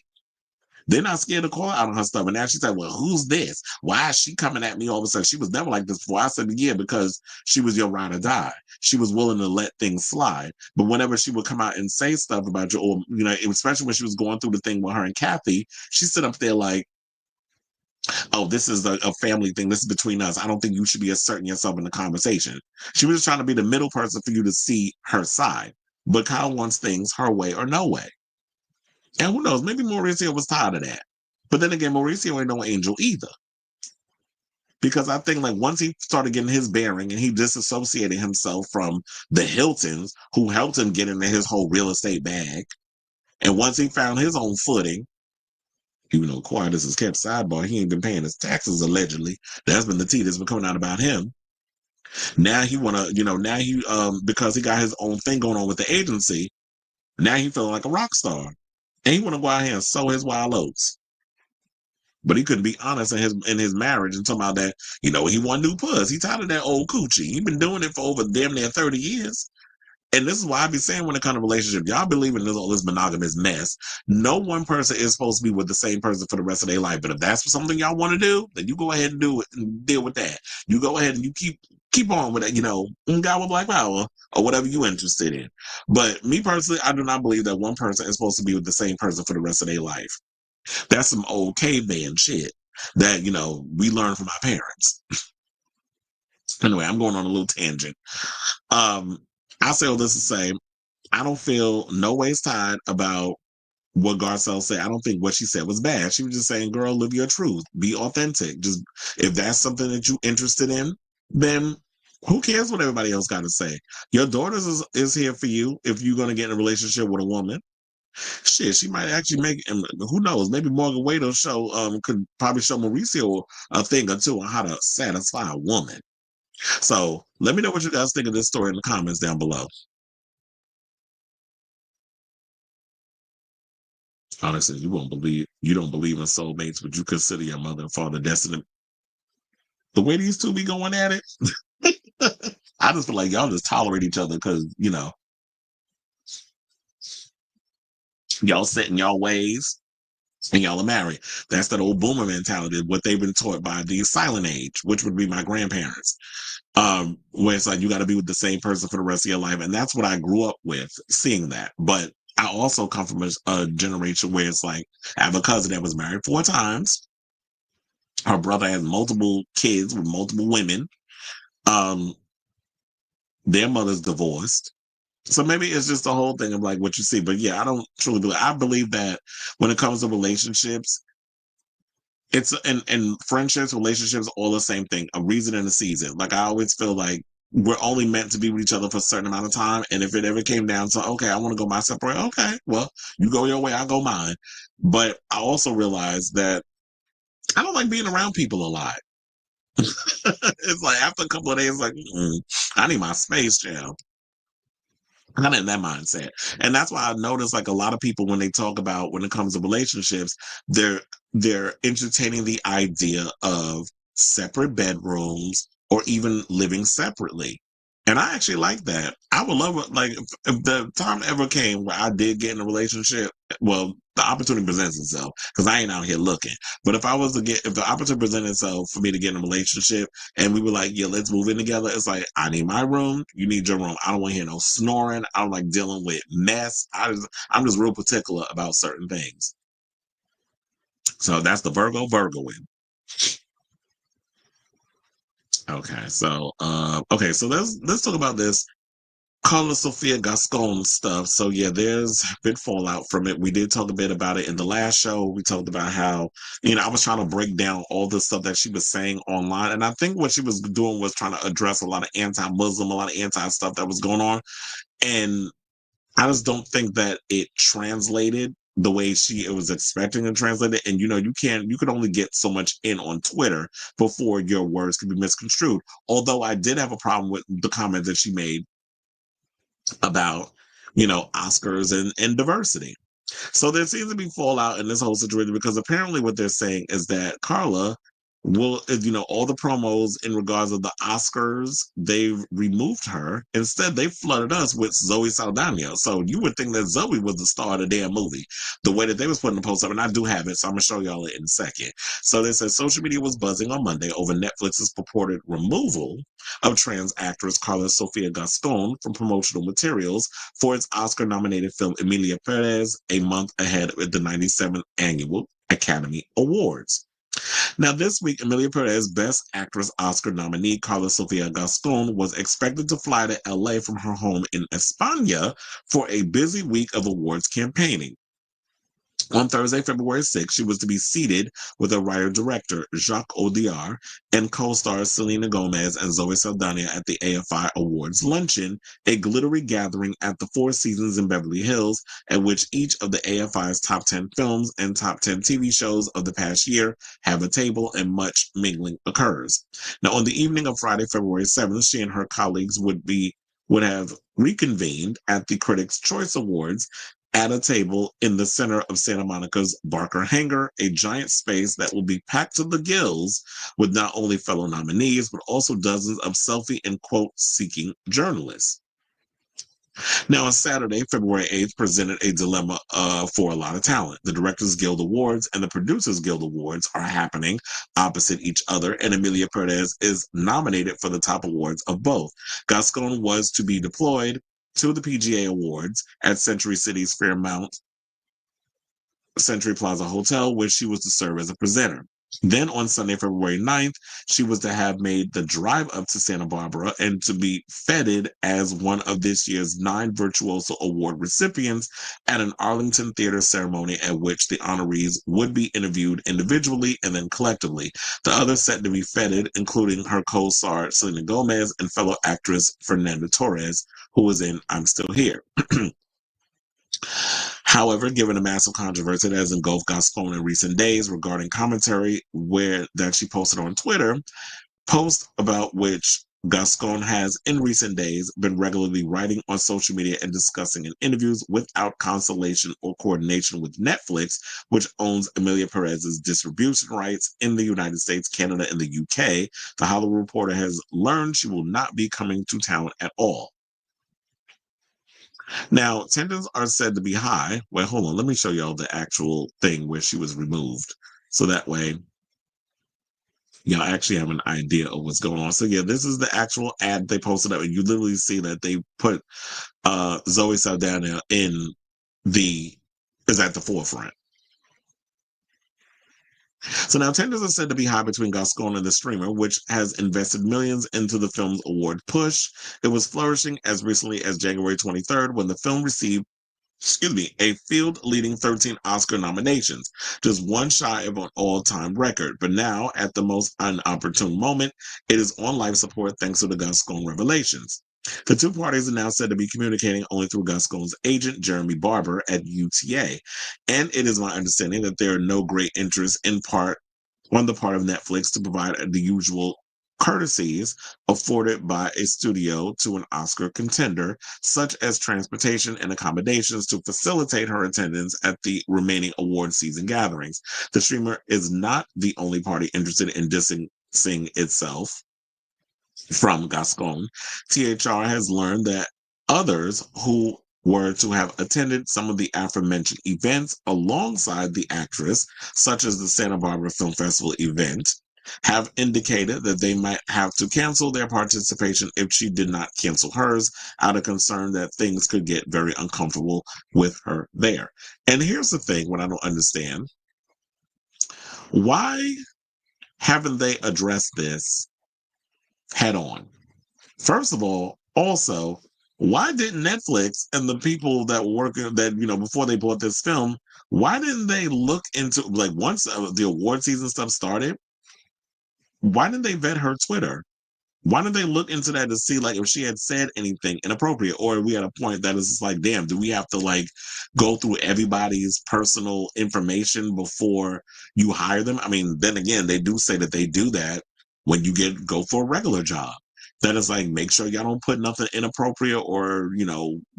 they're not scared to call her out on her stuff. And now she said, "Well, who's this? Why is she coming at me all of a sudden? She was never like this before." I said, "Yeah, because she was your ride or die. She was willing to let things slide. But whenever she would come out and say stuff about you, or, especially when she was going through the thing with her and Kathy, she stood up there like, 'Oh, this is a family thing. This is between us. I don't think you should be asserting yourself in the conversation.'" She was just trying to be the middle person for you to see her side. But Kyle wants things her way or no way. And who knows? Maybe Mauricio was tired of that. But then again, Mauricio ain't no angel either. Because I think, like, once he started getting his bearing and he disassociated himself from the Hiltons, who helped him get into his whole real estate bag, and once he found his own footing, even though quiet as is kept, sidebar, he ain't been paying his taxes allegedly. That's been the tea that's been coming out about him. Now he wanna, now he because he got his own thing going on with the agency, now he feeling like a rock star. And he wanna go out here and sow his wild oats. But he couldn't be honest in his marriage and talking about that, he want new puss. He tired of that old coochie. He been doing it for over damn near 30 years. And this is why I be saying, when it comes to relationship, y'all believe in all this monogamous mess. No one person is supposed to be with the same person for the rest of their life. But if that's something y'all want to do, then you go ahead and do it and deal with that. You go ahead and you keep on with it, God with Black Power or whatever you interested in. But me personally, I do not believe that one person is supposed to be with the same person for the rest of their life. That's some old caveman shit that, we learned from our parents. Anyway, I'm going on a little tangent. I say all this to say, I don't feel no ways tired about what Garcelle said. I don't think what she said was bad. She was just saying, girl, live your truth. Be authentic. Just, if that's something that you're interested in, then who cares what everybody else got to say? Your daughters is here for you if you're going to get in a relationship with a woman. Shit, she might actually make, and who knows, maybe Morgan Waito's show could probably show Mauricio a thing or two on how to satisfy a woman. So let me know what you guys think of this story in the comments down below. Honestly, you don't believe in soulmates, but you consider your mother and father destined. The way these two be going at it, I just feel like y'all just tolerate each other because, y'all set in y'all ways and y'all are married. That's that old boomer mentality, what they've been taught by the silent age, which would be my grandparents. Where it's like you got to be with the same person for the rest of your life. And that's what I grew up with, seeing that. But I also come from a generation where it's like, I have a cousin that was married 4 times. Her brother has multiple kids with multiple women. Um, their mother's divorced. So maybe it's just the whole thing of like what you see. But yeah, I don't truly believe. I believe that when it comes to relationships, it's and friendships, relationships, all the same thing. A reason and a season. Like I always feel like we're only meant to be with each other for a certain amount of time. And if it ever came down to, okay, I want to go my separate way, okay, well, you go your way, I go mine. But I also realize that I don't like being around people a lot. It's like after a couple of days, like, I need my space, jam. Kind of in that mindset. And that's why I notice like a lot of people when they talk about when it comes to relationships, they're entertaining the idea of separate bedrooms or even living separately. And I actually like that. I would love it. Like if the time ever came where I did get in a relationship, well, the opportunity presents itself because I ain't out here looking. But if the opportunity presented itself for me to get in a relationship and we were like, yeah, let's move in together. It's like, I need my room. You need your room. I don't want to hear no snoring. I don't like dealing with mess. I'm just real particular about certain things. So that's the Virgo win. Okay. So let's talk about this Karla Sofia Gascon stuff. So yeah, there's been fallout from it. We did talk a bit about it in the last show. We talked about how, I was trying to break down all the stuff that she was saying online. And I think what she was doing was trying to address a lot of anti-Muslim, a lot of anti-stuff that was going on. And I just don't think that it translated the way it was expecting to translate it. And you could only get so much in on Twitter before your words could be misconstrued. Although I did have a problem with the comment that she made about Oscars and diversity. So there seems to be fallout in this whole situation because apparently what they're saying is that Karla will, all the promos in regards of the Oscars, they've removed her. Instead, they flooded us with Zoe Saldana. So you would think that Zoe was the star of the damn movie. The way that they was putting the post up, and I do have it, so I'm gonna show y'all it in a second. So they said social media was buzzing on Monday over Netflix's purported removal of trans actress Karla Sofia Gascon from promotional materials for its Oscar-nominated film Emilia Perez a month ahead of the 97th Annual Academy Awards. Now, this week, Emilia Perez, Best Actress Oscar nominee Karla Sofia Gascon was expected to fly to LA from her home in España for a busy week of awards campaigning. On Thursday, February 6th, she was to be seated with her writer-director, Jacques Audiard, and co-stars Selena Gomez and Zoe Saldana at the AFI Awards luncheon, a glittery gathering at the Four Seasons in Beverly Hills, at which each of the AFI's top 10 films and top 10 TV shows of the past year have a table and much mingling occurs. Now, on the evening of Friday, February 7th, she and her colleagues would have reconvened at the Critics' Choice Awards at a table in the center of Santa Monica's Barker Hangar, a giant space that will be packed to the gills with not only fellow nominees, but also dozens of selfie and quote-seeking journalists. Now, on Saturday, February 8th, presented a dilemma for a lot of talent. The Directors Guild Awards and the Producers Guild Awards are happening opposite each other, and Emilia Perez is nominated for the top awards of both. Gascon was to be deployed to the PGA Awards at Century City's Fairmount Century Plaza Hotel, where she was to serve as a presenter. Then on Sunday, February 9th, she was to have made the drive up to Santa Barbara and to be feted as one of this year's 9 Virtuoso Award recipients at an Arlington Theater ceremony at which the honorees would be interviewed individually and then collectively. The others set to be feted, including her co-star Selena Gomez and fellow actress Fernanda Torres, who was in I'm Still Here. However, given a massive controversy that has engulfed Gascon in recent days regarding commentary that she posted on Twitter, posts about which Gascon has, in recent days, been regularly writing on social media and discussing in interviews without consultation or coordination with Netflix, which owns Emilia Perez's distribution rights in the United States, Canada, and the UK. The Hollywood Reporter has learned she will not be coming to town at all. Now, tensions are said to be high. Wait, hold on. Let me show y'all the actual thing where she was removed. So that way, y'all actually have an idea of what's going on. So yeah, this is the actual ad they posted up, and you literally see that they put Zoe Saldana is at the forefront. So now tensions are said to be high between Gascon and the streamer, which has invested millions into the film's award push. It was flourishing as recently as January 23rd when the film received a field-leading 13 Oscar nominations, just one shy of an all-time record. But now, at the most inopportune moment, it is on life support thanks to the Gascon revelations. The two parties are now said to be communicating only through Gascon's agent, Jeremy Barber, at UTA. And it is my understanding that there are no great interests on the part of Netflix to provide the usual courtesies afforded by a studio to an Oscar contender, such as transportation and accommodations to facilitate her attendance at the remaining award season gatherings. The streamer is not the only party interested in distancing itself from Gascon. THR has learned that others who were to have attended some of the aforementioned events alongside the actress, such as the Santa Barbara Film Festival event, have indicated that they might have to cancel their participation if she did not cancel hers, out of concern that things could get very uncomfortable with her there. And here's the thing, what I don't understand. Why haven't they addressed this head on? First of all, also, why didn't Netflix and the people that were working that, before they bought this film, why didn't they look into, like, once the award season stuff started, why didn't they vet her Twitter? Why didn't they look into that to see, like, if she had said anything inappropriate, or are we at a point that it's just like, damn, do we have to, like, go through everybody's personal information before you hire them? I mean, then again, they do say that they do that when you go for a regular job. That is like, make sure y'all don't put nothing inappropriate or,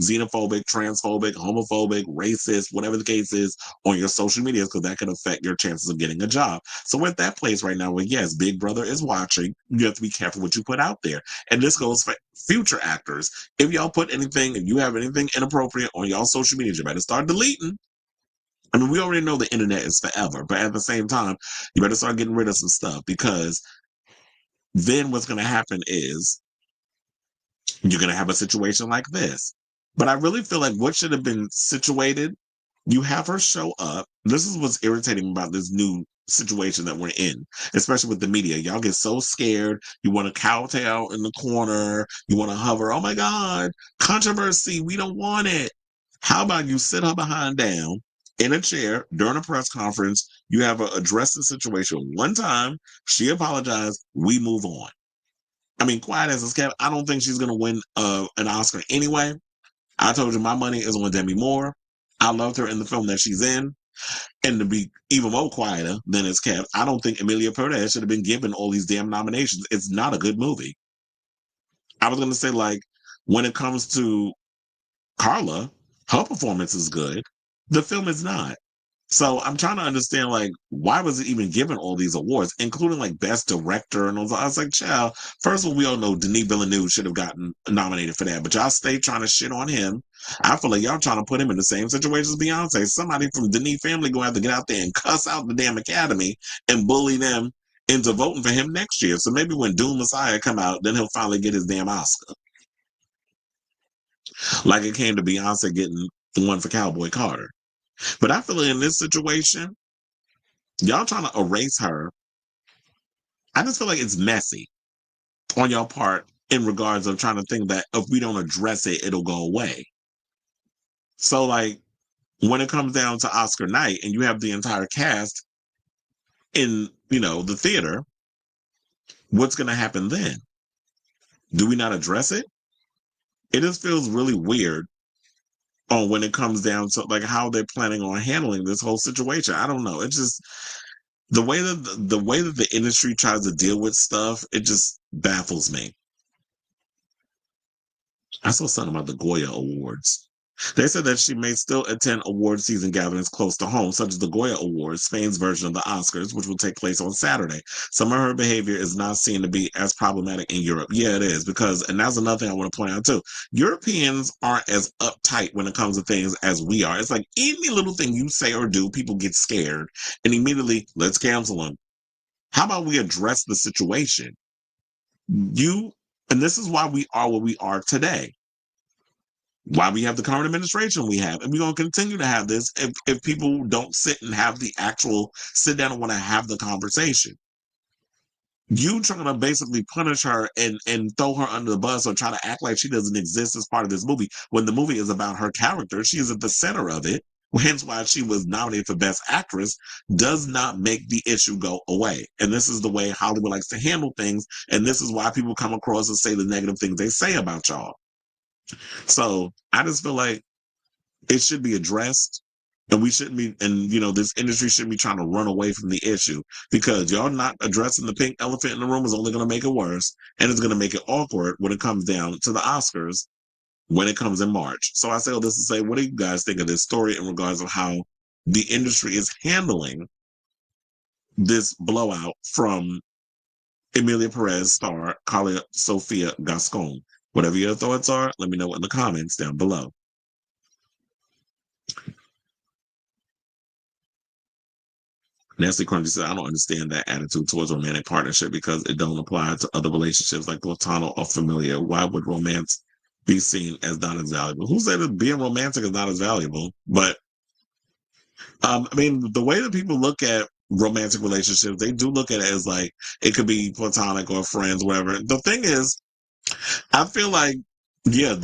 xenophobic, transphobic, homophobic, racist, whatever the case is on your social media, because that can affect your chances of getting a job. So we're at that place right now where, yes, Big Brother is watching. You have to be careful what you put out there. And this goes for future actors. If you have anything inappropriate on y'all social media, you better start deleting. I mean, we already know the internet is forever, but at the same time, you better start getting rid of some stuff, because then what's going to happen is you're going to have a situation like this. But I really feel like what should have been situated, you have her show up. This is what's irritating about this new situation that we're in, especially with the media. Y'all get so scared. You want to kowtow in the corner. You want to hover. Oh my God, controversy. We don't want it. How about you sit her behind down in a chair during a press conference? You have her address the situation one time. She apologized. We move on. I mean, quiet as it's kept, I don't think she's going to win an Oscar anyway. I told you my money is on Demi Moore. I loved her in the film that she's in. And to be even more quieter than it's kept, I don't think Emilia Perez should have been given all these damn nominations. It's not a good movie. I was going to say, like, when it comes to Karla, her performance is good. The film is not. So I'm trying to understand, like, why was it even given all these awards, including like best director and all that? I was like, child, first of all, we all know Denis Villeneuve should have gotten nominated for that, but y'all stay trying to shit on him. I feel like y'all trying to put him in the same situation as Beyonce. Somebody from Denis family gonna have to get out there and cuss out the damn Academy and bully them into voting for him next year. So maybe when Doom Messiah come out, then he'll finally get his damn Oscar. Like it came to Beyonce getting the one for Cowboy Carter. But I feel like in this situation, y'all trying to erase her. I just feel like it's messy on your part in regards of trying to think that if we don't address it, it'll go away. So, like, when it comes down to Oscar night and you have the entire cast in, the theater, what's going to happen then? Do we not address it? It just feels really weird on when it comes down to, like, how they're planning on handling this whole situation. I don't know. It's just the way that the industry tries to deal with stuff, it just baffles me. I saw something about the Goya Awards. They said that she may still attend award season gatherings close to home, such as the Goya Awards, Spain's version of the Oscars, which will take place on Saturday. Some of her behavior is not seen to be as problematic in Europe. Yeah, it is, because, and that's another thing I want to point out too, Europeans aren't as uptight when it comes to things as we are. It's like any little thing you say or do, people get scared and immediately, let's cancel them. How about we address the situation? And this is why we are what we are today. Why we have the current administration we have. And we're going to continue to have this if people don't sit and have the actual sit down and want to have the conversation. You trying to basically punish her and throw her under the bus or try to act like she doesn't exist as part of this movie when the movie is about her character. She is at the center of it. Hence why she was nominated for Best Actress, does not make the issue go away. And this is the way Hollywood likes to handle things. And this is why people come across and say the negative things they say about y'all. So I just feel like it should be addressed, and we shouldn't be, and this industry shouldn't be trying to run away from the issue, because y'all not addressing the pink elephant in the room is only going to make it worse, and it's going to make it awkward when it comes down to the Oscars when it comes in March. So I say all this to say, what do you guys think of this story in regards of how the industry is handling this blowout from Emilia Perez star Karla Sofia Gascon? Whatever your thoughts are, let me know in the comments down below. Nancy Crunchy said, I don't understand that attitude towards romantic partnership because it don't apply to other relationships like platonic or familiar. Why would romance be seen as not as valuable? Who said that being romantic is not as valuable? But I mean, the way that people look at romantic relationships, they do look at it as like it could be platonic or friends, whatever. The thing is, I feel like, yeah,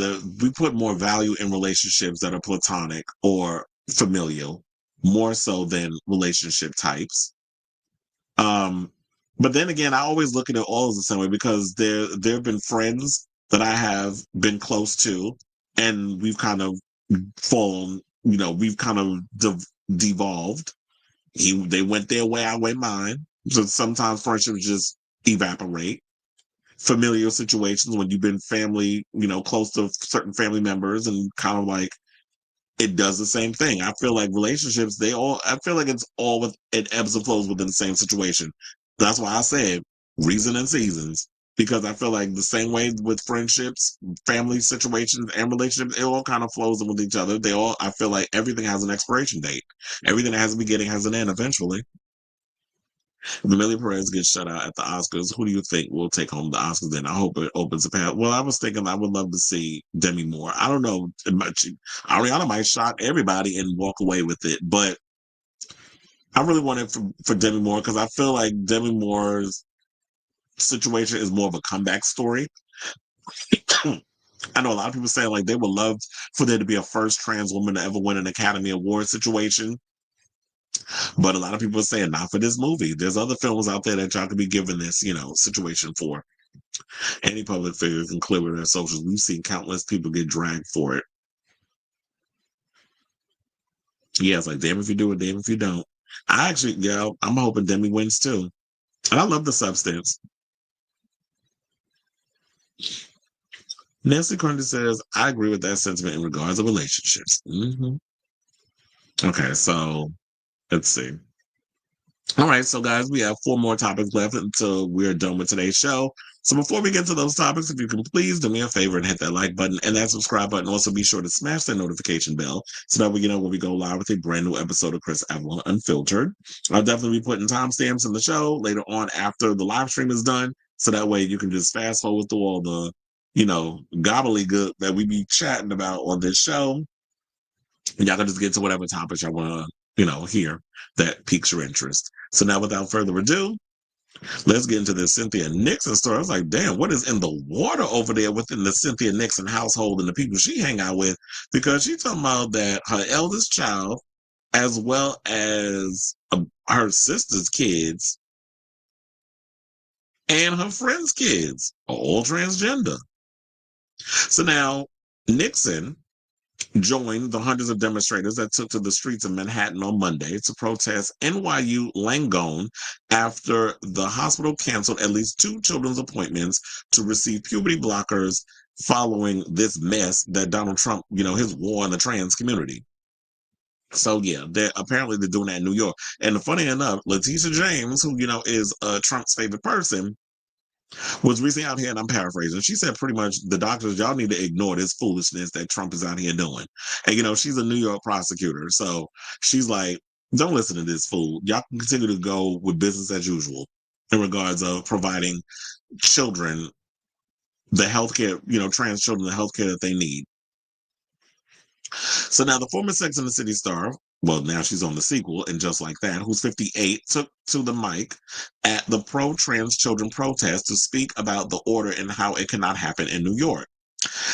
we put more value in relationships that are platonic or familial, more so than relationship types. But then again, I always look at it all as the same way, because there have been friends that I have been close to, and we've kind of fallen, we've kind of devolved. They went their way, I went mine. So sometimes friendships just evaporate. Familiar situations when you've been family, close to certain family members, and kind of like it does the same thing. I feel like relationships, I feel like it's all it ebbs and flows within the same situation. That's why I said reason and seasons, because I feel like the same way with friendships, family situations, and relationships, it all kind of flows in with each other. I feel like everything has an expiration date. Everything that has a beginning has an end eventually. If Amelia Perez gets shut out at the Oscars, who do you think will take home the Oscars then? I hope it opens a path. Well, I was thinking I would love to see Demi Moore. I don't know. Ariana might shock everybody and walk away with it, but I really want it for Demi Moore, because I feel like Demi Moore's situation is more of a comeback story. I know a lot of people saying like they would love for there to be a first trans woman to ever win an Academy Award situation. But a lot of people are saying not for this movie. There's other films out there that y'all could be given this, situation for. Any public figure can clear with their socials. We've seen countless people get dragged for it. Yeah, it's like, damn if you do it, damn if you don't. I'm hoping Demi wins too. And I love The Substance. Nancy Crunchy says, I agree with that sentiment in regards to relationships. Mm-hmm. Okay, so let's see. All right, so guys, we have 4 more topics left until we're done with today's show. So before we get to those topics, if you can please do me a favor and hit that like button and that subscribe button. Also, be sure to smash that notification bell so that we know when we go live with a brand new episode of Chris Avalon Unfiltered. I'll definitely be putting timestamps in the show later on after the live stream is done, so that way you can just fast forward through all the, gobbledygook that we be chatting about on this show. And y'all can just get to whatever topics y'all want to, hear that piques your interest. So now, without further ado, let's get into this Cynthia Nixon story. I was like, damn, what is in the water over there within the Cynthia Nixon household and the people she hang out with? Because she's talking about that her eldest child, as well as her sister's kids and her friends' kids, are all transgender. So now, Nixon joined the hundreds of demonstrators that took to the streets of Manhattan on Monday to protest NYU Langone after the hospital canceled at least 2 children's appointments to receive puberty blockers following this mess that Donald Trump, his war on the trans community. So yeah, they're doing that in New York. And funny enough, Letitia James, who is Trump's favorite person, was recently out here, and I'm paraphrasing. She said pretty much the doctors, y'all need to ignore this foolishness that Trump is out here doing. And she's a New York prosecutor, so she's like, don't listen to this fool. Y'all can continue to go with business as usual in regards of providing children the healthcare, trans children the healthcare that they need. So now the former Sex and the City star, well, now she's on the sequel, and just like that, who's 58, took to the mic at the pro-trans children protest to speak about the order and how it cannot happen in New York.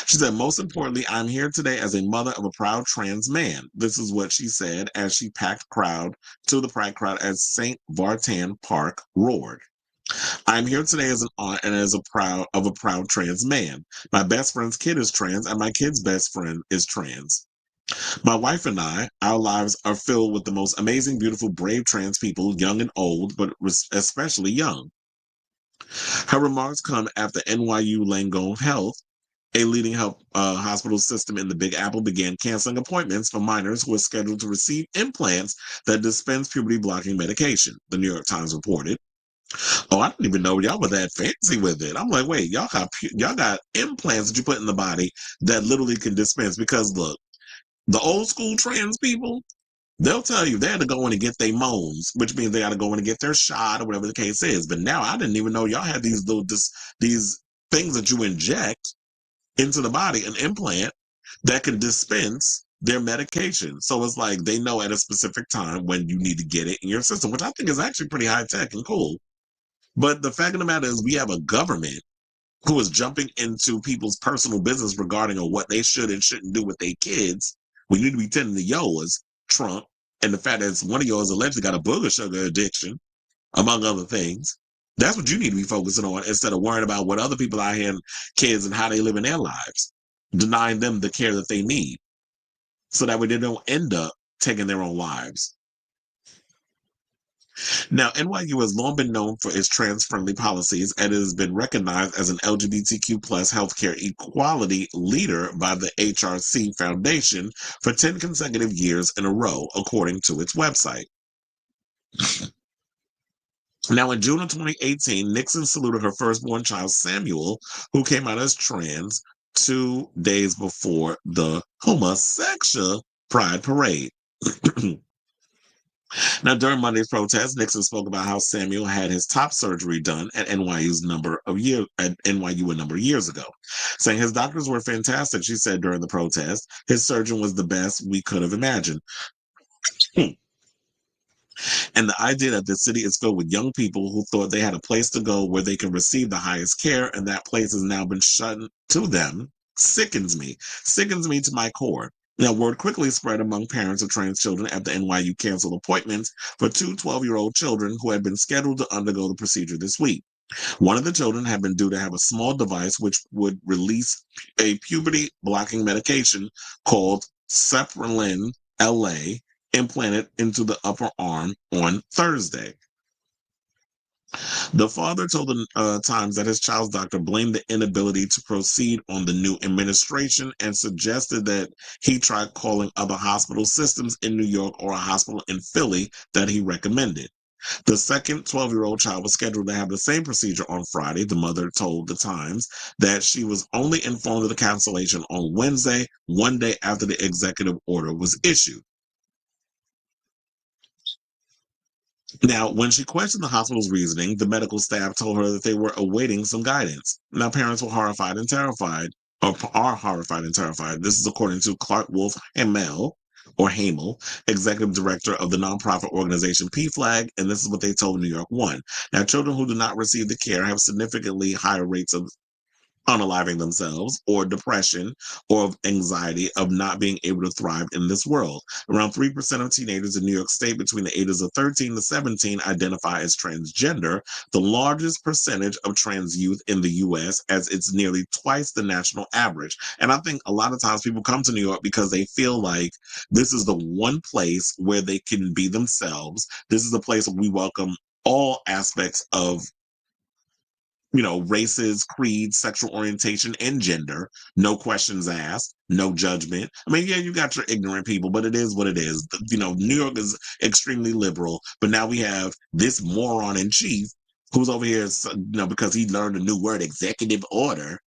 She said, most importantly, I'm here today as a mother of a proud trans man. This is what she said as she packed the packed crowd as St. Vartan Park roared. I'm here today as an aunt and as a proud trans man. My best friend's kid is trans, and my kid's best friend is trans. My wife and I, our lives are filled with the most amazing, beautiful, brave trans people, young and old, but especially young. Her remarks come after NYU Langone Health, a leading health hospital system in the Big Apple, began canceling appointments for minors who were scheduled to receive implants that dispense puberty-blocking medication, the New York Times reported. Oh, I didn't even know y'all were that fancy with it. I'm like, wait, y'all got implants that you put in the body that literally can dispense. Because look, the old school trans people, they'll tell you they had to go in and get their moans, which means they got to go in and get their shot or whatever the case is. But now I didn't even know y'all had these things that you inject into the body, an implant that can dispense their medication. So it's like they know at a specific time when you need to get it in your system, which I think is actually pretty high tech and cool. But the fact of the matter is we have a government who is jumping into people's personal business regarding what they should and shouldn't do with their kids. We need to be tending to yours, Trump, and the fact that one of yours allegedly got a booger sugar addiction, among other things. That's what you need to be focusing on instead of worrying about what other people out here, kids, and how they live in their lives, denying them the care that they need so that way they don't end up taking their own lives. Now, NYU has long been known for its trans-friendly policies and it has been recognized as an LGBTQ plus healthcare equality leader by the HRC Foundation for 10 consecutive years in a row, according to its website. Now, in June of 2018, Nixon saluted her firstborn child, Samuel, who came out as trans 2 days before the homosexual pride parade. Now, during Monday's protest, Nixon spoke about how Samuel had his top surgery done at NYU a number of years ago, saying his doctors were fantastic. She said during the protest, his surgeon was the best we could have imagined. And the idea that the city is filled with young people who thought they had a place to go where they can receive the highest care, and that place has now been shut to them, sickens me to my core. Now, word quickly spread among parents of trans children after NYU canceled appointments for two 12-year-old children who had been scheduled to undergo the procedure this week. One of the children had been due to have a small device which would release a puberty-blocking medication called Serprilin LA implanted into the upper arm on Thursday. The father told the Times that his child's doctor blamed the inability to proceed on the new administration and suggested that he tried calling other hospital systems in New York or a hospital in Philly that he recommended. The second 12-year-old child was scheduled to have the same procedure on Friday. The mother told the Times that she was only informed of the cancellation on Wednesday, one day after the executive order was issued. Now, when she questioned the hospital's reasoning, the medical staff told her that they were awaiting some guidance. Now, parents were horrified and terrified, or are horrified and terrified. This is according to Clark Wolf Hamel, executive director of the nonprofit organization PFLAG, and this is what they told New York One. Now, children who do not receive the care have significantly higher rates of unaliving themselves or depression or of anxiety of not being able to thrive in this world. Around 3% of teenagers in New York State between the ages of 13 to 17 identify as transgender, the largest percentage of trans youth in the U.S., as it's nearly twice the national average. And I think a lot of times people come to New York because they feel like this is the one place where they can be themselves. This is a place where we welcome all aspects of races, creeds, sexual orientation, and gender. No questions asked, no judgment. I mean, yeah, you got your ignorant people, but it is what it is. New York is extremely liberal, but now we have this moron in chief who's over here, because he learned a new word, executive order,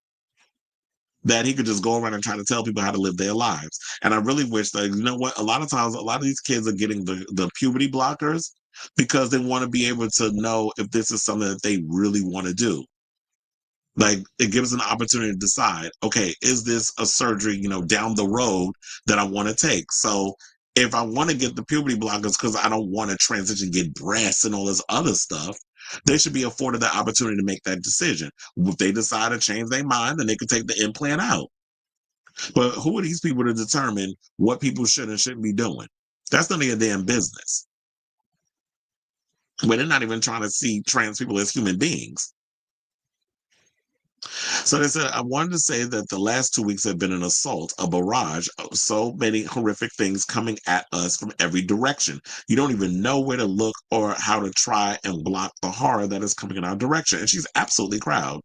that he could just go around and try to tell people how to live their lives. And I really wish that, a lot of times, a lot of these kids are getting the puberty blockers because they want to be able to know if this is something that they really want to do. Like, it gives an opportunity to decide, okay, is this a surgery, down the road that I want to take? So if I want to get the puberty blockers because I don't want to transition, get breasts and all this other stuff, they should be afforded the opportunity to make that decision. If they decide to change their mind, then they could take the implant out. But who are these people to determine what people should and shouldn't be doing? That's none of your damn business. When they're not even trying to see trans people as human beings. So they said, I wanted to say that the last 2 weeks have been an assault, a barrage of so many horrific things coming at us from every direction. You don't even know where to look or how to try and block the horror that is coming in our direction. And she's absolutely crowd.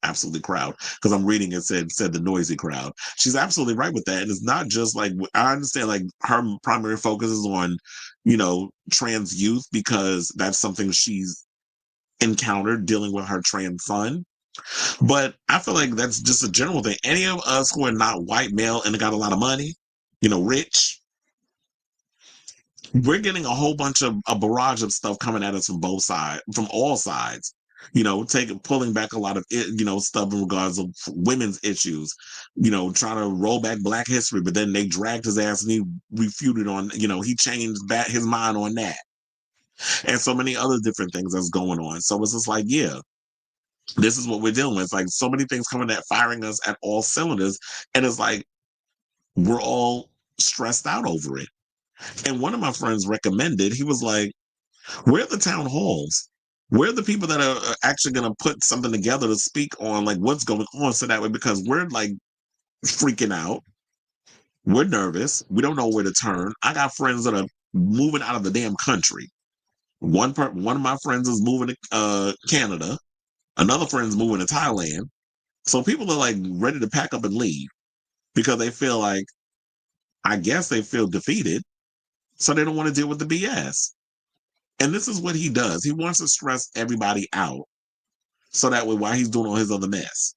Absolutely crowd, because I'm reading it said the noisy crowd. She's absolutely right with that. And it's not just like, I understand like her primary focus is on, trans youth, because that's something she's encountered dealing with her trans son. But I feel like that's just a general thing. Any of us who are not white male and got a lot of money, rich, we're getting a whole bunch of a barrage of stuff coming at us from both sides, from all sides. Pulling back a lot of stuff in regards of women's issues. Trying to roll back Black history, but then they dragged his ass and he refuted on. He changed his mind on that, and so many other different things that's going on. So it's just like, yeah. This is what we're dealing with. It's like so many things coming at firing us at all cylinders. And it's like, we're all stressed out over it. And one of my friends recommended, he was like, where are the town halls? Where are the people that are actually going to put something together to speak on like what's going on? So that way, because we're like freaking out. We're nervous. We don't know where to turn. I got friends that are moving out of the damn country. One of my friends is moving to Canada. Another friend's moving to Thailand. So people are like ready to pack up and leave because they feel like, I guess they feel defeated. So they don't want to deal with the BS. And this is what he does. He wants to stress everybody out. So that way, while he's doing all his other mess,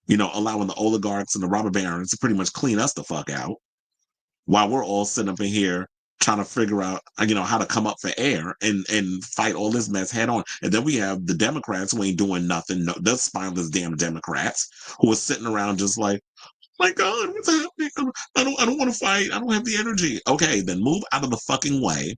allowing the oligarchs and the robber barons to pretty much clean us the fuck out while we're all sitting up in here trying to figure out, how to come up for air and fight all this mess head on. And then we have the Democrats who ain't doing nothing. No, the spineless damn Democrats who are sitting around just like, my God, what's happening? I don't want to fight. I don't have the energy. Okay, then move out of the fucking way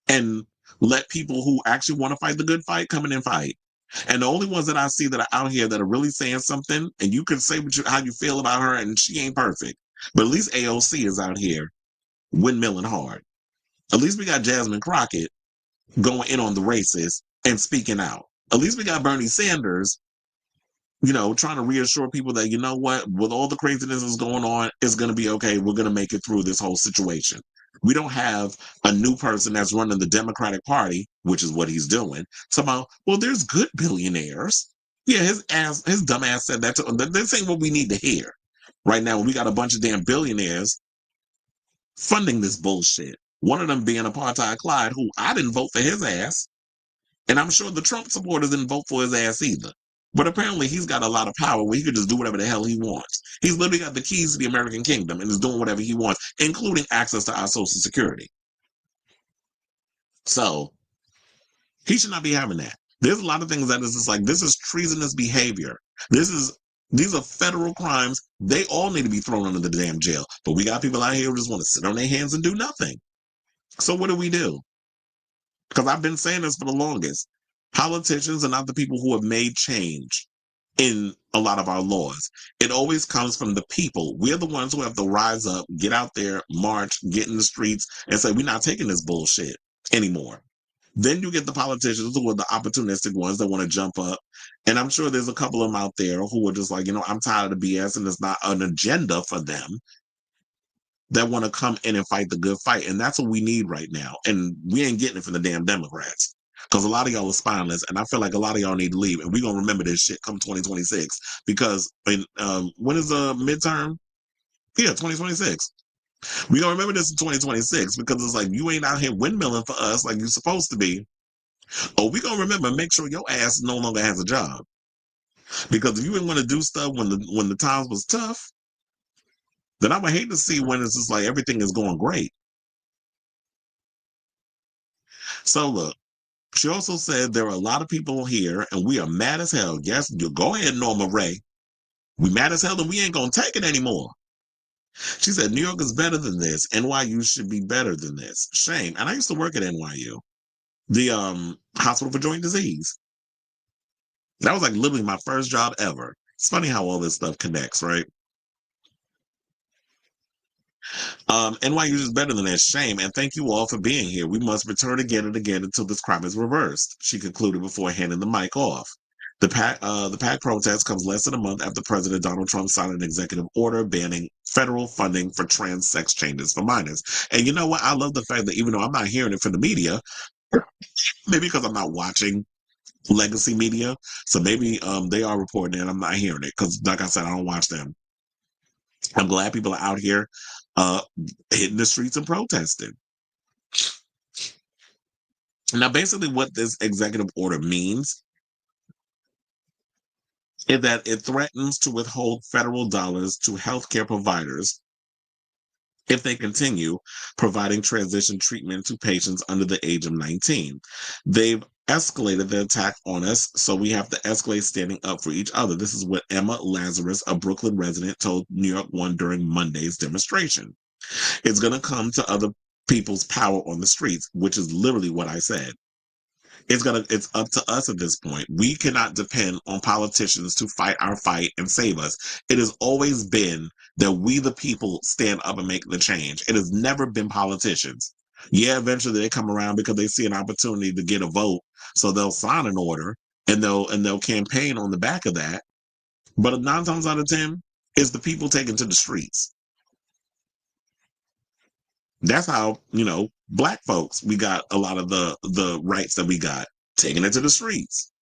and let people who actually want to fight the good fight come in and fight. And the only ones that I see that are out here that are really saying something, and you can say how you feel about her, and she ain't perfect, but at least AOC is out here windmilling hard. At least we got Jasmine Crockett going in on the racists and speaking out. At least we got Bernie Sanders, trying to reassure people that, what, with all the craziness that's going on, it's going to be okay. We're going to make it through this whole situation. We don't have a new person that's running the Democratic Party, which is what he's doing. Somehow, well, there's good billionaires. Yeah, his dumb ass said that. This ain't what we need to hear. Right now, we got a bunch of damn billionaires funding this bullshit. One of them being Apartheid Clyde, who I didn't vote for his ass. And I'm sure the Trump supporters didn't vote for his ass either. But apparently he's got a lot of power where he could just do whatever the hell he wants. He's literally got the keys to the American kingdom and is doing whatever he wants, including access to our Social Security. So he should not be having that. There's a lot of things that is just like, this is treasonous behavior. These are federal crimes. They all need to be thrown under the damn jail. But we got people out here who just want to sit on their hands and do nothing. So what do? Because I've been saying this for the longest. Politicians are not the people who have made change in a lot of our laws. It always comes from the people. We're the ones who have to rise up, get out there, march, get in the streets, and say, we're not taking this bullshit anymore. Then you get the politicians who are the opportunistic ones that want to jump up. And I'm sure there's a couple of them out there who are just like, I'm tired of the BS and it's not an agenda for them, that want to come in and fight the good fight. And that's what we need right now. And we ain't getting it from the damn Democrats. Because a lot of y'all are spineless, and I feel like a lot of y'all need to leave. And we're gonna remember this shit come 2026. Because when is the midterm? Yeah, 2026. We're gonna remember this in 2026 because it's like you ain't out here windmilling for us like you're supposed to be. Oh, we're gonna remember, make sure your ass no longer has a job. Because if you didn't want to do stuff when the times was tough, then I would hate to see when it's just like everything is going great. So look, she also said there are a lot of people here and we are mad as hell. Yes, you go ahead, Norma Ray. We mad as hell and we ain't gonna take it anymore. She said New York is better than this. NYU should be better than this. Shame. And I used to work at NYU, the Hospital for Joint Disease. That was like literally my first job ever. It's funny how all this stuff connects, right? NYU is better than that. Shame. And thank you all for being here. We must return again and again until this crime is reversed, she concluded before handing the mic off. The PAC protest comes less than a month after President Donald Trump signed an executive order banning federal funding for trans sex changes for minors. And you know what? I love the fact that even though I'm not hearing it from the media, maybe because I'm not watching legacy media, so maybe they are reporting it and I'm not hearing it because, like I said, I don't watch them. I'm glad people are out here hitting the streets and protesting. Now, basically what this executive order means is that it threatens to withhold federal dollars to healthcare providers if they continue providing transition treatment to patients under the age of 19. They've escalated the attack on us, so we have to escalate standing up for each other. This is what Emma Lazarus, a Brooklyn resident, told New York One during Monday's demonstration. It's going to come to other people's power on the streets, which is literally what I said. It's up to us at this point. We cannot depend on politicians to fight our fight and save us. It has always been that we the people stand up and make the change. It has never been politicians. Yeah, eventually they come around because they see an opportunity to get a vote, so they'll sign an order and they'll campaign on the back of that. But 9 times out of 10, it's the people taken to the streets. That's how, Black folks, we got a lot of the rights that we got, taking it to the streets.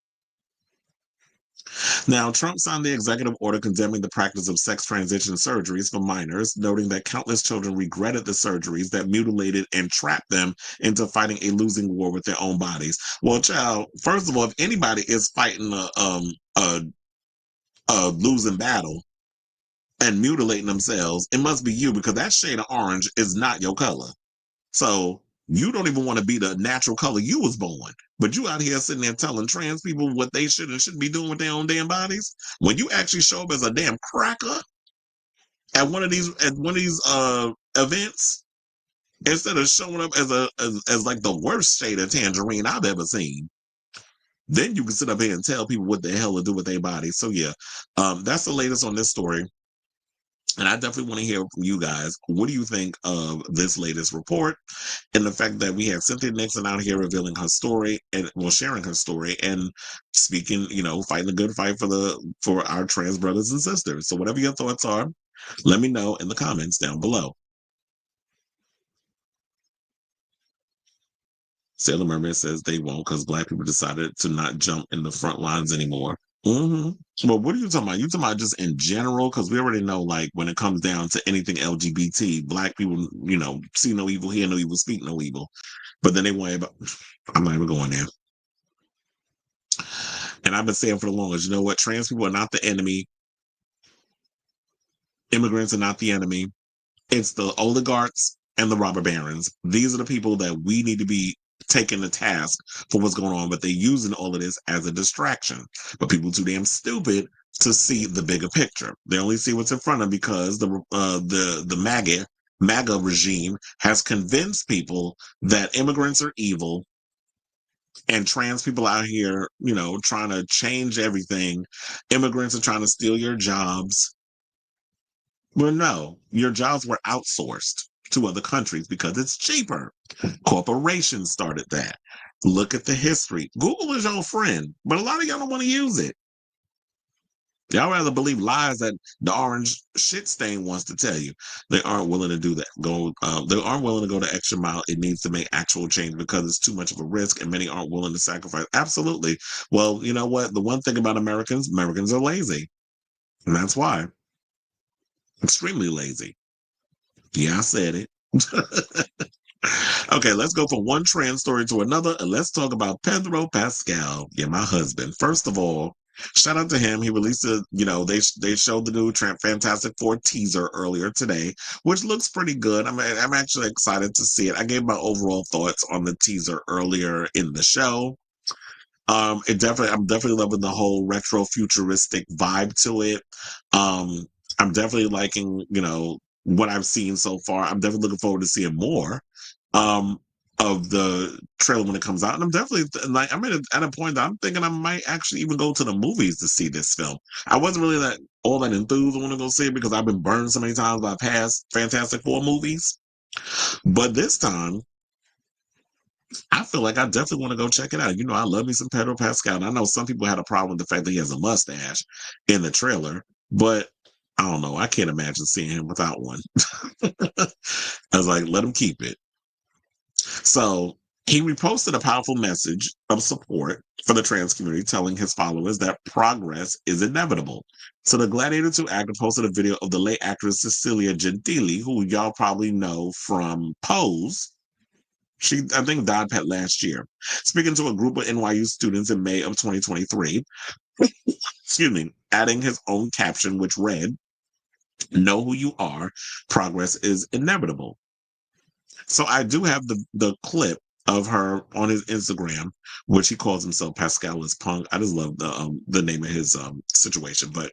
Now, Trump signed the executive order condemning the practice of sex transition surgeries for minors, noting that countless children regretted the surgeries that mutilated and trapped them into fighting a losing war with their own bodies. Well, child, first of all, if anybody is fighting a losing battle and mutilating themselves, it must be you, because that shade of orange is not your color. So you don't even want to be the natural color you was born, but you out here sitting there telling trans people what they should and shouldn't be doing with their own damn bodies. When you actually show up as a damn cracker at one of these events, instead of showing up as like the worst shade of tangerine I've ever seen, then you can sit up here and tell people what the hell to do with their bodies. So yeah, that's the latest on this story. And I definitely want to hear from you guys. What do you think of this latest report and the fact that we have Cynthia Nixon out here revealing her story and sharing her story and speaking, fighting a good fight for our trans brothers and sisters. So whatever your thoughts are, let me know in the comments down below. Sailor Mermaid says they won't because Black people decided to not jump in the front lines anymore. Well, what are you talking about? You talking about just in general? Because we already know, like, when it comes down to anything LGBT, Black people, see no evil, hear no evil, speak no evil. But then they worry about, I'm not even going there. And I've been saying for the longest, you know what? Trans people are not the enemy. Immigrants are not the enemy. It's the oligarchs and the robber barons. These are the people that we need to be taking the task for what's going on, but they're using all of this as a distraction. But people too damn stupid to see the bigger picture. They only see what's in front of them because the MAGA regime has convinced people that immigrants are evil and trans people out here, trying to change everything. Immigrants are trying to steal your jobs. Well, no, your jobs were outsourced to other countries because it's cheaper. Corporations started that. Look at the history. Google is your friend, but a lot of y'all don't want to use it. Y'all rather believe lies that the orange shit stain wants to tell you. They aren't willing to do that. They aren't willing to go the extra mile. It needs to make actual change because it's too much of a risk, and many aren't willing to sacrifice. Absolutely. Well, you know what? The one thing about Americans are lazy, and that's why. Extremely lazy. Yeah, I said it. Okay, let's go from one trans story to another, and let's talk about Pedro Pascal. Yeah, my husband. First of all, shout out to him. He released they showed the new Fantastic Four teaser earlier today, which looks pretty good. I'm actually excited to see it. I gave my overall thoughts on the teaser earlier in the show. I'm definitely loving the whole retro futuristic vibe to it. I'm definitely liking, what I've seen so far. I'm definitely looking forward to seeing more um of the trailer when it comes out. And I'm definitely I'm at a point that I'm thinking I might actually even go to the movies to see this film. I wasn't really all that enthused to want to go see it because I've been burned so many times by past Fantastic Four movies. But this time I feel like I definitely want to go check it out. I love me some Pedro Pascal. And I know some people had a problem with the fact that he has a mustache in the trailer, but I don't know. I can't imagine seeing him without one. I was like, let him keep it. So he reposted a powerful message of support for the trans community, telling his followers that progress is inevitable. So the Gladiator 2 actor posted a video of the late actress Cecilia Gentili, who y'all probably know from Pose. She, I think, died last year. Speaking to a group of NYU students in May of 2023, excuse me, adding his own caption, which read, "Know who you are. Progress is inevitable." So I do have the clip of her on his Instagram, which he calls himself Pascal is Punk. I just love the name of his situation. But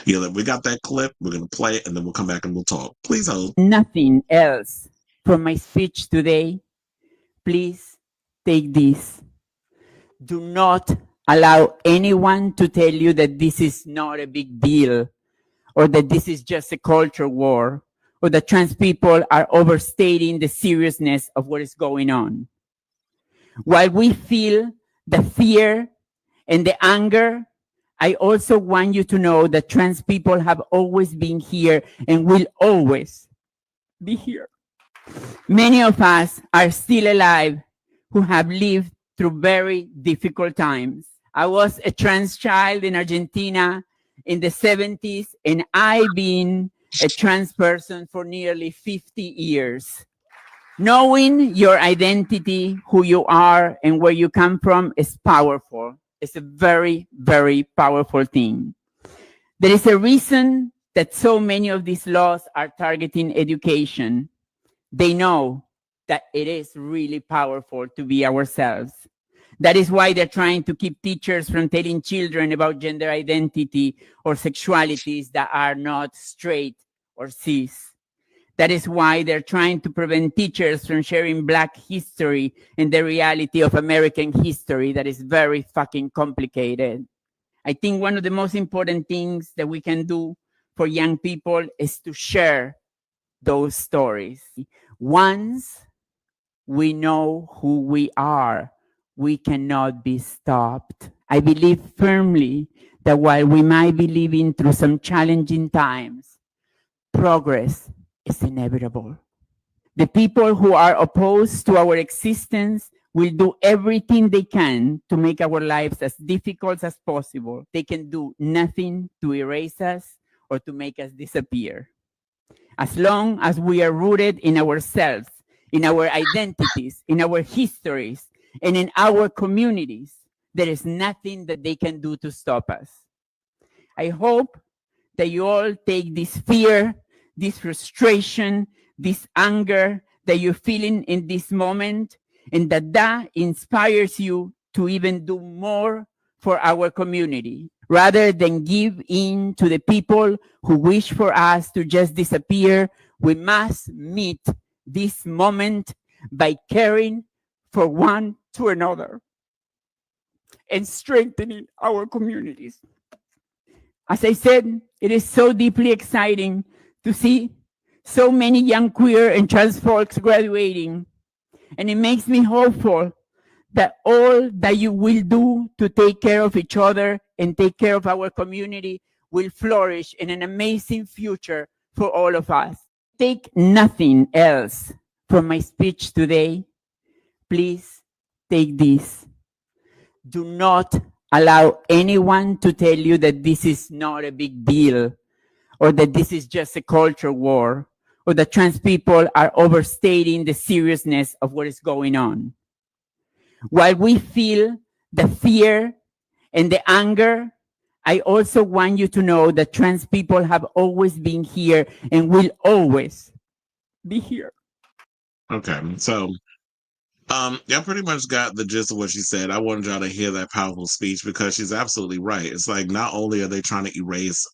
yeah, we got that clip. We're gonna play it, and then we'll come back and we'll talk. Please hold. Nothing else from my speech today. Please take this. Do not allow anyone to tell you that this is not a big deal, or that this is just a culture war, or that trans people are overstating the seriousness of what is going on. While we feel the fear and the anger, I also want you to know that trans people have always been here and will always be here. Many of us are still alive who have lived through very difficult times. I was a trans child in Argentina in the 70s, and I've been a trans person for nearly 50 years. Knowing your identity, who you are, and where you come from is powerful. It's a very, very powerful thing. There is a reason that so many of these laws are targeting education. They know that it is really powerful to be ourselves. That is why they're trying to keep teachers from telling children about gender identity or sexualities that are not straight or cis. That is why they're trying to prevent teachers from sharing Black history and the reality of American history that is very fucking complicated. I think one of the most important things that we can do for young people is to share those stories. Once we know who we are, we cannot be stopped. I believe firmly that while we might be living through some challenging times, progress is inevitable. The people who are opposed to our existence will do everything they can to make our lives as difficult as possible. They can do nothing to erase us or to make us disappear. As long as we are rooted in ourselves, in our identities, in our histories, and in our communities, there is nothing that they can do to stop us. I hope that you all take this fear, this frustration, this anger that you're feeling in this moment, and that inspires you to even do more for our community, rather than give in to the people who wish for us to just disappear. We must meet this moment by caring for one to another and strengthening our communities. As I said, it is so deeply exciting to see so many young queer and trans folks graduating, and it makes me hopeful that all that you will do to take care of each other and take care of our community will flourish in an amazing future for all of us. Take nothing else from my speech today. Please take this. Do not allow anyone to tell you that this is not a big deal, or that this is just a culture war, or that trans people are overstating the seriousness of what is going on. While we feel the fear and the anger, I also want you to know that trans people have always been here and will always be here. Okay, so y'all pretty much got the gist of what she said. I wanted y'all to hear that powerful speech because she's absolutely right. It's like not only are they trying to erase,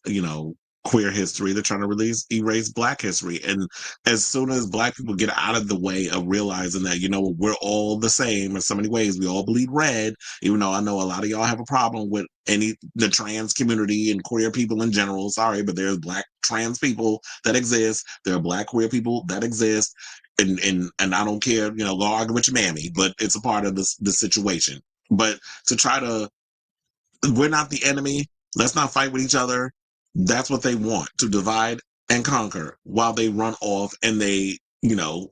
queer history, they're trying to erase Black history. And as soon as Black people get out of the way of realizing that, we're all the same in so many ways, we all bleed red, even though I know a lot of y'all have a problem with the trans community and queer people in general. Sorry, but there's Black trans people that exist. There are Black queer people that exist. And I don't care, go argue with your mammy, but it's a part of the situation. But to try to, we're not the enemy. Let's not fight with each other. That's what they want, to divide and conquer while they run off and they,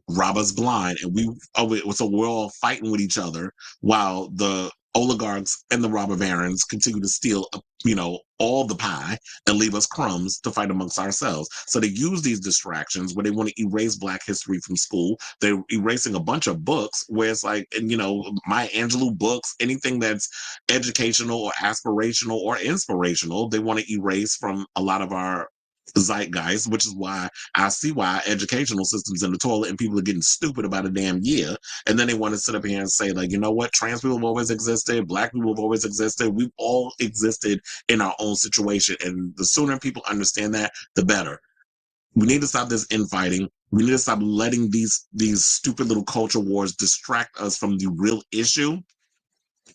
rob us blind. And so we're all fighting with each other while the oligarchs and the robber barons continue to steal, all the pie and leave us crumbs to fight amongst ourselves. So they use these distractions where they want to erase Black history from school. They're erasing a bunch of books where it's like, Maya Angelou books, anything that's educational or aspirational or inspirational, they want to erase from a lot of our zeitgeist, which is why I see why educational systems in the toilet and people are getting stupid about a damn year. And then they want to sit up here and say, like, you know what, trans people have always existed, Black people have always existed, we've all existed in our own situation. And the sooner people understand that, the better. We need to stop this infighting. We need to stop letting these stupid little culture wars distract us from the real issue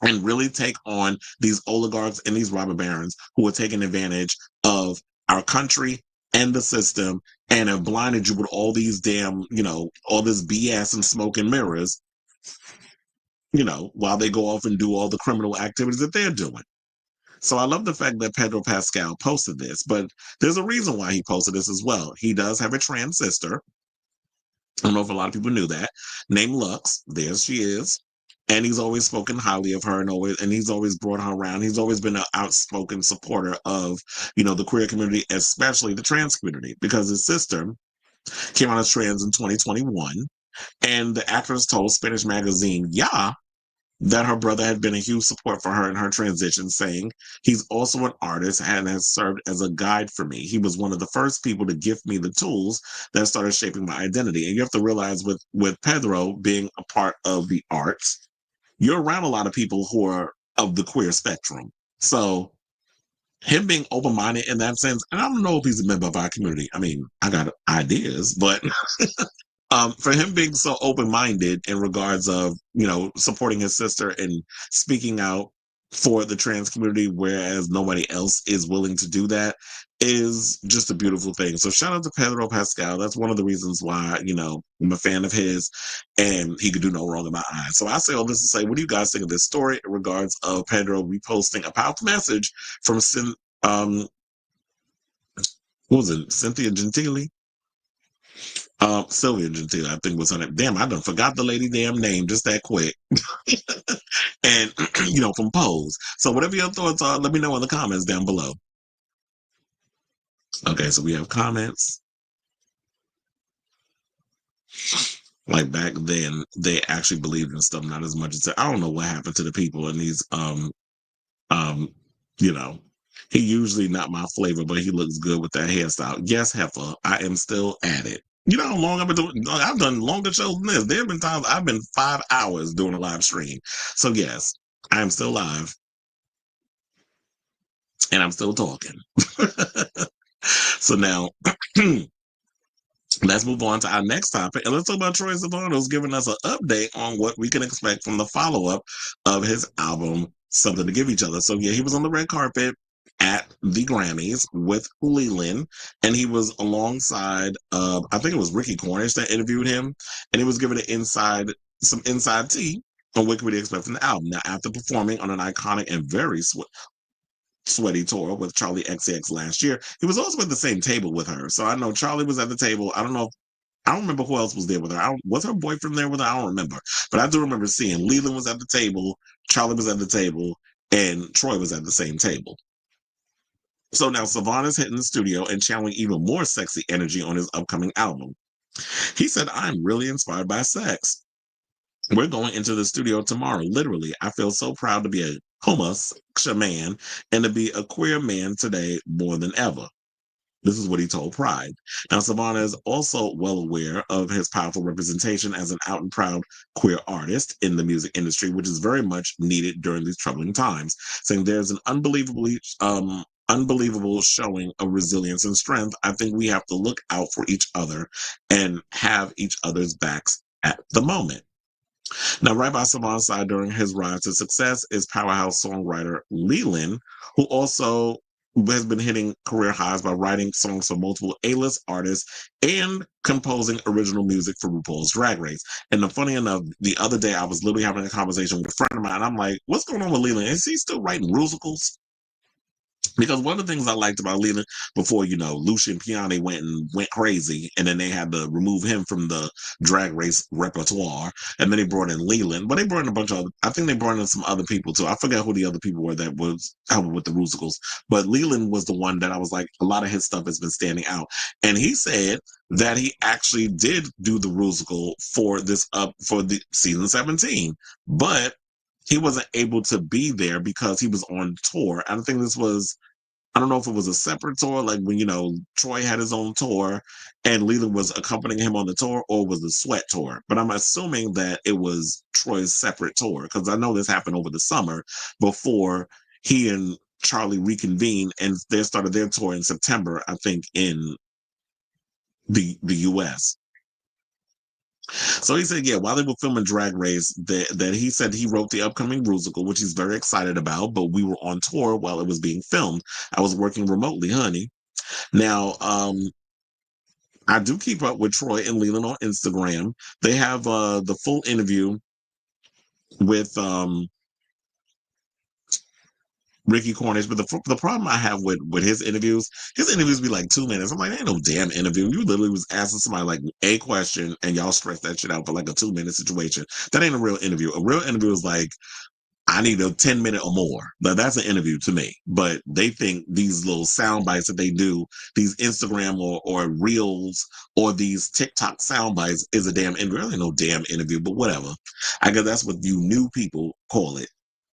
and really take on these oligarchs and these robber barons who are taking advantage of our country and the system and have blinded you with all these damn, all this BS and smoke and mirrors, while they go off and do all the criminal activities that they're doing. So I love the fact that Pedro Pascal posted this, but there's a reason why he posted this as well. He does have a trans sister. I don't know if a lot of people knew that. Named Lux. There she is. And he's always spoken highly of her and he's always brought her around. He's always been an outspoken supporter of, the queer community, especially the trans community, because his sister came out as trans in 2021. And the actress told Spanish magazine, Yeah, that her brother had been a huge support for her in her transition, saying, he's also an artist and has served as a guide for me. He was one of the first people to give me the tools that started shaping my identity. And you have to realize with Pedro being a part of the arts, you're around a lot of people who are of the queer spectrum. So him being open-minded in that sense, and I don't know if he's a member of our community. I mean, I got ideas, but for him being so open-minded in regards of, supporting his sister and speaking out for the trans community, whereas nobody else is willing to do that, is just a beautiful thing. So shout out to Pedro Pascal. That's one of the reasons why, I'm a fan of his, and he could do no wrong in my eyes. So I say all this to say, what do you guys think of this story in regards of Pedro reposting a powerful message from what was it, Cynthia Gentili? Sylvia Gentile, I think was her name. Damn, I done forgot the lady damn name just that quick. And, from Pose. So whatever your thoughts are, let me know in the comments down below. Okay, so we have comments. Like back then, they actually believed in stuff, not as much as I don't know what happened to the people in these, he usually not my flavor, but he looks good with that hairstyle. Yes, Heifer, I am still at it. You know how long I've been doing? I've done longer shows than this. There have been times I've been 5 hours doing a live stream. So yes, I am still live. And I'm still talking. So now, let's move on to our next topic. And let's talk about Troye Sivan, who's giving us an update on what we can expect from the follow-up of his album, Something to Give Each Other. So yeah, he was on the red carpet at the Grammys with Leland, and he was alongside I think it was Ricky Cornish that interviewed him, and he was given some inside tea on what could we expect from the album. Now, after performing on an iconic and very Sweaty tour with Charlie XCX last year. He was also at the same table with her. So I know Charlie was at the table. I don't remember who else was there with her. Was her boyfriend there with her? I don't remember. But I do remember seeing Leland was at the table, Charlie was at the table, and Troye was at the same table. So now Sivan is hitting the studio and channeling even more sexy energy on his upcoming album. He said, I'm really inspired by sex. We're going into the studio tomorrow. Literally, I feel so proud to be a homosexual man and to be a queer man today more than ever. This is what he told Pride. Now, Sivan is also well aware of his powerful representation as an out and proud queer artist in the music industry, which is very much needed during these troubling times, saying there's an unbelievable showing of resilience and strength. I think we have to look out for each other and have each other's backs at the moment. Now, right by Sivan's side during his rise to success is powerhouse songwriter Leland, who also has been hitting career highs by writing songs for multiple A-list artists and composing original music for RuPaul's Drag Race. And funny enough, the other day I was literally having a conversation with a friend of mine, and I'm like, what's going on with Leland? Is he still writing musicals? Because one of the things I liked about Leland before, Lucian Piane went crazy, and then they had to remove him from the Drag Race repertoire, and then they brought in Leland. But they brought in a bunch of I think they brought in some other people too. I forget who the other people were that was helping with the musicals. But Leland was the one that I was like, a lot of his stuff has been standing out. And he said that he actually did do the musical for the season 17, but he wasn't able to be there because he was on tour. I don't know if it was a separate tour, like when, Troye had his own tour and Leland was accompanying him on the tour, or was the Sweat tour. But I'm assuming that it was Troye's separate tour, because I know this happened over the summer before he and Charlie reconvened, and they started their tour in September, I think, in the US. So he said, while they were filming Drag Race, that he said he wrote the upcoming musical, which he's very excited about, but we were on tour while it was being filmed. I was working remotely, honey. Now, I do keep up with Troye and Leland on Instagram. They have the full interview with Ricky Cornish, but the problem I have with his interviews be like 2 minutes. I'm like, ain't no damn interview. You literally was asking somebody like a question, and y'all stretch that shit out for like a 2-minute situation. That ain't a real interview. A real interview is like, I need a 10-minute or more. That's an interview to me. But they think these little sound bites that they do, these Instagram or Reels or these TikTok sound bites, is a damn interview. There ain't no damn interview, but whatever. I guess that's what you new people call it.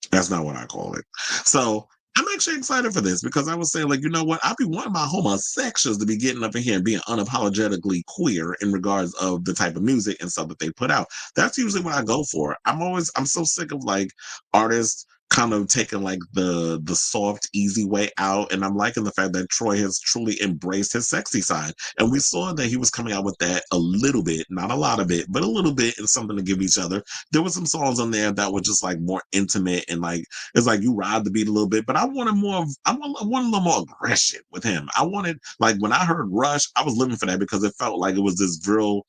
That's not what I call it. So I'm actually excited for this, because I was saying, like, you know what? I'd be one of my homosexuals to be getting up in here and being unapologetically queer in regards of the type of music and stuff that they put out. That's usually what I go for. I'm so sick of like artists kind of taking like the soft, easy way out. And I'm liking the fact that Troye has truly embraced his sexy side. And we saw that he was coming out with that a little bit, not a lot of it, but a little bit, and something to give each other. There were some songs on there that were just like more intimate, and like, it's like you ride the beat a little bit, but I wanted a little more aggression with him. I wanted, like, when I heard Rush, I was living for that, because it felt like it was this real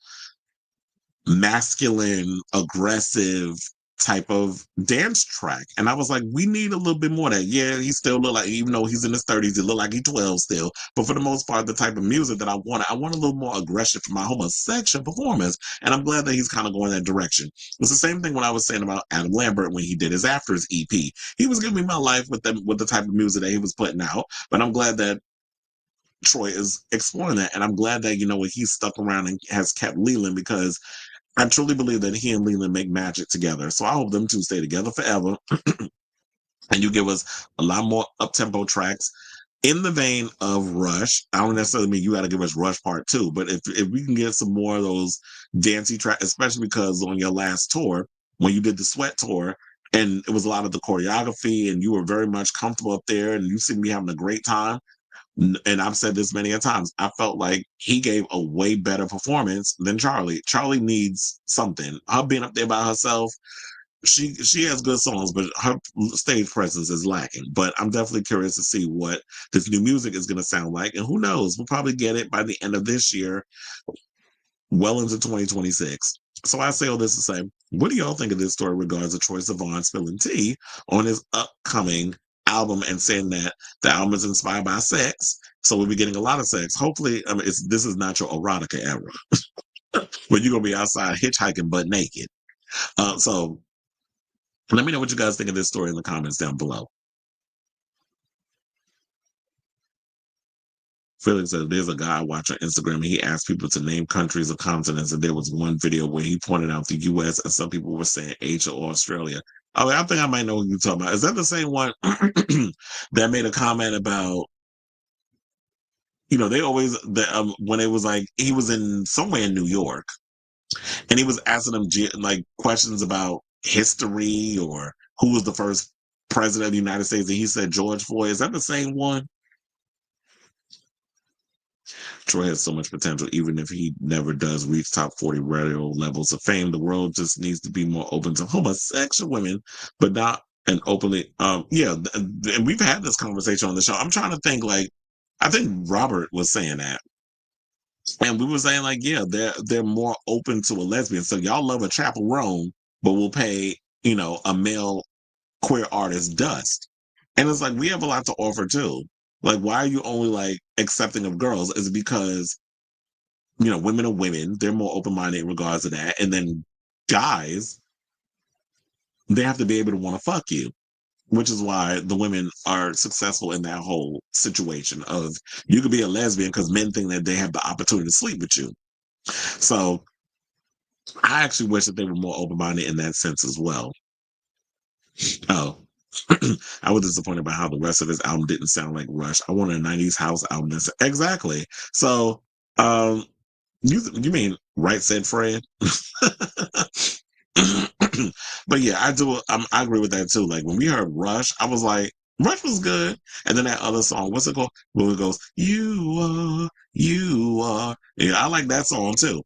masculine, aggressive type of dance track. And I was like, we need a little bit more of that. Yeah, he still look like, even though he's in his 30s, he look like he's 12 still. But for the most part, the type of music that I want a little more aggression from my homosexual performance. And I'm glad that he's kind of going that direction. It's the same thing when I was saying about Adam Lambert when he did his Afters EP. He was giving me my life with the type of music that he was putting out. But I'm glad that Troye is exploring that. And I'm glad that, he's stuck around and has kept Leland, because I truly believe that he and Leland make magic together. So I hope them two stay together forever. And you give us a lot more up-tempo tracks in the vein of Rush. I don't necessarily mean you got to give us Rush Part 2, but if we can get some more of those dancey tracks, especially because on your last tour, when you did the Sweat tour, and it was a lot of the choreography, and you were very much comfortable up there, and you seemed to be having a great time. And I've said this many a times, I felt like he gave a way better performance than Charlie. Charlie needs something. Her being up there by herself, she has good songs, but her stage presence is lacking. But I'm definitely curious to see what this new music is going to sound like. And who knows, we'll probably get it by the end of this year, well into 2026. So I say all this to say, what do y'all think of this story regards to Troye Sivan spilling tea on his upcoming album and saying that the album is inspired by sex. So we'll be getting a lot of sex. Hopefully, I mean, this is not your erotica era where you're going to be outside hitchhiking butt naked. So let me know what you guys think of this story in the comments down below. Felix said there's a guy I watch on Instagram and he asked people to name countries or continents, and there was one video where he pointed out the US and some people were saying Asia or Australia. Oh, I think I might know what you're talking about. Is that the same one that made a comment about, they always, when it was like, he was in somewhere in New York and he was asking them like questions about history or who was the first president of the United States, and he said George Floyd. Is that the same one? Troye has so much potential, even if he never does reach top 40 radio levels of fame. The world just needs to be more open to homosexual women, but not an openly. And we've had this conversation on the show. I'm trying to think, like, I think Robert was saying that, and we were saying, like, yeah, they're more open to a lesbian. So y'all love a chaperone, but we'll pay, a male queer artist dust. And it's like, we have a lot to offer too. Like, why are you only like accepting of girls? Is it because, women are women, they're more open-minded in regards to that. And then guys, they have to be able to want to fuck you, which is why the women are successful in that whole situation of you could be a lesbian because men think that they have the opportunity to sleep with you. So I actually wish that they were more open-minded in that sense as well. Oh, I was disappointed by how the rest of this album didn't sound like Rush. I wanted a 90s house album. Exactly. So, you mean Right Said Fred? But yeah, I agree with that too. Like when we heard Rush, I was like, Rush was good. And then that other song, what's it called? Where it goes, you are. Yeah, I like that song too.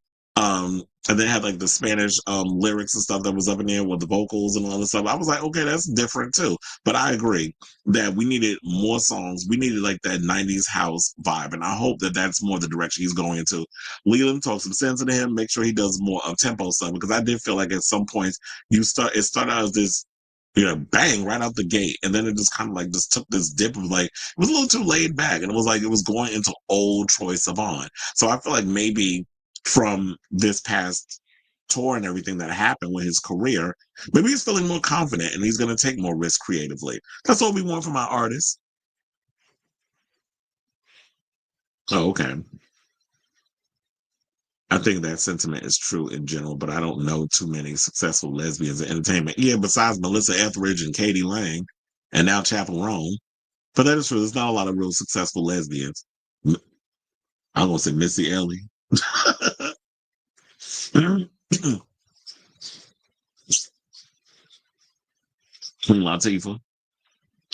And then it had like the Spanish lyrics and stuff that was up in there with the vocals and all this stuff. I was like, okay, that's different too. But I agree that we needed more songs. We needed like that 90s house vibe. And I hope that that's more the direction he's going into. Leland, talk some sense into him. Make sure he does more up-tempo stuff, because I did feel like at some points it started out as this, bang right out the gate. And then it just kind of like just took this dip of like, it was a little too laid back. And it was like, it was going into old Troye Sivan. So I feel like maybe from this past tour and everything that happened with his career, maybe he's feeling more confident and he's going to take more risks creatively. That's all we want from our artists. Oh, okay. I think that sentiment is true in general, but I don't know too many successful lesbians in entertainment. Yeah, besides Melissa Etheridge and Katie Lang, and now Chaperone. But that is true. There's not a lot of real successful lesbians. I'm going to say Missy Elliott. Latifah,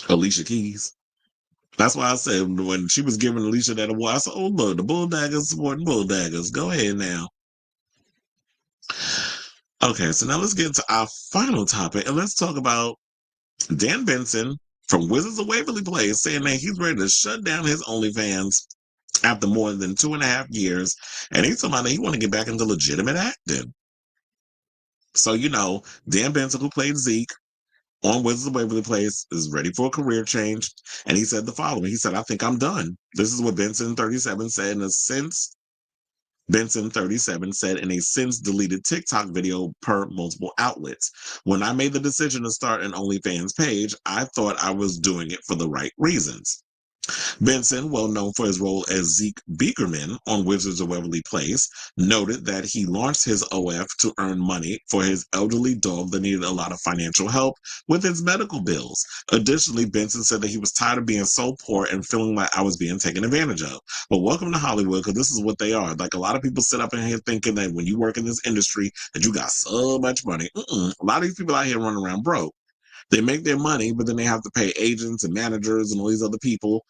Alicia Keys. That's why I said when she was giving Alicia that award, I said, oh, look, the Bulldaggers supporting Bulldaggers. Go ahead now. Okay, so now let's get to our final topic, and let's talk about Dan Benson from Wizards of Waverly Place saying that he's ready to shut down his OnlyFans after more than 2.5 years, and he's talking about that he want to get back into legitimate acting. So, Dan Benson, who played Zeke on Wizards of Waverly Place, is ready for a career change, and he said the following. He said, I think I'm done. This is what Benson 37 said in a since deleted TikTok video per multiple outlets. When I made the decision to start an OnlyFans page, I thought I was doing it for the right reasons. Benson, well known for his role as Zeke Beakerman on Wizards of Waverly Place, noted that he launched his OF to earn money for his elderly dog that needed a lot of financial help with his medical bills. Additionally, Benson said that he was tired of being so poor and feeling like I was being taken advantage of. But welcome to Hollywood, because this is what they are. Like, a lot of people sit up in here thinking that when you work in this industry that you got so much money. A lot of these people out here running around broke. They make their money, but then they have to pay agents and managers and all these other people.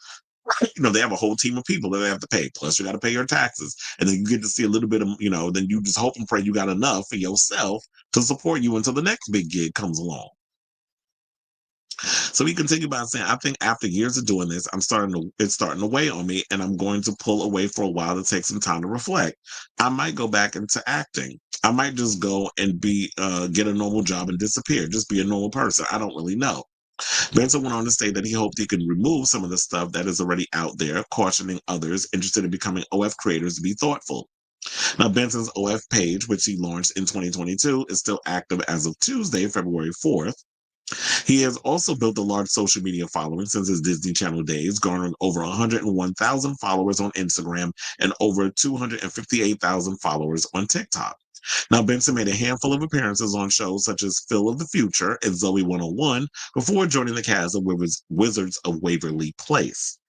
They have a whole team of people that they have to pay. Plus, you got to pay your taxes. And then you get to see a little bit of, then you just hope and pray you got enough for yourself to support you until the next big gig comes along. So he continued by saying, I think after years of doing this, it's starting to weigh on me, and I'm going to pull away for a while to take some time to reflect. I might go back into acting. I might just go and get a normal job and disappear, just be a normal person. I don't really know. Benson went on to state that he hoped he could remove some of the stuff that is already out there, cautioning others interested in becoming OF creators to be thoughtful. Now, Benson's OF page, which he launched in 2022, is still active as of Tuesday, February 4th. He has also built a large social media following since his Disney Channel days, garnering over 101,000 followers on Instagram and over 258,000 followers on TikTok. Now, Benson made a handful of appearances on shows such as Phil of the Future and Zoe 101 before joining the cast of Wizards of Waverly Place.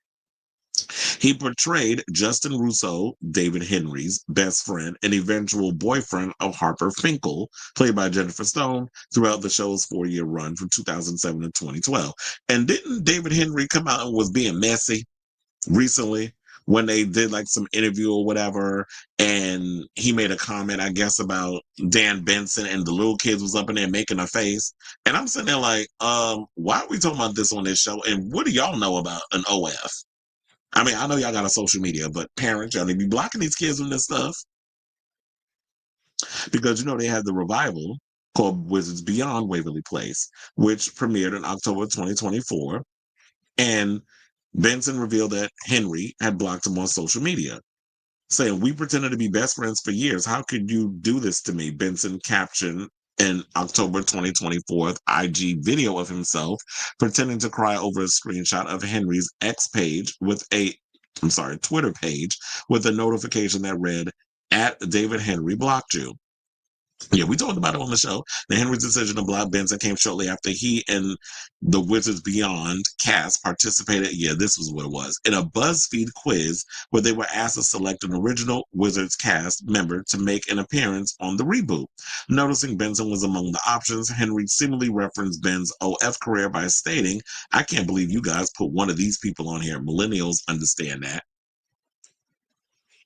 He portrayed Justin Russo, David Henry's best friend and eventual boyfriend of Harper Finkel, played by Jennifer Stone, throughout the show's 4-year run from 2007 to 2012. And didn't David Henry come out and was being messy recently when they did like some interview or whatever, and he made a comment, I guess, about Dan Benson and the little kids was up in there making a face. And I'm sitting there like, why are we talking about this on this show? And what do y'all know about an OF? I mean, I know y'all got a social media, but parents, y'all need to be blocking these kids from this stuff. Because, you know, they had the revival called Wizards Beyond Waverly Place, which premiered in October 2024. And Benson revealed that Henry had blocked him on social media, saying, "We pretended to be best friends for years. How could you do this to me?" Benson captioned in October 2024 IG video of himself pretending to cry over a screenshot of Henry's X page with Twitter page with a notification that read, "@David Henry blocked you." Yeah, we talked about it on the show. The Henry's decision to block Benson came shortly after he and the Wizards Beyond cast participated, yeah, this was what it was, in a BuzzFeed quiz where they were asked to select an original Wizards cast member to make an appearance on the reboot. Noticing Benson was among the options, Henry seemingly referenced Ben's OF career by stating, "I can't believe you guys put one of these people on here. Millennials understand that."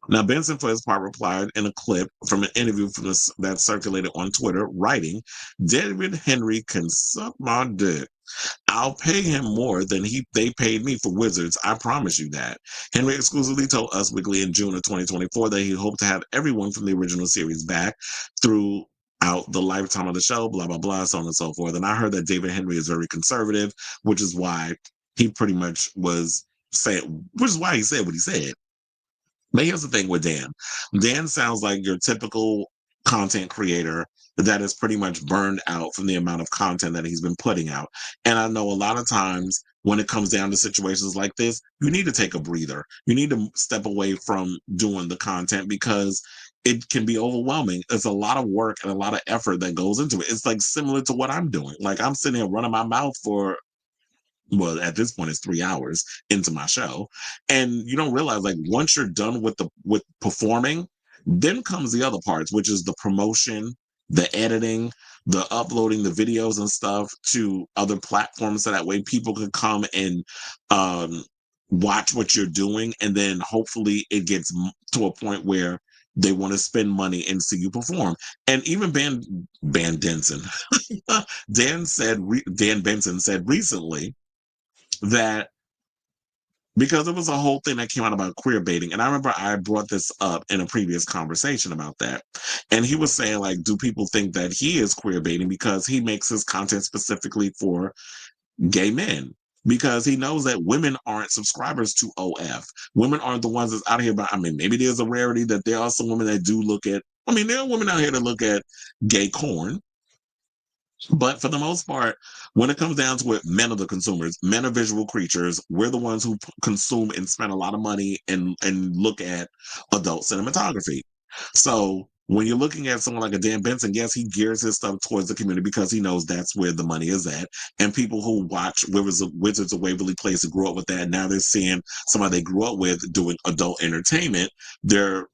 Now, Benson, for his part, replied in a clip from an interview that circulated on Twitter, writing, "David Henry can suck my dick. I'll pay him more than they paid me for Wizards. I promise you that." Henry exclusively told Us Weekly in June of 2024 that he hoped to have everyone from the original series back throughout the lifetime of the show, blah, blah, blah, so on and so forth. And I heard that David Henry is very conservative, which is why he pretty much was saying, which is why he said what he said. But here's the thing with Dan. Dan sounds like your typical content creator that is pretty much burned out from the amount of content that he's been putting out. And I know a lot of times when it comes down to situations like this, you need to take a breather. You need to step away from doing the content because it can be overwhelming. It's a lot of work and a lot of effort that goes into it. It's like similar to what I'm doing. Like I'm sitting here running my mouth for, well, at this point it's 3 hours into my show, and you don't realize, like, once you're done with performing, then comes the other parts, which is the promotion, the editing, the uploading the videos and stuff to other platforms, so that way people can come and watch what you're doing, and then hopefully it gets to a point where they want to spend money and see you perform. And even Dan Benson said recently that because it was a whole thing that came out about queer baiting. And I remember I brought this up in a previous conversation about that. And he was saying, like, do people think that he is queer baiting because he makes his content specifically for gay men? Because he knows that women aren't subscribers to OF. Women aren't the ones that's out here. But I mean, maybe there's a rarity that there are some women that do look at, I mean, there are women out here that look at gay corn. But for the most part, when it comes down to it, men are the consumers. Men are visual creatures. We're the ones who consume and spend a lot of money and look at adult cinematography. So when you're looking at someone like a Dan Benson, yes, he gears his stuff towards the community because he knows that's where the money is at. And people who watch Wizards of Waverly Place and grew up with that, now they're seeing somebody they grew up with doing adult entertainment. They're,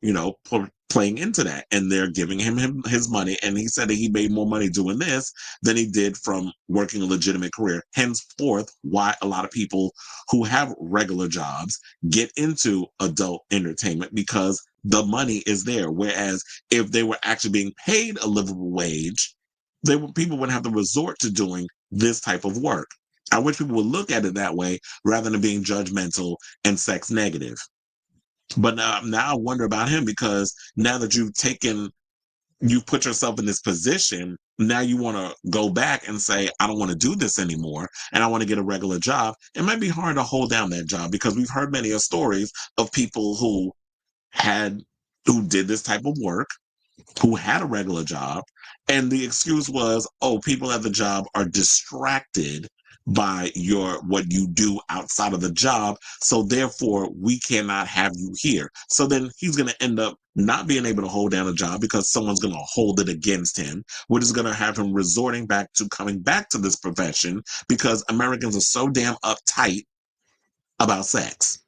playing into that, and they're giving him his money. And he said that he made more money doing this than he did from working a legitimate career. Henceforth, why a lot of people who have regular jobs get into adult entertainment, because the money is there. Whereas if they were actually being paid a livable wage, people wouldn't have to resort to doing this type of work. I wish people would look at it that way rather than being judgmental and sex negative. But now I wonder about him, because now that you've put yourself in this position, now you want to go back and say, I don't want to do this anymore and I want to get a regular job. It might be hard to hold down that job because we've heard many stories of people who did this type of work, who had a regular job, and the excuse was, oh, people at the job are distracted by what you do outside of the job, so therefore we cannot have you here. So then he's going to end up not being able to hold down a job because someone's going to hold it against him, which is going to have him resorting back to coming back to this profession because Americans are so damn uptight about sex.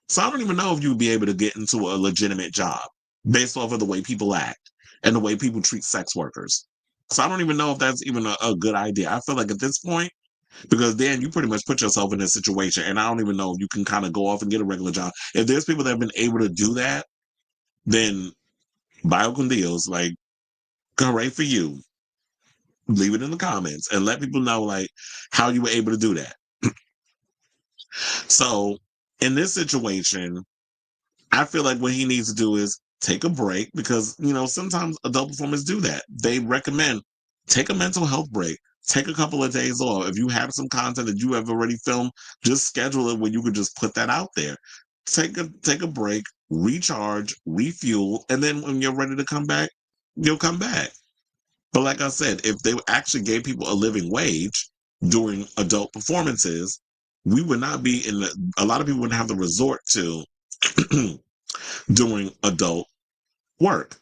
So I don't even know if you would be able to get into a legitimate job based off of the way people act and the way people treat sex workers. So I don't even know if that's even a good idea. I feel like at this point, because then you pretty much put yourself in this situation, and I don't even know if you can kind of go off and get a regular job. If there's people that have been able to do that, then bio con Dios, like, hooray for you. Leave it in the comments and let people know, like, how you were able to do that. So in this situation, I feel like what he needs to do is take a break because, sometimes adult performers do that. They recommend take a mental health break, take a couple of days off. If you have some content that you have already filmed, just schedule it where you could just put that out there. Take a break, recharge, refuel, and then when you're ready to come back, you'll come back. But like I said, if they actually gave people a living wage during adult performances, we would not be a lot of people wouldn't have to resort to doing adult work.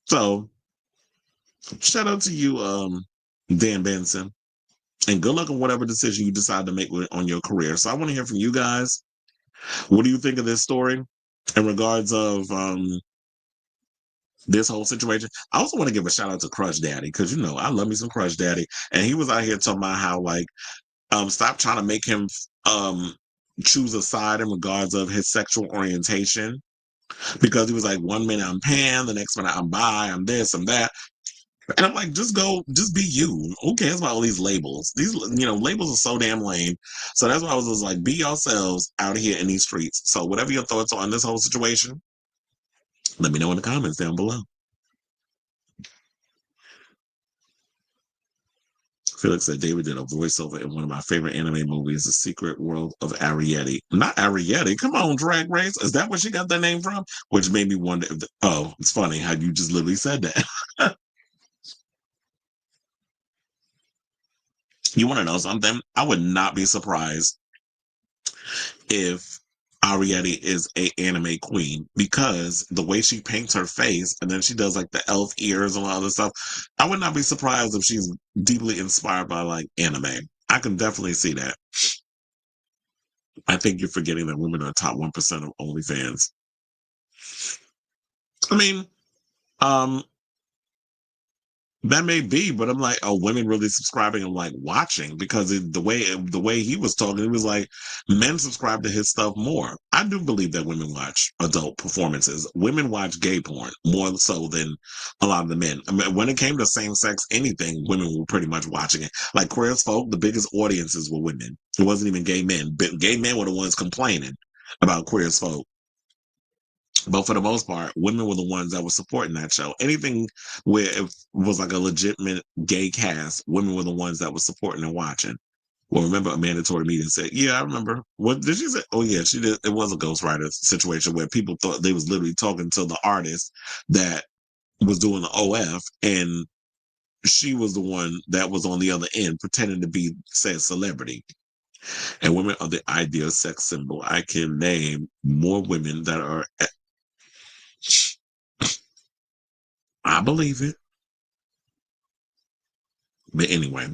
So shout out to you, Dan Benson, and good luck on whatever decision you decide to make on your career. So I want to hear from you guys. What do you think of this story in regards of this whole situation? I also want to give a shout out to Crotch Daddy because I love me some Crotch Daddy, and he was out here talking about how stop trying to make him choose a side in regards of his sexual orientation, because he was like, 1 minute I'm pan, the next minute I'm bi, I'm this, I'm that. And I'm like, just be you. Who cares about all these labels? These, labels are so damn lame. So that's why I was just like, be yourselves out here in these streets. So whatever your thoughts are on this whole situation, let me know in the comments down below. Felix said David did a voiceover in one of my favorite anime movies, The Secret World of Ariete. Not Ariete. Come on, Drag Race. Is that where she got that name from? Which made me wonder it's funny how you just literally said that. You want to know something? I would not be surprised if Ariete is a anime queen, because the way she paints her face and then she does like the elf ears and all other stuff, I would not be surprised if she's deeply inspired by anime. I can definitely see that. I think you're forgetting that women are top 1% of OnlyFans. I mean, that may be, but I'm like, are women really subscribing and watching? Because the way he was talking, it was like men subscribe to his stuff more. I do believe that women watch adult performances. Women watch gay porn more so than a lot of the men. I mean, when it came to same sex anything, women were pretty much watching it. Like Queer as Folk, the biggest audiences were women. It wasn't even gay men. But gay men were the ones complaining about Queer as Folk. But for the most part, women were the ones that were supporting that show. Anything where it was like a legitimate gay cast, women were the ones that were supporting and watching. Well, remember a mandatory meeting said, yeah, I remember. What did she say? Oh, yeah, she did. It was a ghostwriter situation where people thought they was literally talking to the artist that was doing the OF, and she was the one that was on the other end pretending to be said celebrity. And women are the ideal sex symbol. I can name more women that are... I believe it. But anyway.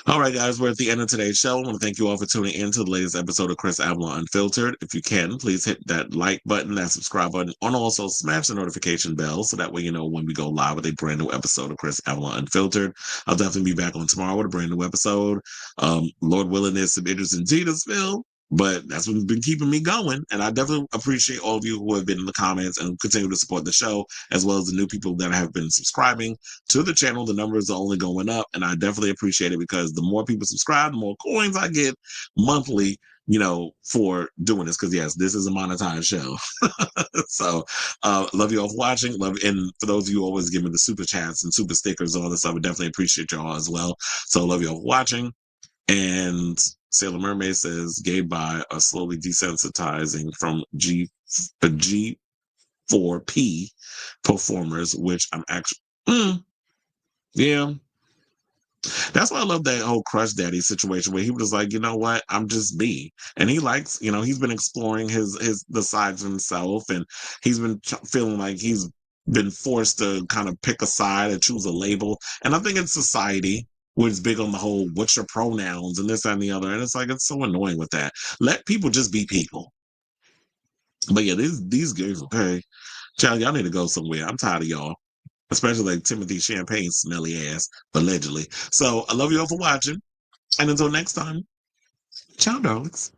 All right, guys, we're at the end of today's show. I want to thank you all for tuning in to the latest episode of Chris Avalon Unfiltered. If you can, please hit that like button, that subscribe button, and also smash the notification bell so that way you know when we go live with a brand new episode of Chris Avalon Unfiltered. I'll definitely be back on tomorrow with a brand new episode. Lord willing, there's some interesting tea to spill, but that's what's been keeping me going. And I definitely appreciate all of you who have been in the comments and continue to support the show, as well as the new people that have been subscribing to the channel. The numbers are only going up, and I definitely appreciate it because the more people subscribe, the more coins I get monthly, for doing this, because yes, this is a monetized show. So love you all for watching. And for those of you who always give me the super chats and super stickers and all this, I would definitely appreciate y'all as well. So love you all for watching. And Sailor Mermaid says gay bi are slowly desensitizing from G4P performers, which I'm actually yeah. That's why I love that whole Crush Daddy situation where he was like, you know what, I'm just me, and he likes, he's been exploring the sides of himself, and he's been feeling like he's been forced to kind of pick a side and choose a label. And I think in society, was big on the whole what's your pronouns and this that, and the other, and it's like it's so annoying with that. Let people just be people. But yeah, these gays, okay, child, y'all need to go somewhere. I'm tired of y'all. Especially like Timothy Champagne smelly ass, allegedly. So I love you all for watching. And until next time, ciao, darlings.